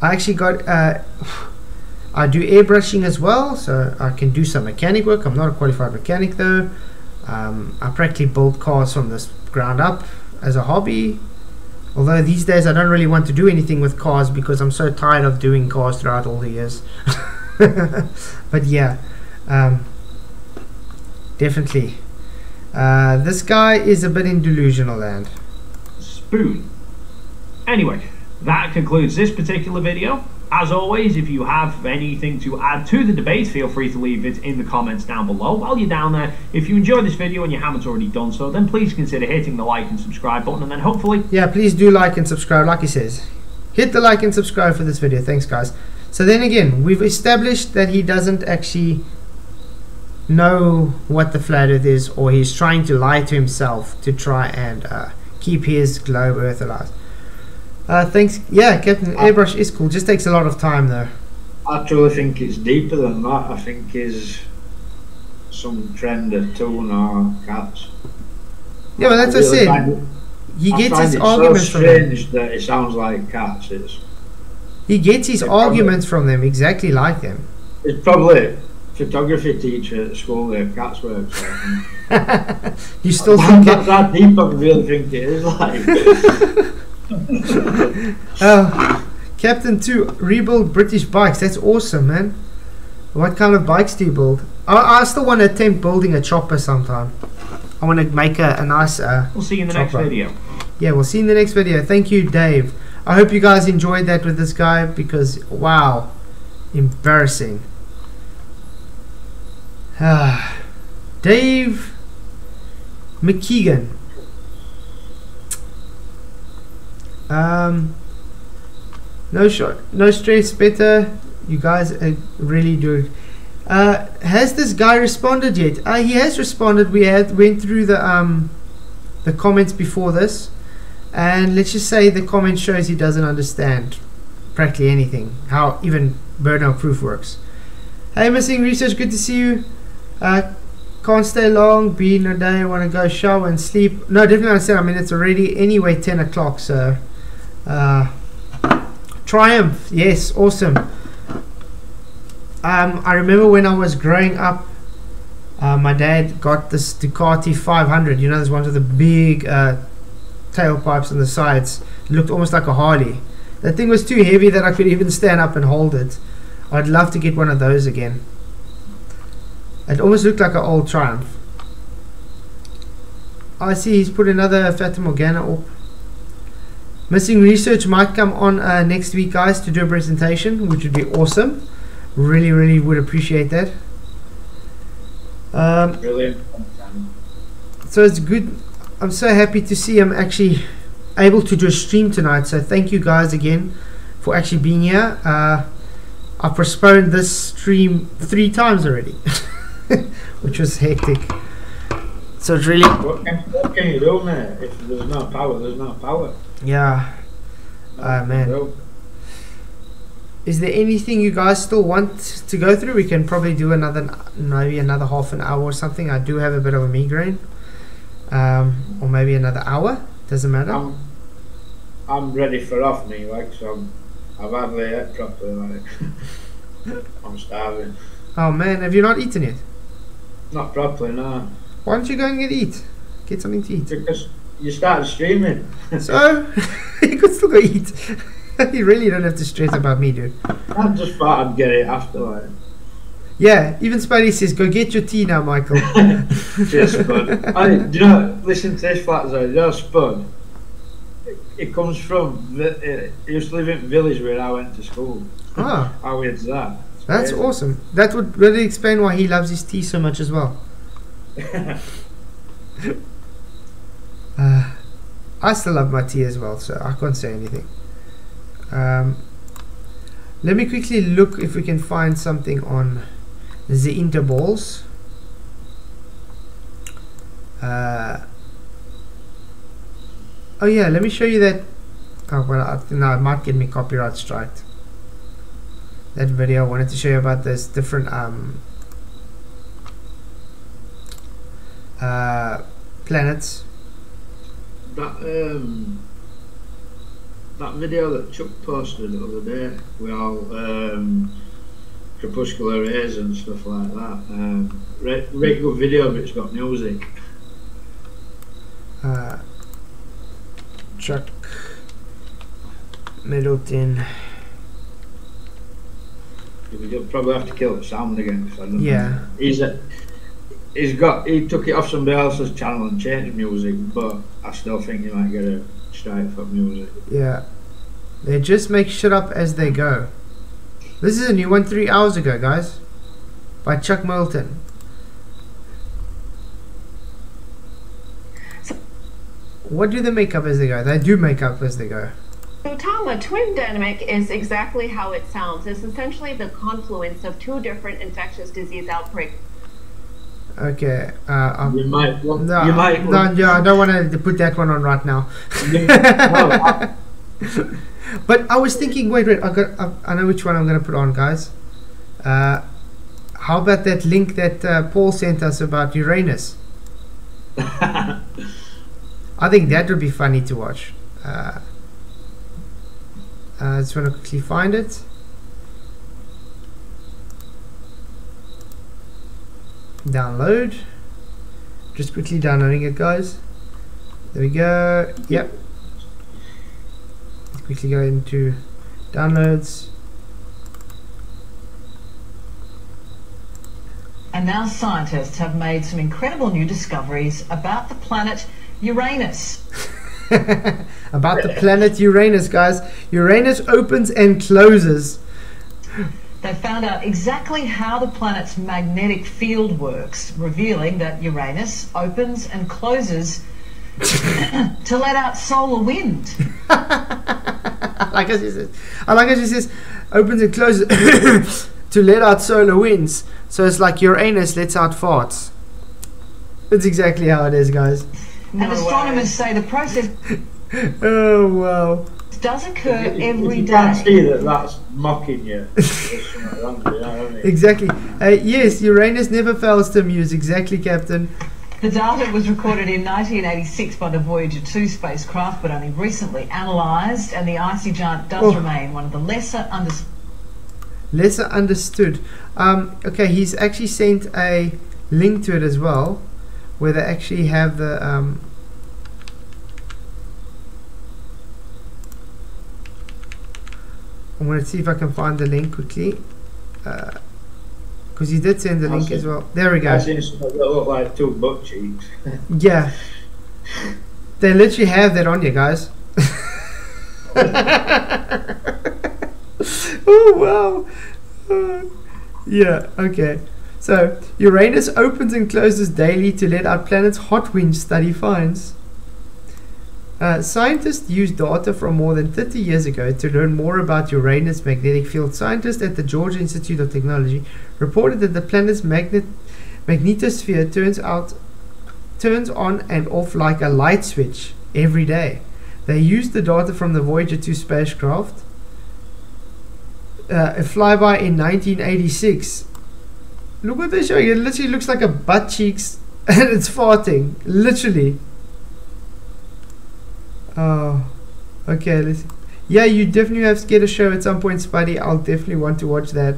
I actually got, I do airbrushing as well, so I can do some mechanic work. I'm not a qualified mechanic though. I practically build cars from the ground up as a hobby. Although these days I don't really want to do anything with cars because I'm so tired of doing cars throughout all the years. But yeah, definitely. This guy is a bit in delusional land. Spoon. Anyway, that concludes this particular video. As always, if you have anything to add to the debate, feel free to leave it in the comments down below. While you're down there, if you enjoyed this video and you haven't already done so, then please consider hitting the like and subscribe button, and then hopefully... Yeah, please do like and subscribe, like he says. Hit the like and subscribe for this video. Thanks, guys. So then again, we've established that he doesn't actually know what the flat earth is, or he's trying to lie to himself to try and keep his globe earth alive. Thanks. Yeah, Captain, airbrush is cool. Just takes a lot of time though. I truly think it's deeper than that. I think it's some trend of tuna or cats. Yeah, but that's what I said. He gets his arguments from them. It's so strange that it sounds like cats. He gets his arguments from them exactly like them. It's probably a photography teacher at school where cats work. So You still think that deep? I really think it is like. Captain 2, rebuild British bikes. That's awesome, man. What kind of bikes do you build? I still want to attempt building a chopper sometime. I want to make a nice we'll see you in the next video. Yeah, we'll see you in the next video. Thank you, Dave. I hope you guys enjoyed that with this guy, because wow, embarrassing. Dave McKeegan. No stress, better. You guys really do. Has this guy responded yet? He has responded. We went through the comments before this, and let's just say the comment shows he doesn't understand practically anything, how even burnout proof works. Hey, missing research, good to see you. Can't stay long, been a day, want to go shower and sleep. No, definitely understand. I mean, it's already anyway 10 o'clock, so Triumph, yes, awesome. I remember when I was growing up, my dad got this Ducati 500. You know, there's one with the big tailpipes on the sides. It looked almost like a Harley. That thing was too heavy that I could even stand up and hold it. I'd love to get one of those again. It almost looked like an old Triumph. I see he's put another Fata Morgana up. Missing research might come on next week, guys, to do a presentation, which would be awesome. Really would appreciate that. Brilliant. So it's good. I'm so happy to see I'm actually able to do a stream tonight. So thank you guys again for actually being here. I've postponed this stream 3 times already, which was hectic. So it's really... What can you do, man? If there's no power, there's no power. Yeah. Man. Is there anything you guys still want to go through? We can probably do maybe another half an hour or something. I do have a bit of a migraine. Or maybe another hour. Doesn't matter. I'm ready for off me, like, so I've hardly ate properly, like. I'm starving. Oh man, have you not eaten yet? Not properly, no. Why don't you go and eat? Get something to eat. You started streaming. So you could still go eat. You really don't have to stress about me, dude. I just thought I'd get it after, like. Yeah, even Spidey says, go get your tea now, Michael. Cheers, Spud. Do you know, listen to this flat zone, you know Spud? It comes from, he used to live in the village where I went to school. Ah, How weird's that? It's that's crazy. awesome. That would really explain why he loves his tea so much as well. I still love my tea as well, so I can't say anything. Let me quickly look if we can find something on the intervals. Oh yeah, let me show you that. Oh well, no, it might get me copyright striked. That video I wanted to show you about this different planets. That video that Chuck posted the other day with all crepuscular rays and stuff like that. Really good video, but it's got music. Chuck Middleton. You'll probably have to kill the sound again. 'Cause I don't Yeah. know. He took it off somebody else's channel and changed music, but I still think you might get a strike for music. Yeah. They just make shit up as they go. This is a new one 3 hours ago, guys. By Chuck Middleton. What do they make up as they go? They do make up as they go. So Tom, a twin dynamic is exactly how it sounds. It's essentially the confluence of two different infectious disease outbreaks. Okay. You might. No, You might. no, yeah, I don't want to put that one on right now. But I was thinking, wait, I know which one I'm going to put on, guys. How about that link that Paul sent us about Uranus? I think that would be funny to watch. I just want to quickly find it. Download. Just quickly downloading it, guys. There we go. Yep. Let's quickly go into downloads. And now scientists have made some incredible new discoveries about the planet Uranus. About the planet Uranus, guys. Uranus opens and closes. They found out exactly how the planet's magnetic field works, revealing that Uranus opens and closes to let out solar wind. I like as she says, opens and closes to let out solar winds. So it's like Uranus lets out farts. That's exactly how it is, guys. And astronomers say the process Oh wow. does occur If every you can't day. see that, that's mocking you. There's something wrong with you, know what I mean? Exactly. Yes, Uranus never fails to amuse. Exactly, Captain. The data was recorded in 1986 by the Voyager 2 spacecraft, but only recently analysed, and the icy giant does remain one of the lesser understood. Okay, he's actually sent a link to it as well, where they actually have the I'm going to see if I can find the link quickly, because he did send the link as well. There we go. I've seen something that look like two butt cheeks. Yeah, they literally have that on you, guys. Oh wow. Yeah, okay. So Uranus opens and closes daily to let out planet's hot wind, study finds. Scientists used data from more than 30 years ago to learn more about Uranus' magnetic field. Scientists at the Georgia Institute of Technology reported that the planet's magnetosphere turns on and off like a light switch every day. They used the data from the Voyager 2 spacecraft, a flyby in 1986. Look what they're showing. It literally looks like a butt cheeks and it's farting. Literally. Oh, okay. Yeah, you definitely have to get a show at some point, Spuddy. I'll definitely want to watch that.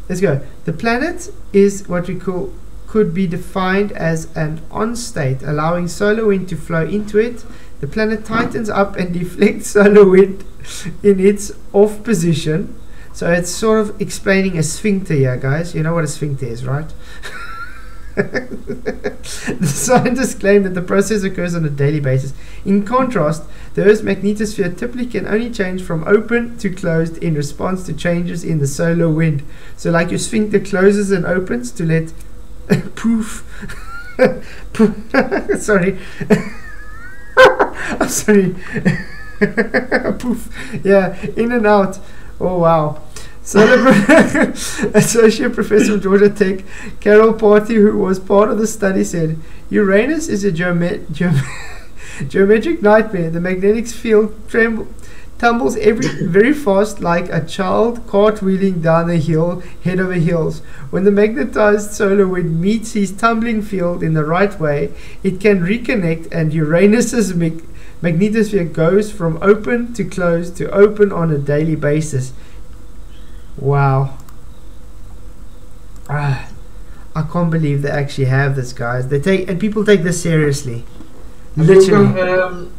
Let's go. The planet is what we call could be defined as an on state, allowing solar wind to flow into it. The planet tightens up and deflects solar wind in its off position. So it's sort of explaining a sphincter here, guys. You know what a sphincter is, right? The scientists claim that the process occurs on a daily basis. In contrast, the Earth's magnetosphere typically can only change from open to closed in response to changes in the solar wind. So like your sphincter closes and opens to let poof. Sorry. I'm sorry. Poof. Yeah, in and out. Oh wow. Associate Professor of Georgia Tech Carol Party, who was part of the study, said Uranus is a geometric nightmare. The magnetic field tumbles very fast, like a child cartwheeling down a hill head over heels. When the magnetized solar wind meets his tumbling field in the right way, it can reconnect, and Uranus's magnetosphere goes from open to closed to open on a daily basis. Wow. I can't believe they actually have this, guys. And people take this seriously. Literally.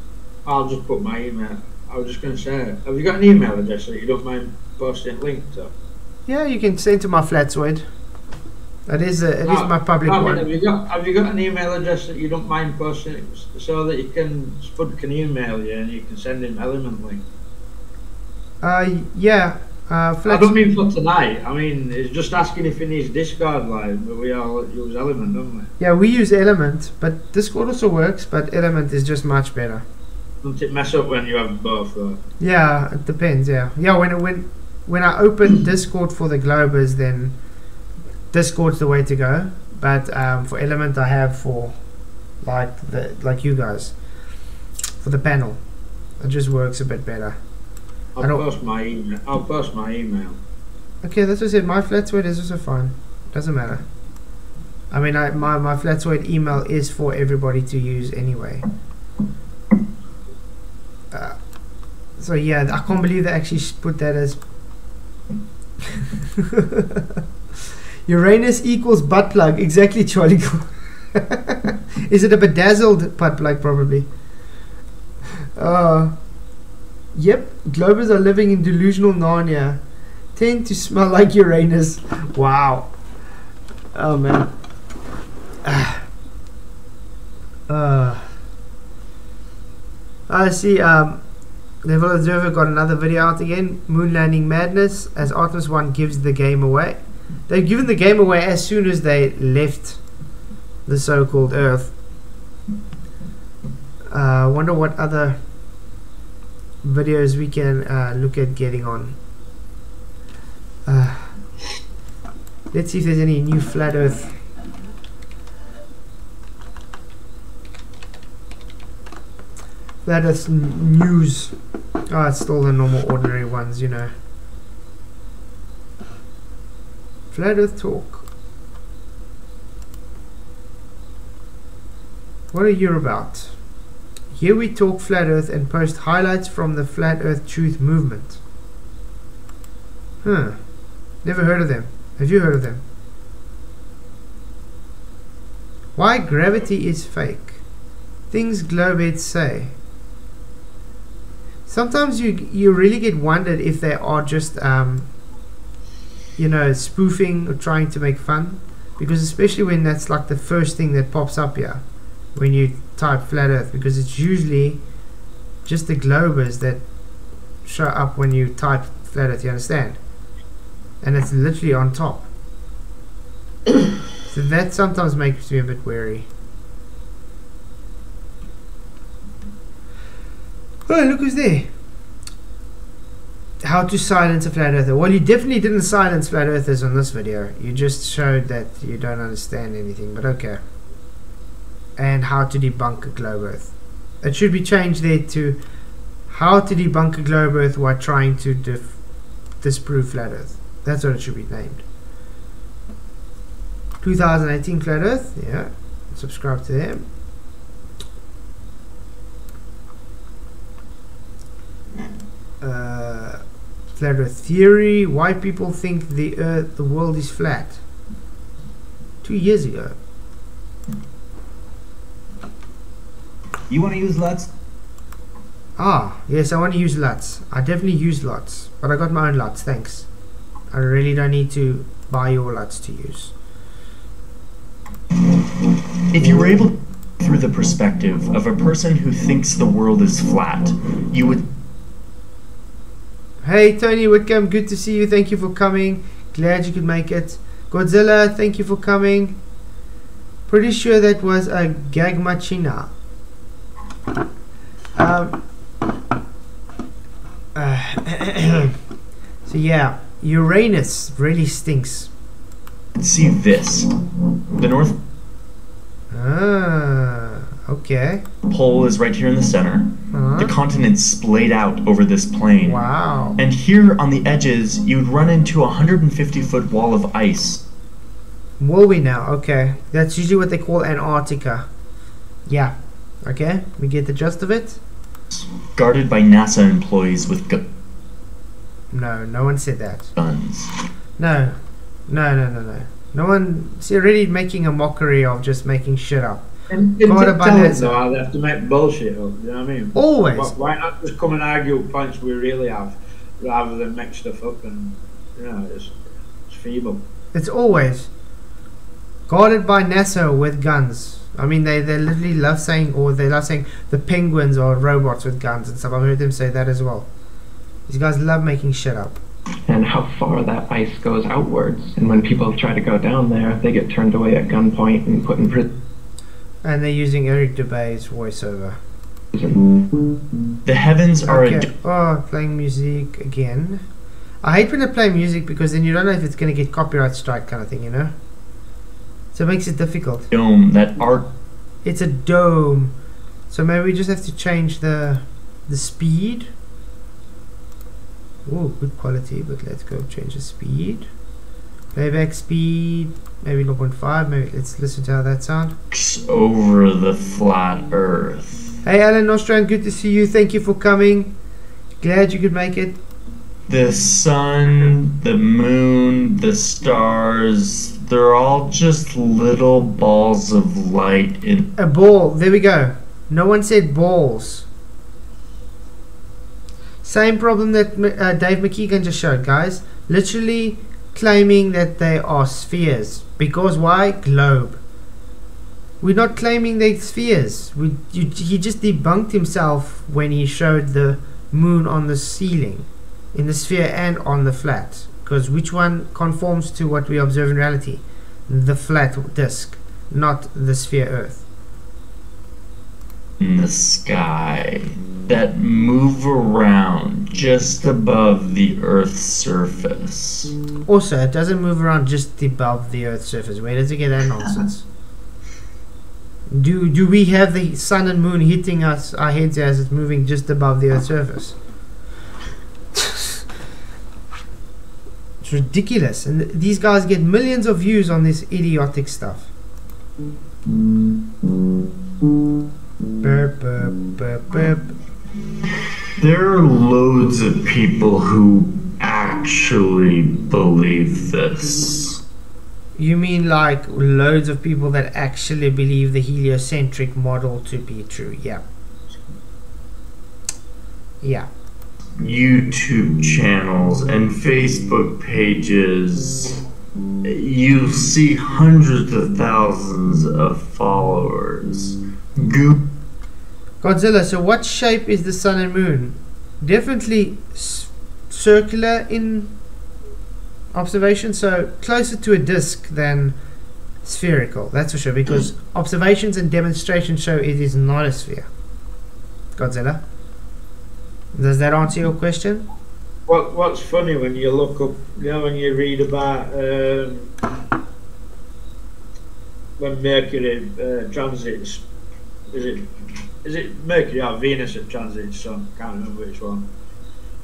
I'll just put my email. I was just going to say, have you got an email address that you don't mind posting a link to? Yeah, you can send to my Flatzoid. It is my public one. Have you got an email address that you don't mind posting so that Spud can email you and you can send him element link? Yeah. I don't mean for tonight. I mean, it's just asking if he needs Discord live, but we all use Element, don't we? Yeah, we use Element, but Discord also works, but Element is just much better. Doesn't it mess up when you have both, though? Yeah, it depends, yeah. Yeah, when I open Discord for the Globers, then Discord's the way to go. But for Element, I have for like you guys, for the panel. It just works a bit better. I'll post my email. Okay, that's what I said. My Flatzoid is also fine. Doesn't matter. I mean, my Flatzoid email is for everybody to use anyway. So yeah, I can't believe they actually put that as Uranus equals butt plug. Exactly, Charlie. Is it a bedazzled butt plug? Probably. Yep, Globers are living in delusional Narnia. Tend to smell like Uranus. Wow. Oh man. I see. Level Observer got another video out again. Moon landing madness as Artemis 1 gives the game away. They've given the game away as soon as they left the so-called Earth. I wonder what other videos we can look at getting on. Let's see if there's any new flat Earth. Flat Earth news. Oh, it's still the normal ordinary ones, you know. Flat Earth talk. What are you about? Here we talk Flat Earth and post highlights from the Flat Earth Truth movement. Huh. Never heard of them. Have you heard of them? Why gravity is fake. Things glowheads say. Sometimes you really get wondered if they are just you know, spoofing or trying to make fun, because especially when that's like the first thing that pops up here when you type Flat Earth, because it's usually just the globers that show up when you type Flat Earth, you understand? And it's literally on top. So that sometimes makes me a bit wary. Oh, look who's there. How to silence a flat earther. Well, you definitely didn't silence flat earthers on this video. You just showed that you don't understand anything, but okay. And how to debunk a globe earth. It should be changed there to how to debunk a globe earth while trying to disprove flat earth. That's what it should be named. 2018 flat earth, yeah. Subscribe to them. Flat earth theory. Why people think the world is flat. 2 years ago. You want to use LUTs? Ah, yes, I want to use LUTs. I definitely use LUTs, but I got my own LUTs, thanks. I really don't need to buy your LUTs to use. If you were able through the perspective of a person who thinks the world is flat, you would... Hey, Tony Whitcomb, good to see you. Thank you for coming. Glad you could make it. Godzilla, thank you for coming. Pretty sure that was a gag machina. So yeah, Uranus really stinks. see this. The North Okay. Pole is right here in the center. The continent's splayed out over this plain. Wow. And here on the edges, you'd run into a 150-foot wall of ice. Will we now? Okay. That's usually what they call Antarctica. Yeah. Okay. We get the gist of it? Guarded by NASA employees with No, no one said that. guns. No. No one... See, already making a mockery of just making shit up. And God, to about tell that, them, though, they have to make bullshit up, you know what I mean? Always. Why not just come and argue points we really have, rather than make stuff up and, you know, it's feeble. It's always guarded by NASA with guns. I mean, they literally love saying, or they love saying the penguins are robots with guns and stuff. I've heard them say that as well. These guys love making shit up. And how far that ice goes outwards. And when people try to go down there, they get turned away at gunpoint and put in prison. And they're using Eric Dubé's voiceover. The heavens are Okay. Oh, playing music again. I hate when I play music because then you don't know if it's going to get copyright strike kind of thing, you know? So it makes it difficult. dome that are It's a dome. So maybe we just have to change the speed. Oh, good quality, but let's go change the speed. Playback speed, maybe 0.5, maybe let's listen to how that sounds. over the flat earth. Hey Alan Nostrand, good to see you. Thank you for coming. Glad you could make it. The sun, the moon, the stars, they're all just little balls of light in... A ball, there we go. No one said balls. Same problem that Dave McKeegan just showed, guys. Literally claiming that they are spheres. Because why? Globe. We're not claiming they're spheres. He just debunked himself when he showed the moon on the ceiling. In the sphere and on the flat. Because which one conforms to what we observe in reality? The flat disk, not the sphere Earth. in the sky that move around just above the Earth's surface. Also, it doesn't move around just above the Earth's surface. Where does it get that nonsense? Do we have the sun and moon hitting us our heads as it's moving just above the Earth's surface? It's ridiculous, and these guys get millions of views on this idiotic stuff. Burp, burp, burp, burp. There are loads of people who actually believe this. You mean like loads of people that actually believe the heliocentric model to be true? Yeah. Yeah. YouTube channels and Facebook pages. You see hundreds of thousands of followers. Godzilla, so what shape is the sun and moon? Definitely circular in observation, so closer to a disk than spherical, that's for sure, because observations and demonstrations show it is not a sphere. Godzilla, does that answer your question? What's funny when you look up, you know, when you read about when Mercury transits, is it Mercury or Venus that transits Sun? Can't remember which one.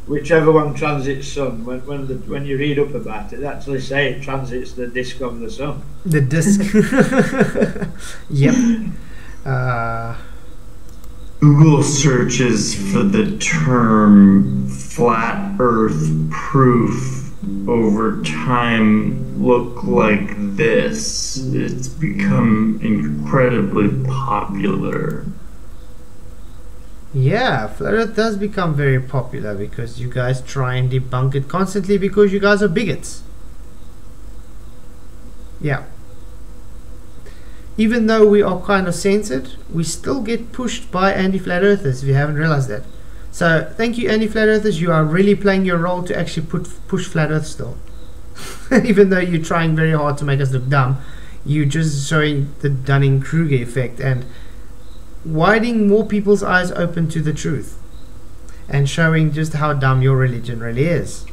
Whichever one transits Sun, when you read up about it, they actually say it transits the disk of the Sun. The disk. Yep. Google searches for the term flat earth proof over time look like this. It's become incredibly popular. Yeah, flat earth does become very popular because you guys try and debunk it constantly because you guys are bigots. Yeah. Even though we are kind of censored, we still get pushed by anti-flat earthers, if you haven't realized that. So thank you, anti-flat earthers. You are really playing your role to actually push flat earth still. Even though you're trying very hard to make us look dumb, you're just showing the Dunning-Kruger effect and widening more people's eyes open to the truth and showing just how dumb your religion really is.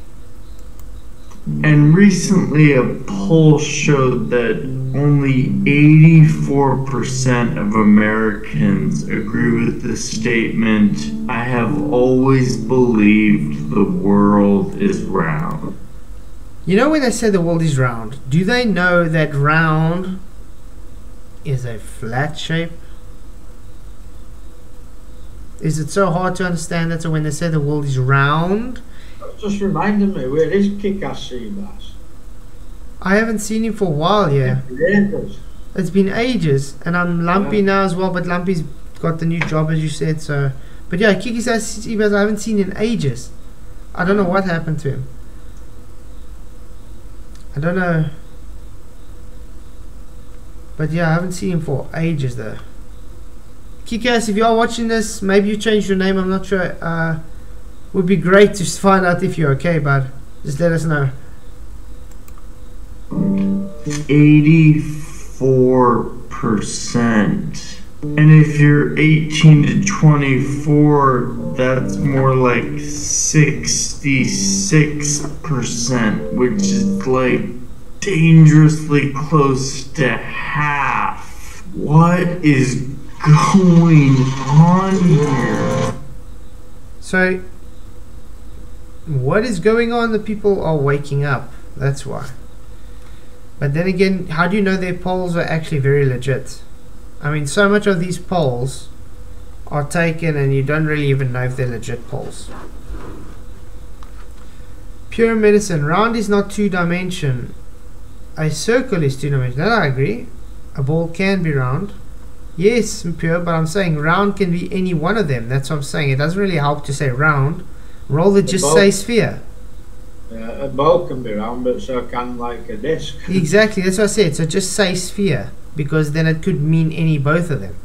And recently a poll showed that only 84% of Americans agree with the statement, "I have always believed the world is round." You know, when they say the world is round, do they know that round is a flat shape? Is it so hard to understand that? So when they say the world is round, Just reminding me, where is Kick-Ass Seabass? I haven't seen him for a while. Yeah, it's been ages, and I'm Lumpy now as well. But Lumpy's got the new job, as you said. So, but yeah, Kick-Ass Seabass I haven't seen in ages. I don't know what happened to him. I don't know. But yeah, I haven't seen him for ages though. Kick-Ass, if you are watching this, maybe you changed your name. I'm not sure. Would be great to find out if you're okay, bud. Just let us know. 84%. And if you're 18 to 24, that's more like 66%, which is like dangerously close to half. What is going on here? So, what is going on? The people are waking up. That's why. But then again, how do you know their polls are actually very legit? I mean, so much of these polls are taken and you don't really even know if they're legit polls. Pure medicine. Round is not two-dimension. A circle is two-dimension. That I agree. A ball can be round. Yes, Pure, but I'm saying round can be any one of them. That's what I'm saying. It doesn't really help to say round. Rather just say sphere. A ball can be round, but so can like a disc. Exactly, that's what I said. So just say sphere, because then it could mean any both of them.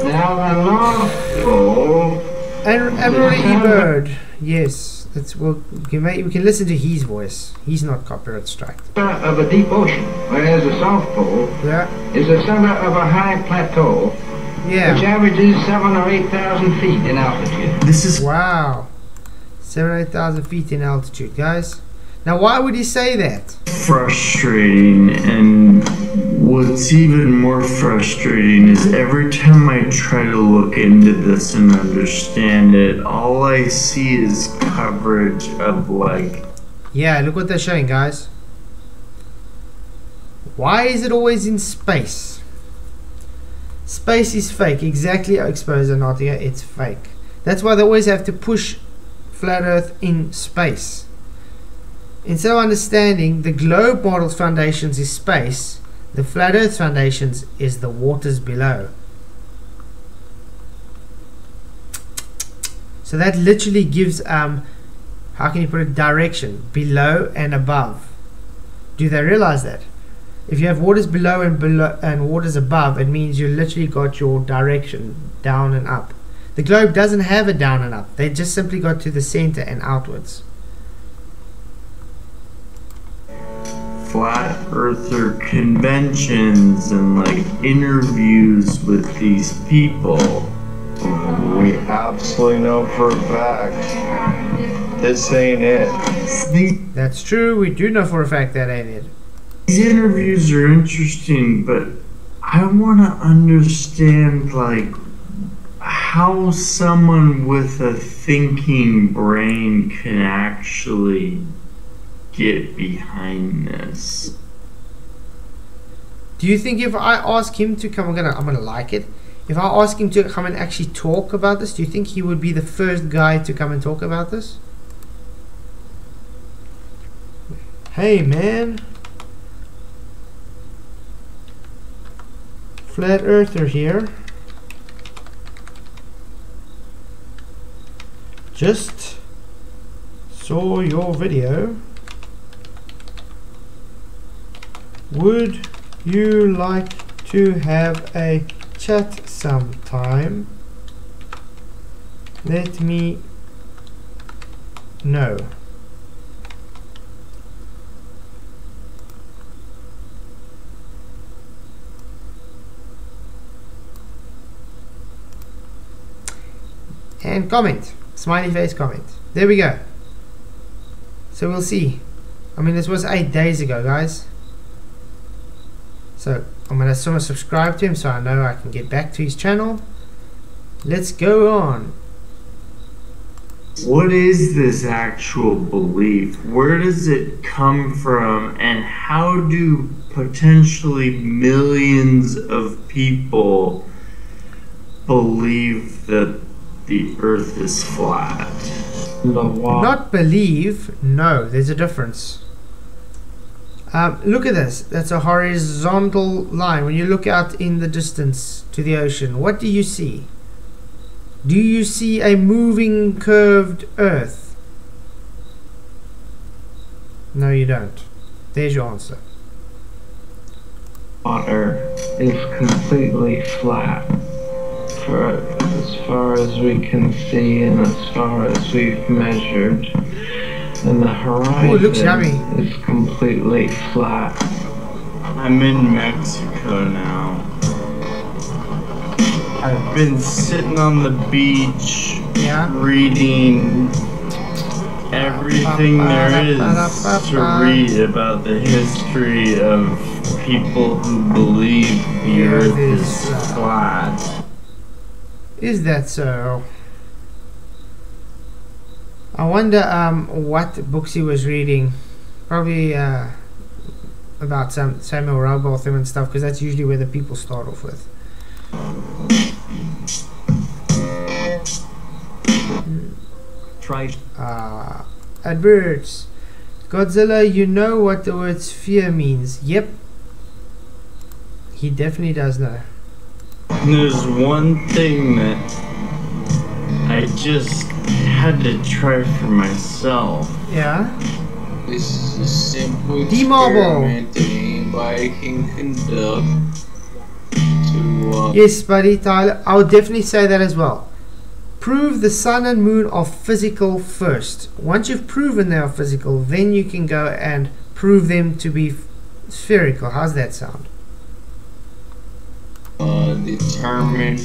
Now the North Pole. And Admiral Bird, yes, that's we can listen to his voice. He's not copyright striked. Of a deep ocean, whereas the South Pole is the center of a high plateau. Yeah. Which averages 7,000 or 8,000 feet in altitude. This is wow, 7,000 or 8,000 feet in altitude, guys. Now, why would he say that? frustrating, and what's even more frustrating is every time I try to look into this and understand it, all I see is coverage of like... Yeah, look what they're showing, guys. Why is it always in space? Space is fake. Exactly, exposed or not here, it's fake. That's why they always have to push flat Earth in space. Instead of understanding the globe model's foundations is space, the flat Earth foundations is the waters below. So that literally gives how can you put it, direction below and above. Do they realize that? If you have waters below and waters above, it means you literally got your direction down and up. The globe doesn't have a down and up. They just simply got to the center and outwards. Flat earther conventions and like interviews with these people. We absolutely know for a fact this ain't it. That's true, we do know for a fact that ain't it. These interviews are interesting, but I want to understand like how someone with a thinking brain can actually get behind this. Do you think if I ask him to come, I'm gonna like it. If I ask him to come and actually talk about this, do you think he would be the first guy to come and talk about this? Hey man. flat earther here. Just saw your video. Would you like to have a chat sometime? Let me know. And comment. Smiley face comment. There we go. So we'll see. I mean, this was 8 days ago, guys. So I'm going to subscribe to him so I know I can get back to his channel. Let's go on. What is this actual belief? Where does it come from? And how do potentially millions of people believe that the earth is flat? Not believe, no, there's a difference. Look at this, that's a horizontal line. When you look out in the distance to the ocean, what do you see? Do you see a moving curved earth? No, you don't. There's your answer. Water is completely flat. For as far as we can see and as far as we've measured, and the horizon is completely flat. I'm in Mexico now. I've been sitting on the beach reading everything there is to read about the history of people who believe the earth is flat. Is that so? I wonder what books he was reading. Probably about some Samuel Rowbotham and stuff, because that's usually where the people start off with. Try. Adverts. Godzilla, you know what the word sphere means. Yep. He definitely does know. There's one thing that I just had to try for myself. Yeah? This is a simple D-Marble. experiment that anybody can conduct to... Yes, buddy, Tyler. I would definitely say that as well. Prove the sun and moon are physical first. Once you've proven they are physical, then you can go and prove them to be spherical. How's that sound? Determine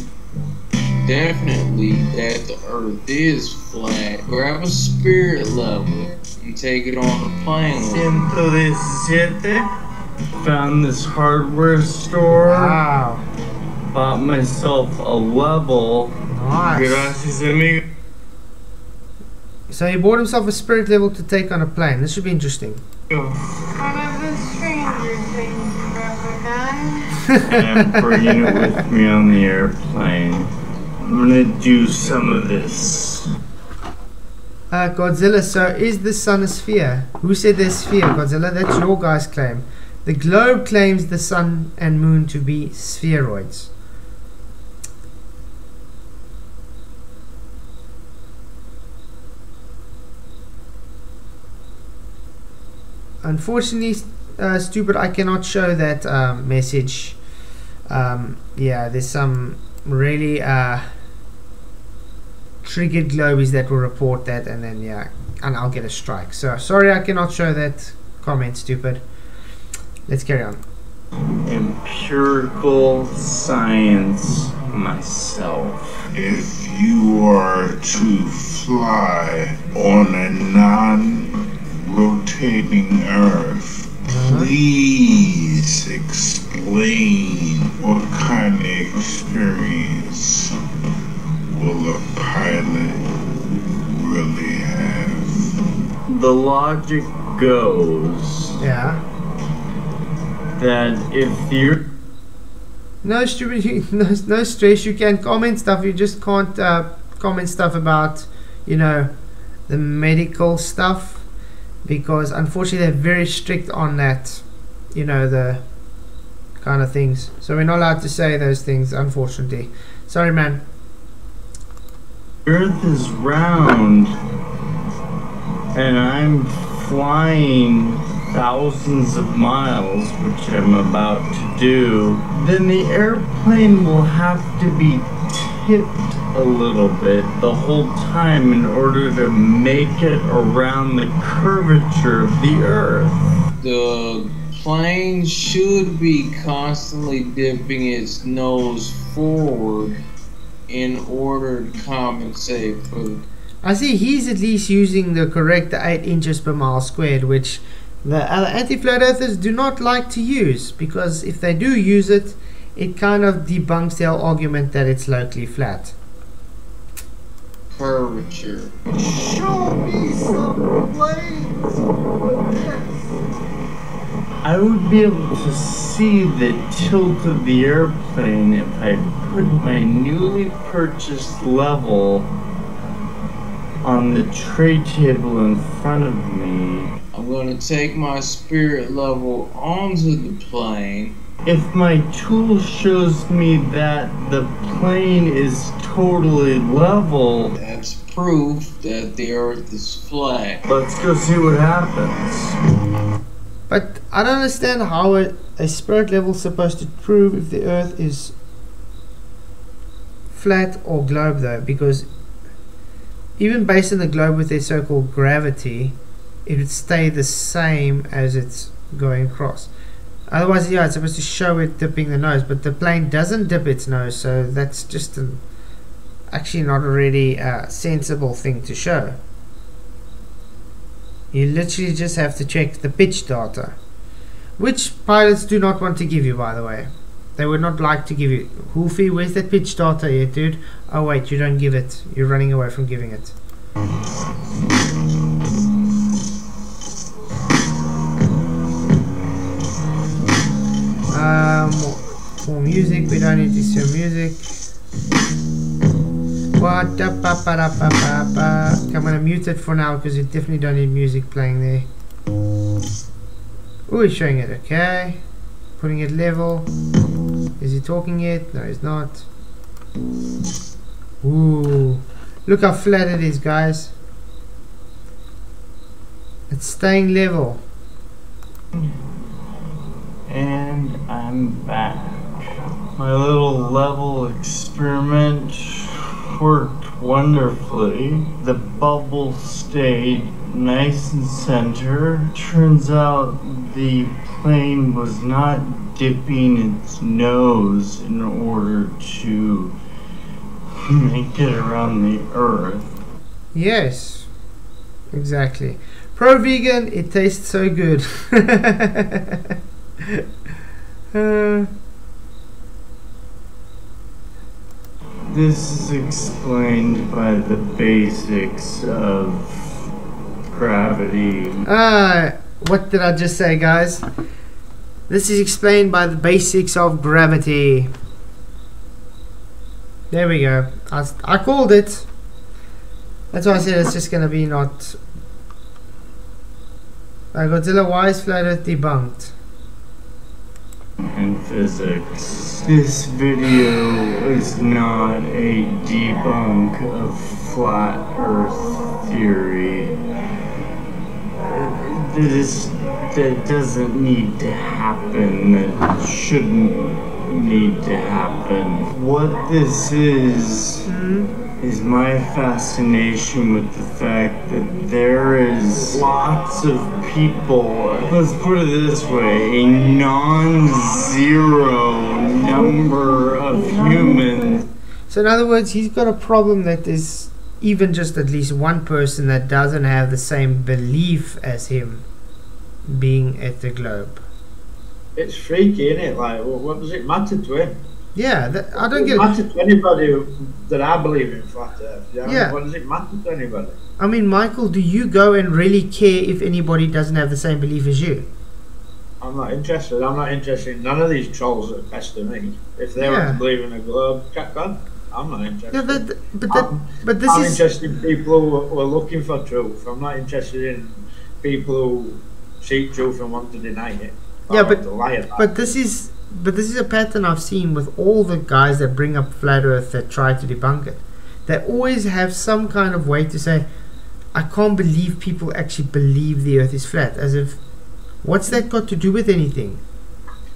definitely that the earth is flat. Grab a spirit level and take it on the plane. 117. Found this hardware store. Wow. Bought myself a level. Nice. Gracias, amigo. So he bought himself a spirit level to take on a plane. This should be interesting. One of the Stranger Things guys. And bringing it with me on the airplane. I'm gonna do some of this. Godzilla, so is the sun a sphere? Who said there's sphere, Godzilla? That's your guy's claim. The globe claims the sun and moon to be spheroids. Unfortunately, stupid, I cannot show that message. Yeah, there's some really triggered globies that will report that, and then yeah, and I'll get a strike. So sorry, I cannot show that comment, stupid. Let's carry on. Empirical science myself. If you are to fly on a non-rotating Earth, please explain what kind of experience will a pilot really have? The logic goes that if you're no stupid, no stress. You can comment stuff. You just can't comment stuff about, you know, the medical stuff, because unfortunately they're very strict on that. You know, the kind of things. So we're not allowed to say those things, unfortunately. Sorry, man. Earth is round, and I'm flying thousands of miles, which I'm about to do, then the airplane will have to be tipped a little bit the whole time in order to make it around the curvature of the Earth. The plane should be constantly dipping its nose forward in order to compensate for... I see he's at least using the correct 8 inches per mile squared, which the other anti-flat earthers do not like to use, because if they do use it, it kind of debunks their argument that it's locally flat. Curvature. Show me some planes with this. I would be able to see the tilt of the airplane if I put my newly purchased level on the tray table in front of me. I'm going to take my spirit level onto the plane. If my tool shows me that the plane is totally level, that's proof that the Earth is flat. Let's go see what happens. But I don't understand how a spirit level is supposed to prove if the Earth is flat or globe, though, because even based on the globe with their so-called gravity, it would stay the same as it's going across. Otherwise, yeah, it's supposed to show it dipping the nose, but the plane doesn't dip its nose, so that's just actually not a really sensible thing to show. You literally just have to check the pitch data, which pilots do not want to give you, by the way. They would not like to give you. Hoofy, where's that pitch data here, dude? Oh wait, you don't give it. You're running away from giving it. More music. We don't need to see music. What the pa pa da pa pa pa. I'm gonna mute it for now because you definitely don't need music playing there. Oh, he's showing it. Okay, putting it level. Is he talking yet? No, he's not. Ooh, look how flat it is, guys. It's staying level. And I'm back. My little level experiment worked wonderfully. The bubble stayed nice and center. Turns out the plane was not dipping its nose in order to make it around the Earth. Yes, exactly. Pro vegan, it tastes so good. This is explained by the basics of gravity. What did I just say, guys? This is explained by the basics of gravity. There we go. I called it. That's why I said it's just gonna be not. Godzilla, why is flat Earth debunked? In physics. This video is not a debunk of flat Earth theory. That doesn't need to happen. That shouldn't need to happen. What this is my fascination with the fact that there is lots of people, let's put it this way, a non-zero number of humans. So in other words, he's got a problem that there's even just at least one person that doesn't have the same belief as him being at the globe. It's freaky, isn't it? Like, what does it matter to him? Yeah, I don't get it. Doesn't matter to anybody that I believe in flat Earth. Yeah. What does it matter to anybody? I mean, Michael, do you go and really care if anybody doesn't have the same belief as you? I'm not interested. I'm not interested in none of these trolls that pester me. If they want to believe in a globe, crack on. I'm not interested. Yeah, but this I'm is interested in people who are looking for truth. I'm not interested in people who seek truth and want to deny it. Yeah, but this is but this is a pattern I've seen with all the guys that bring up flat earth that try to debunk it. They always have some kind of way to say, I can't believe people actually believe the earth is flat, as if, what's that got to do with anything?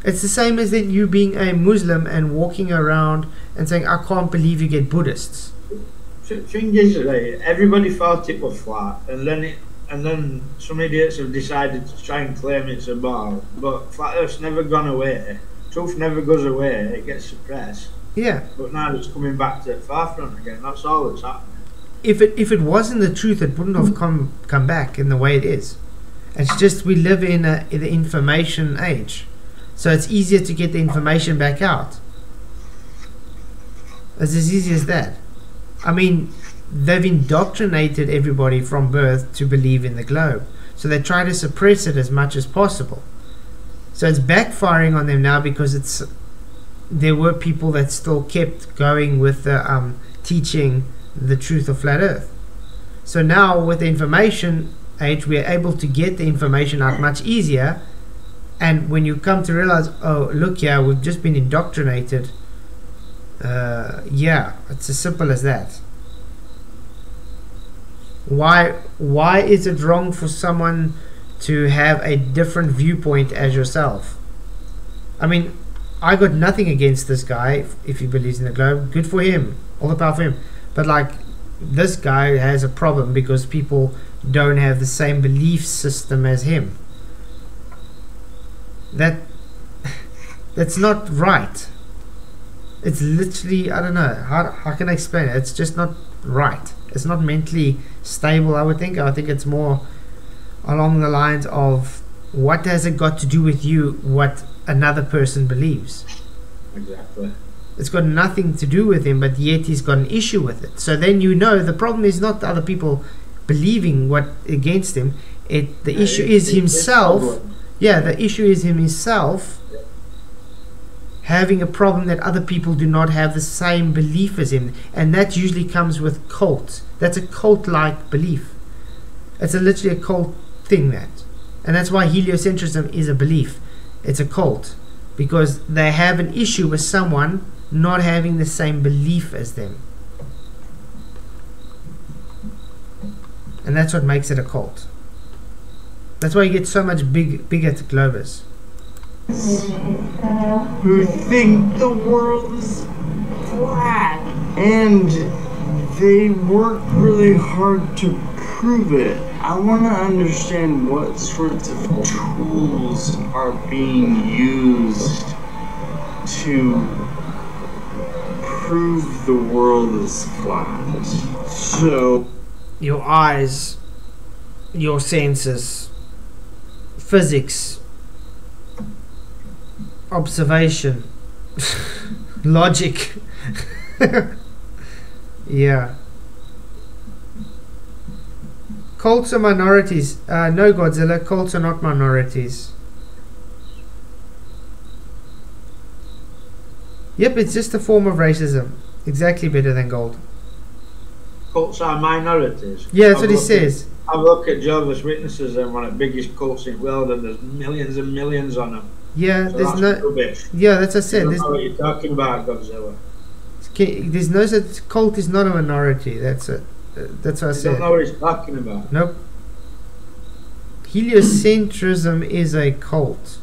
It's the same as that you being a Muslim and walking around and saying, I can't believe you get Buddhists. Thing is, right, everybody thought it was flat, and then some idiots have decided to try and claim it's a ball. But flat earth's never gone away. Truth never goes away, it gets suppressed. Yeah. But now it's coming back to the forefront again, that's all that's happening. If it wasn't the truth, it wouldn't have come back in the way it is. It's just we live in the information age. So it's easier to get the information back out. It's as easy as that. I mean, they've indoctrinated everybody from birth to believe in the globe. So they try to suppress it as much as possible. So it's backfiring on them now because there were people that still kept going with the teaching the truth of flat earth. So now with the information age, we're able to get the information out much easier. And when you come to realize, oh, look here, we've just been indoctrinated. Yeah, it's as simple as that. Why is it wrong for someone to have a different viewpoint as yourself? I mean, I got nothing against this guy if he believes in the globe. Good for him. All the power for him. But like, this guy has a problem because people don't have the same belief system as him. That's not right. It's literally, I don't know, how can I explain it? It's just not right. It's not mentally stable, I would think. I think it's more along the lines of, what has it got to do with you what another person believes? Exactly. It's got nothing to do with him, but yet he's got an issue with it. So then you know the problem is not other people believing what against him. The issue is himself. Yeah, the issue is himself having a problem that other people do not have the same belief as him, and that usually comes with cults. That's a cult-like belief. It's literally a cult thing, that, and that's why heliocentrism is a belief. It's a cult because they have an issue with someone not having the same belief as them, and that's what makes it a cult. That's why you get so much bigot globers who think the world is flat, and they work really hard to prove it. I want to understand what sorts of tools are being used to prove the world is flat. So your eyes, your senses, physics, observation, logic. Yeah. Cults are minorities. No, Godzilla, cults are not minorities. Yep, it's just a form of racism. Exactly, better than gold. Cults are minorities. Yeah, that's what he says. I look at Jehovah's Witnesses and one of the biggest cults in the world, and there's millions and millions on them. Yeah, so there's that's no. rubbish. Yeah, that's what I said. I don't There's, know what you're talking about, Godzilla. there's no such cult is not a minority. That's it. That's what I I said. don't know what he's talking about. Nope. Heliocentrism is a cult.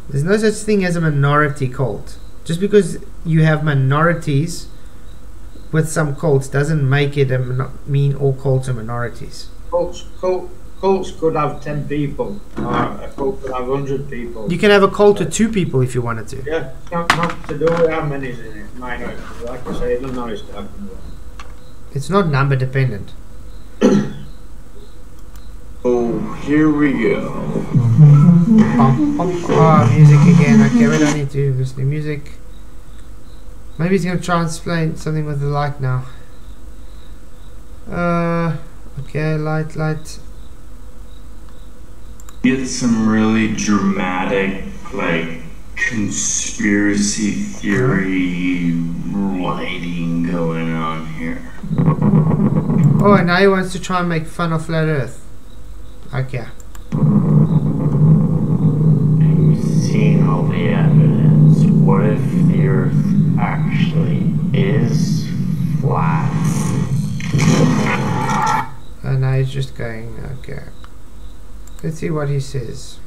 There's no such thing as a minority cult. Just because you have minorities with some cults doesn't make it mean all cults are minorities. Cults could have 10 people, or a cult could have 100 people. You can have a cult with 2 people if you wanted to. Yeah, not to do with how many's in it. Minorities, like I say, I don't know what he's talking about. It's not number dependent. Oh, here we go. Oh, music again. Okay, we don't need to listen to music. Maybe he's going to try and explain something with the light now. Okay, light. Get some really dramatic, like, conspiracy theory lighting going on here. Oh, and now he wants to try and make fun of flat earth. Okay. going. Okay. Let's see what he says.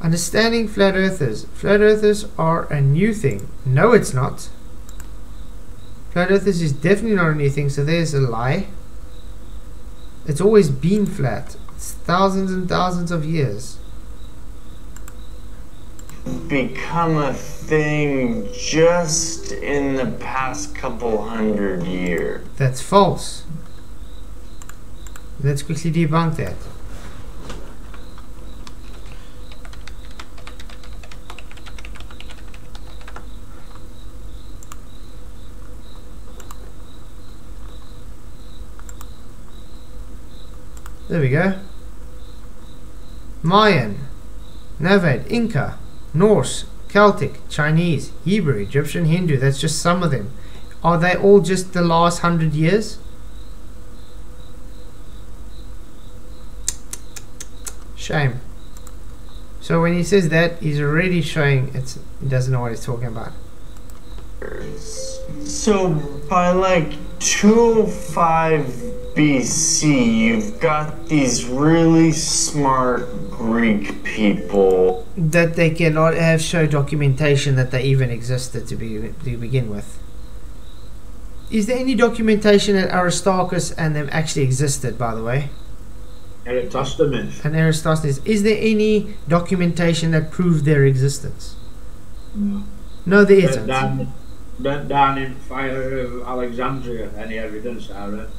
Understanding flat earthers. Flat earthers are a new thing. No, it's not. Flat earthers is definitely not a new thing, so there's a lie. It's always been flat. It's thousands and thousands of years. Become a thing just in the past couple 100 years. That's false. Let's quickly debunk that. There we go. Mayan, Navad, Inca, Norse, Celtic, Chinese, Hebrew, Egyptian, Hindu. That's just some of them. Are they all just the last 100 years? Shame. So when he says that, he's already showing he doesn't know what he's talking about. So by like 205 BC, you've got these really smart Greek people that they cannot have show documentation that they even existed to begin with. Is there any documentation that Aristarchus and them actually existed, by the way? Eratosthenes. And Eratosthenes. Is there any documentation that proved their existence? No. No, there isn't. Burnt down in fire of Alexandria, any evidence I read.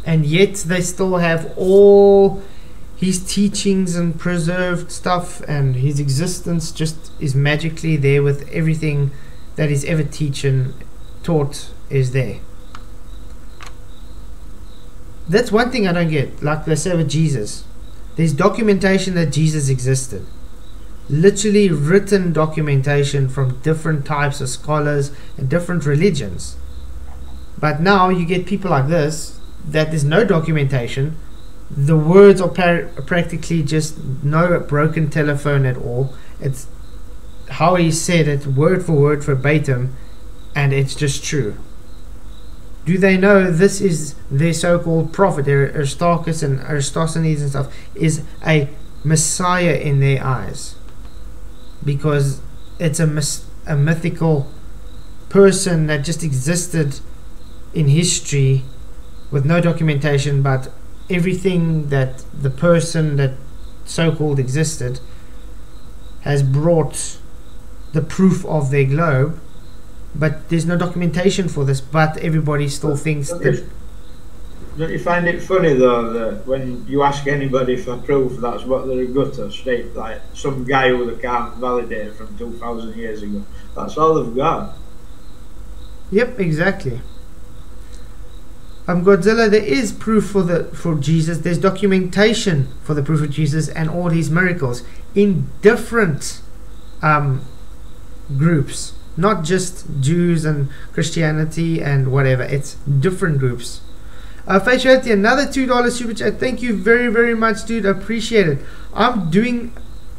And yet they still have all his teachings and preserved stuff, and his existence just is magically there with everything that he's ever taught is there. That's one thing I don't get. Like they say with Jesus, there's documentation that Jesus existed. Literally written documentation from different types of scholars and different religions. But now you get people like this, that there's no documentation. The words are practically just no broken telephone at all. It's how he said it, word for word, verbatim, and it's just true. Do they know this is their so-called prophet, Aristarchus and Eratosthenes and stuff, is a messiah in their eyes? Because it's a mythical person that just existed in history with no documentation, but everything that the person that so-called existed has brought the proof of their globe. But there's no documentation for this, but everybody still thinks that... Don't you find it funny though that when you ask anybody for proof, that's what they're going to state, like some guy who they can't validate from 2,000 years ago. That's all they've got. Yep, exactly. Godzilla, there is proof for Jesus. There's documentation for the proof of Jesus and all his miracles in different groups. Not just Jews and Christianity and whatever. It's different groups. Faciality, another $2 super chat. Thank you very, very much, dude. I appreciate it. I'm doing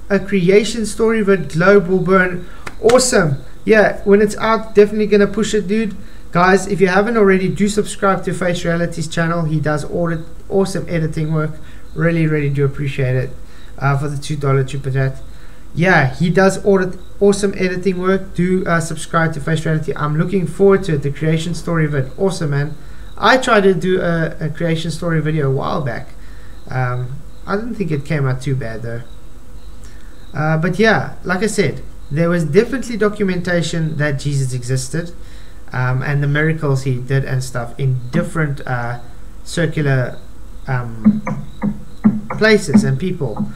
a creation story with Global Burn. Awesome. Yeah, when it's out, definitely going to push it, dude. Guys, if you haven't already, do subscribe to Faciality's channel. He does awesome editing work. Really, really do appreciate it for the $2 super chat. Yeah, he does awesome editing work. Do subscribe to Faciality. I'm looking forward to it. The creation story of it. Awesome, man. I tried to do a creation story video a while back. I didn't think it came out too bad though. But yeah, like I said, there was definitely documentation that Jesus existed, and the miracles he did and stuff in different circular places and people.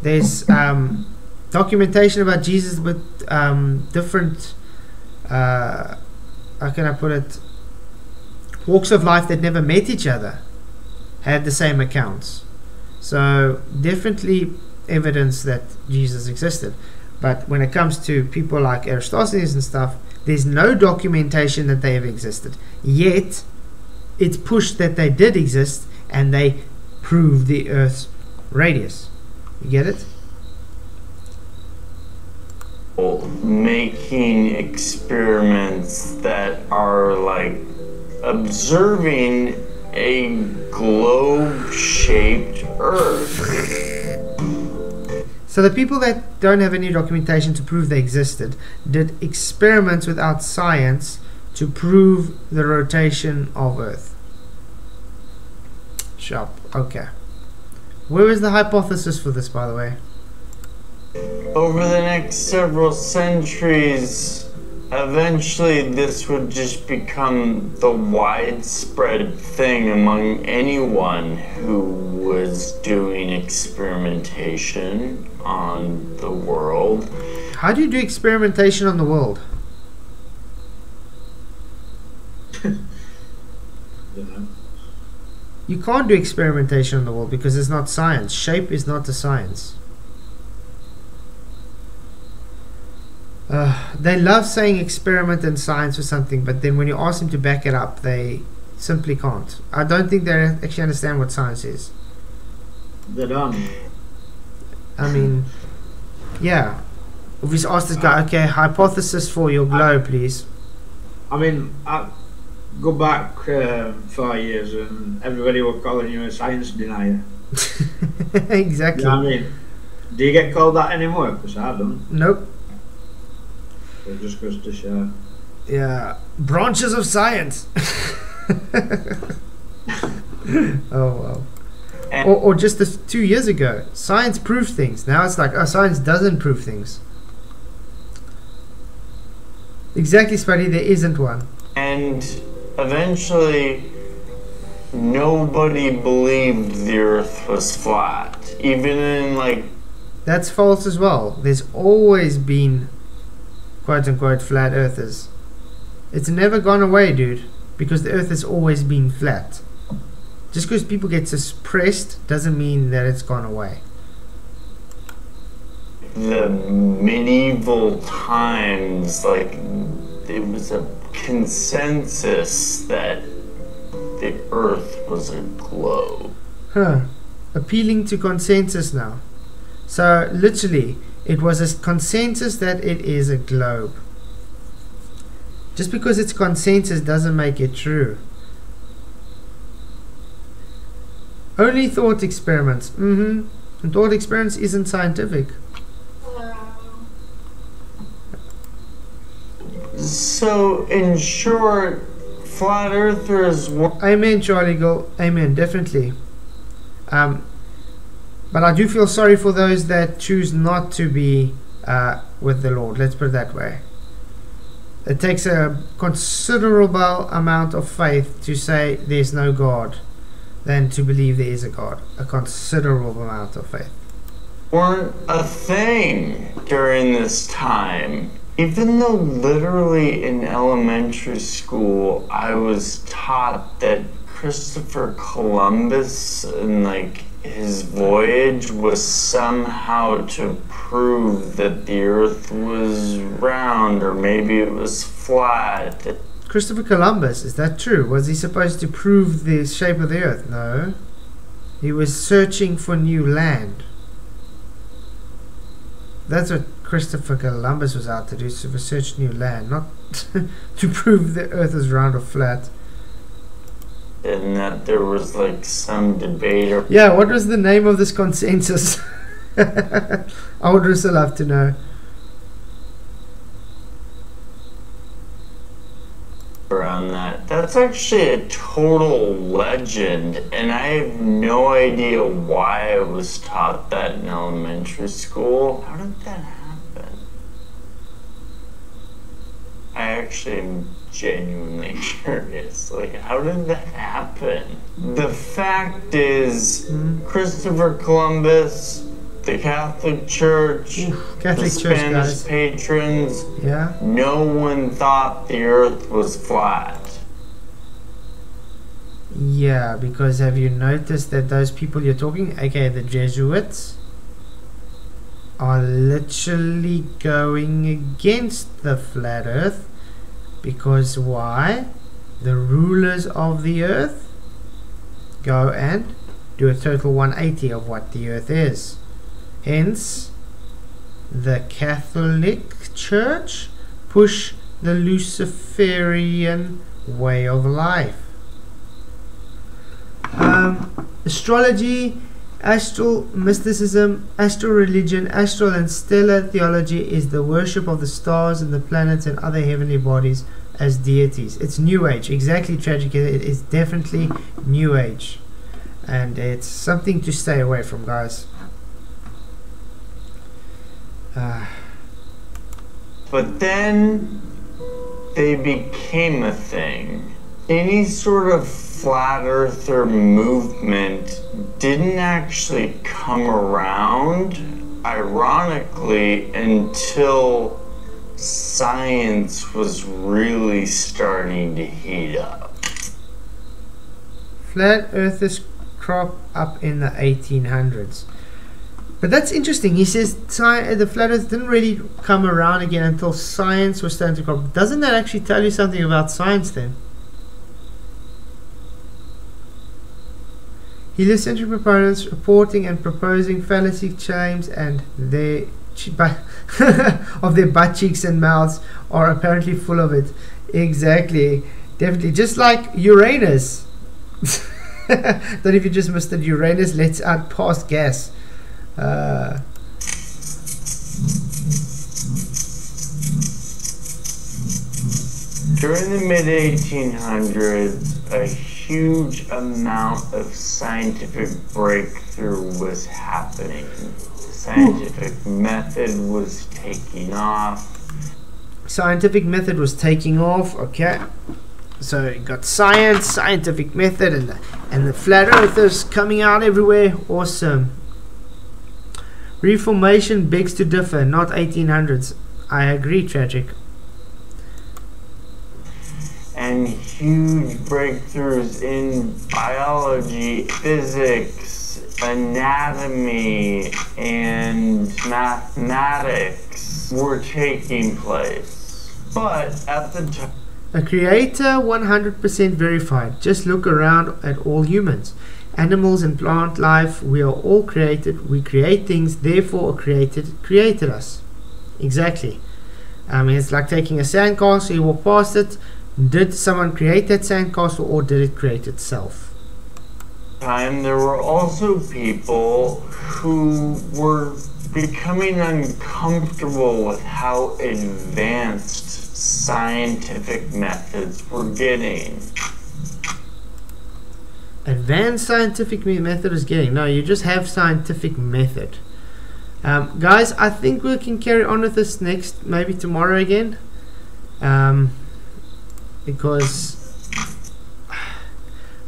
There's documentation about Jesus with different how can I put it, walks of life that never met each other had the same accounts. So definitely evidence that Jesus existed. But when it comes to people like Eratosthenes and stuff, there's no documentation that they have existed. Yet it's pushed that they did exist, and they prove the Earth's radius. You get it? Making experiments that are like observing a globe-shaped Earth. So the people that don't have any documentation to prove they existed did experiments without science to prove the rotation of Earth. Sharp. Okay. Where is the hypothesis for this, by the way? Over the next several centuries, eventually this would just become the widespread thing among anyone who was doing experimentation on the world. How do you do experimentation on the world? You can't do experimentation on the world because it's not science. Shape is not a science. They love saying experiment and science or something, but then when you ask them to back it up, they simply can't. I don't think they actually understand what science is. They don't. I mean, yeah. If we ask this guy, okay, hypothesis for your globe, please. I mean, I go back 4 years and everybody was calling you a science denier. Exactly. You know what I mean? Do you get called that anymore? Because I don't. Nope. So it just goes to show. Yeah. Branches of science. Oh, wow. Or just 2 years ago, science proved things. Now it's like, oh, science doesn't prove things. Exactly, Spuddy, there isn't one. And eventually, nobody believed the Earth was flat. Even in, like... That's false as well. There's always been, quote-unquote, flat earthers. It's never gone away, dude. Because the Earth has always been flat. Just because people get suppressed doesn't mean that it's gone away. The medieval times, like, it was a consensus that the Earth was a globe. Huh. Appealing to consensus now. So, literally, it was a consensus that it is a globe. Just because it's consensus doesn't make it true. Only thought experiments. And thought experiments isn't scientific. So, in short, flat earthers... Amen, Charlie Girl. Amen, definitely. But I do feel sorry for those that choose not to be with the Lord. Let's put it that way. It takes a considerable amount of faith to say there's no God than to believe there is a God. A considerable amount of faith. Weren't a thing during this time. Even though literally in elementary school I was taught that Christopher Columbus and like his voyage was somehow to prove that the Earth was round or maybe it was flat. Christopher Columbus, is that true? Was he supposed to prove the shape of the Earth? No. He was searching for new land. That's what Christopher Columbus was out to do, to research new land, not to prove the Earth is round or flat. And that there was like some debate or... Yeah, what was the name of this consensus? I would also love to know. Around that. That's actually a total legend, and I have no idea why I was taught that in elementary school. How did that happen? I actually am genuinely curious. Like, how did that happen? The fact is, Christopher Columbus, the Catholic Church, the Spanish patrons, no one thought the Earth was flat. Yeah, because have you noticed that those people you're talking, aka the Jesuits, are literally going against the flat Earth? Because why? The rulers of the Earth go and do a total 180 of what the Earth is. Hence, the Catholic Church push the Luciferian way of life. Astrology, astral mysticism, astral religion, astral and stellar theology is the worship of the stars and the planets and other heavenly bodies as deities. It's New Age, exactly, Tragic. It is definitely New Age, and it's something to stay away from, guys. But then they became a thing. Any sort of flat earther movement didn't actually come around, ironically, until science was really starting to heat up. Flat earthers crop up in the 1800s. But that's interesting. He says the flat earth didn't really come around again until science was starting to crop. Doesn't that actually tell you something about science then? Heliocentric proponents reporting and proposing fallacy claims and their of their butt cheeks and mouths are apparently full of it. Exactly. Definitely. Just like Uranus. That if you just missed it, Uranus lets out past gas. During the mid-1800s, a huge amount of scientific breakthrough was happening. The scientific method was taking off. Scientific method was taking off, okay. So you got science, scientific method, and the flat earthers coming out everywhere. Awesome. Reformation begs to differ, not 1800s. I agree, Tragic. And huge breakthroughs in biology, physics, anatomy, and mathematics were taking place. But at the time, a creator 100% verified. Just look around at all humans. Animals and plant life, we are all created. We create things, therefore created us. Exactly. I mean, it's like taking a sandcastle, you walk past it. Did someone create that sandcastle, or did it create itself? There were also people who were becoming uncomfortable with how advanced scientific methods were getting. Advanced scientific method is getting. No, you just have scientific method. Guys, I think we can carry on with this next, maybe tomorrow again. Because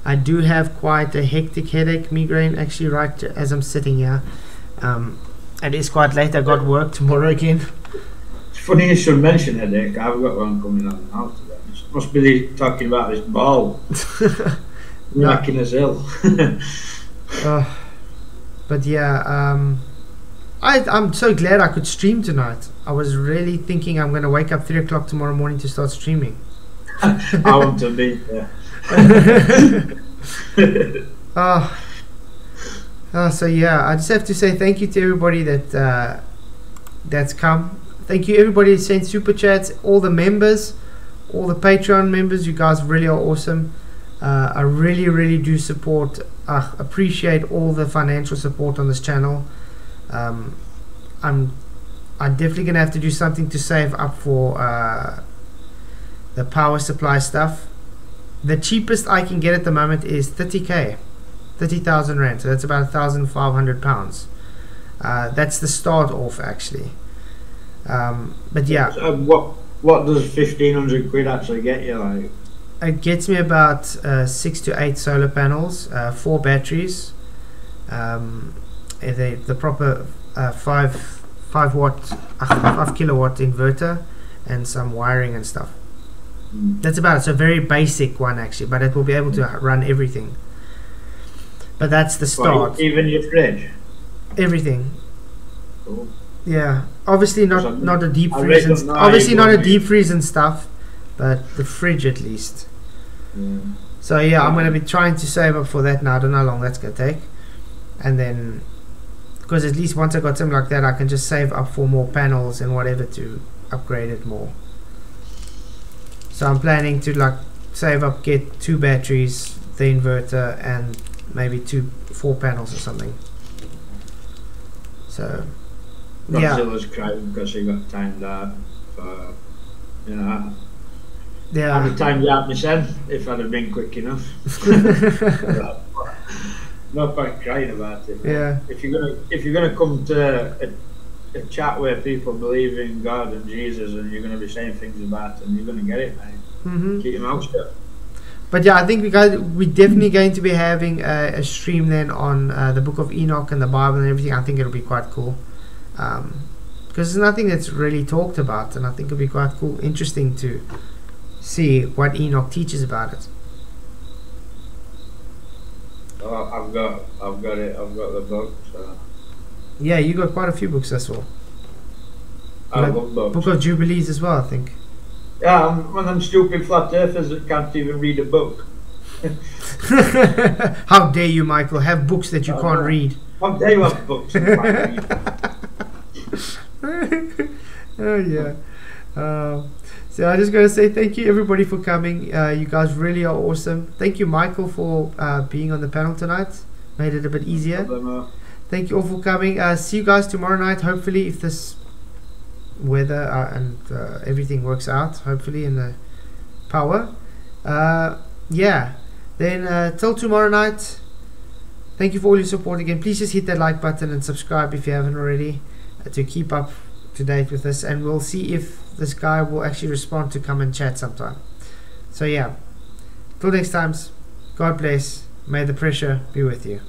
I do have quite a hectic headache, migraine, actually, right as I'm sitting here. It is quite late. I got work tomorrow again. It's funny you should mention headache. I've got one coming on now today. It must be talking about this ball. Making us ill. But yeah, I'm so glad I could stream tonight. I was really thinking I'm going to wake up 3 o'clock tomorrow morning to start streaming. I want to be there. So yeah, I just have to say thank you to everybody that's come. Thank you everybody that sent super chats, all the members, all the Patreon members. You guys really are awesome. I really do support, appreciate all the financial support on this channel. I'm definitely gonna have to do something to save up for the power supply stuff. The cheapest I can get at the moment is 30k, 30,000 rand, so that's about 1,500 pounds. That's the start off, actually. But yeah, so what does 1,500 quid actually get you? Like, it gets me about 6 to 8 solar panels, 4 batteries, the proper 5 kilowatt inverter, and some wiring and stuff. That's about it. It's a very basic one, actually, but it will be able to run everything. But that's the start. Well, even your fridge? Everything. Cool. Yeah, obviously not a deep freeze and obviously not a deep freeze and stuff, but the fridge at least. So yeah, I'm gonna be trying to save up for that now. I don't know how long that's gonna take, and then because at least once I got something like that, I can just save up for more panels and whatever to upgrade it more. So I'm planning to like save up, get 2 batteries, the inverter and maybe 4 panels or something. So Godzilla's crying because he got timed out. So, you know, yeah, I'd have timed out myself if I'd have been quick enough. No point crying about it. Yeah. If you're gonna come to a chat where people believe in God and Jesus, and you're gonna be saying things about them, you're gonna get it, mate. Keep your mouth shut. But yeah, I think we're definitely going to be having a stream then on the Book of Enoch and the Bible and everything. I think it'll be quite cool, because there's nothing that's really talked about, and I think it'll be quite cool, interesting to see what Enoch teaches about it. Oh, I've got it. I've got the book. So. Yeah, you got quite a few books as well. I love books. Book of Jubilees as well, I think. Yeah, I'm one of them stupid flat earthers that can't even read a book. How dare you, Michael, have books that you can't read. How dare you have books and can't read? Oh yeah. So I just gotta say thank you everybody for coming. You guys really are awesome. Thank you, Michael, for being on the panel tonight. Made it a bit easier. Thank you all for coming. See you guys tomorrow night, hopefully, if this weather and everything works out, hopefully, in the power. Yeah, then till tomorrow night, thank you for all your support again. Please just hit that like button and subscribe if you haven't already, to keep up to date with this, and we'll see if this guy will actually respond to come and chat sometime. So yeah, till next time, God bless, may the pressure be with you.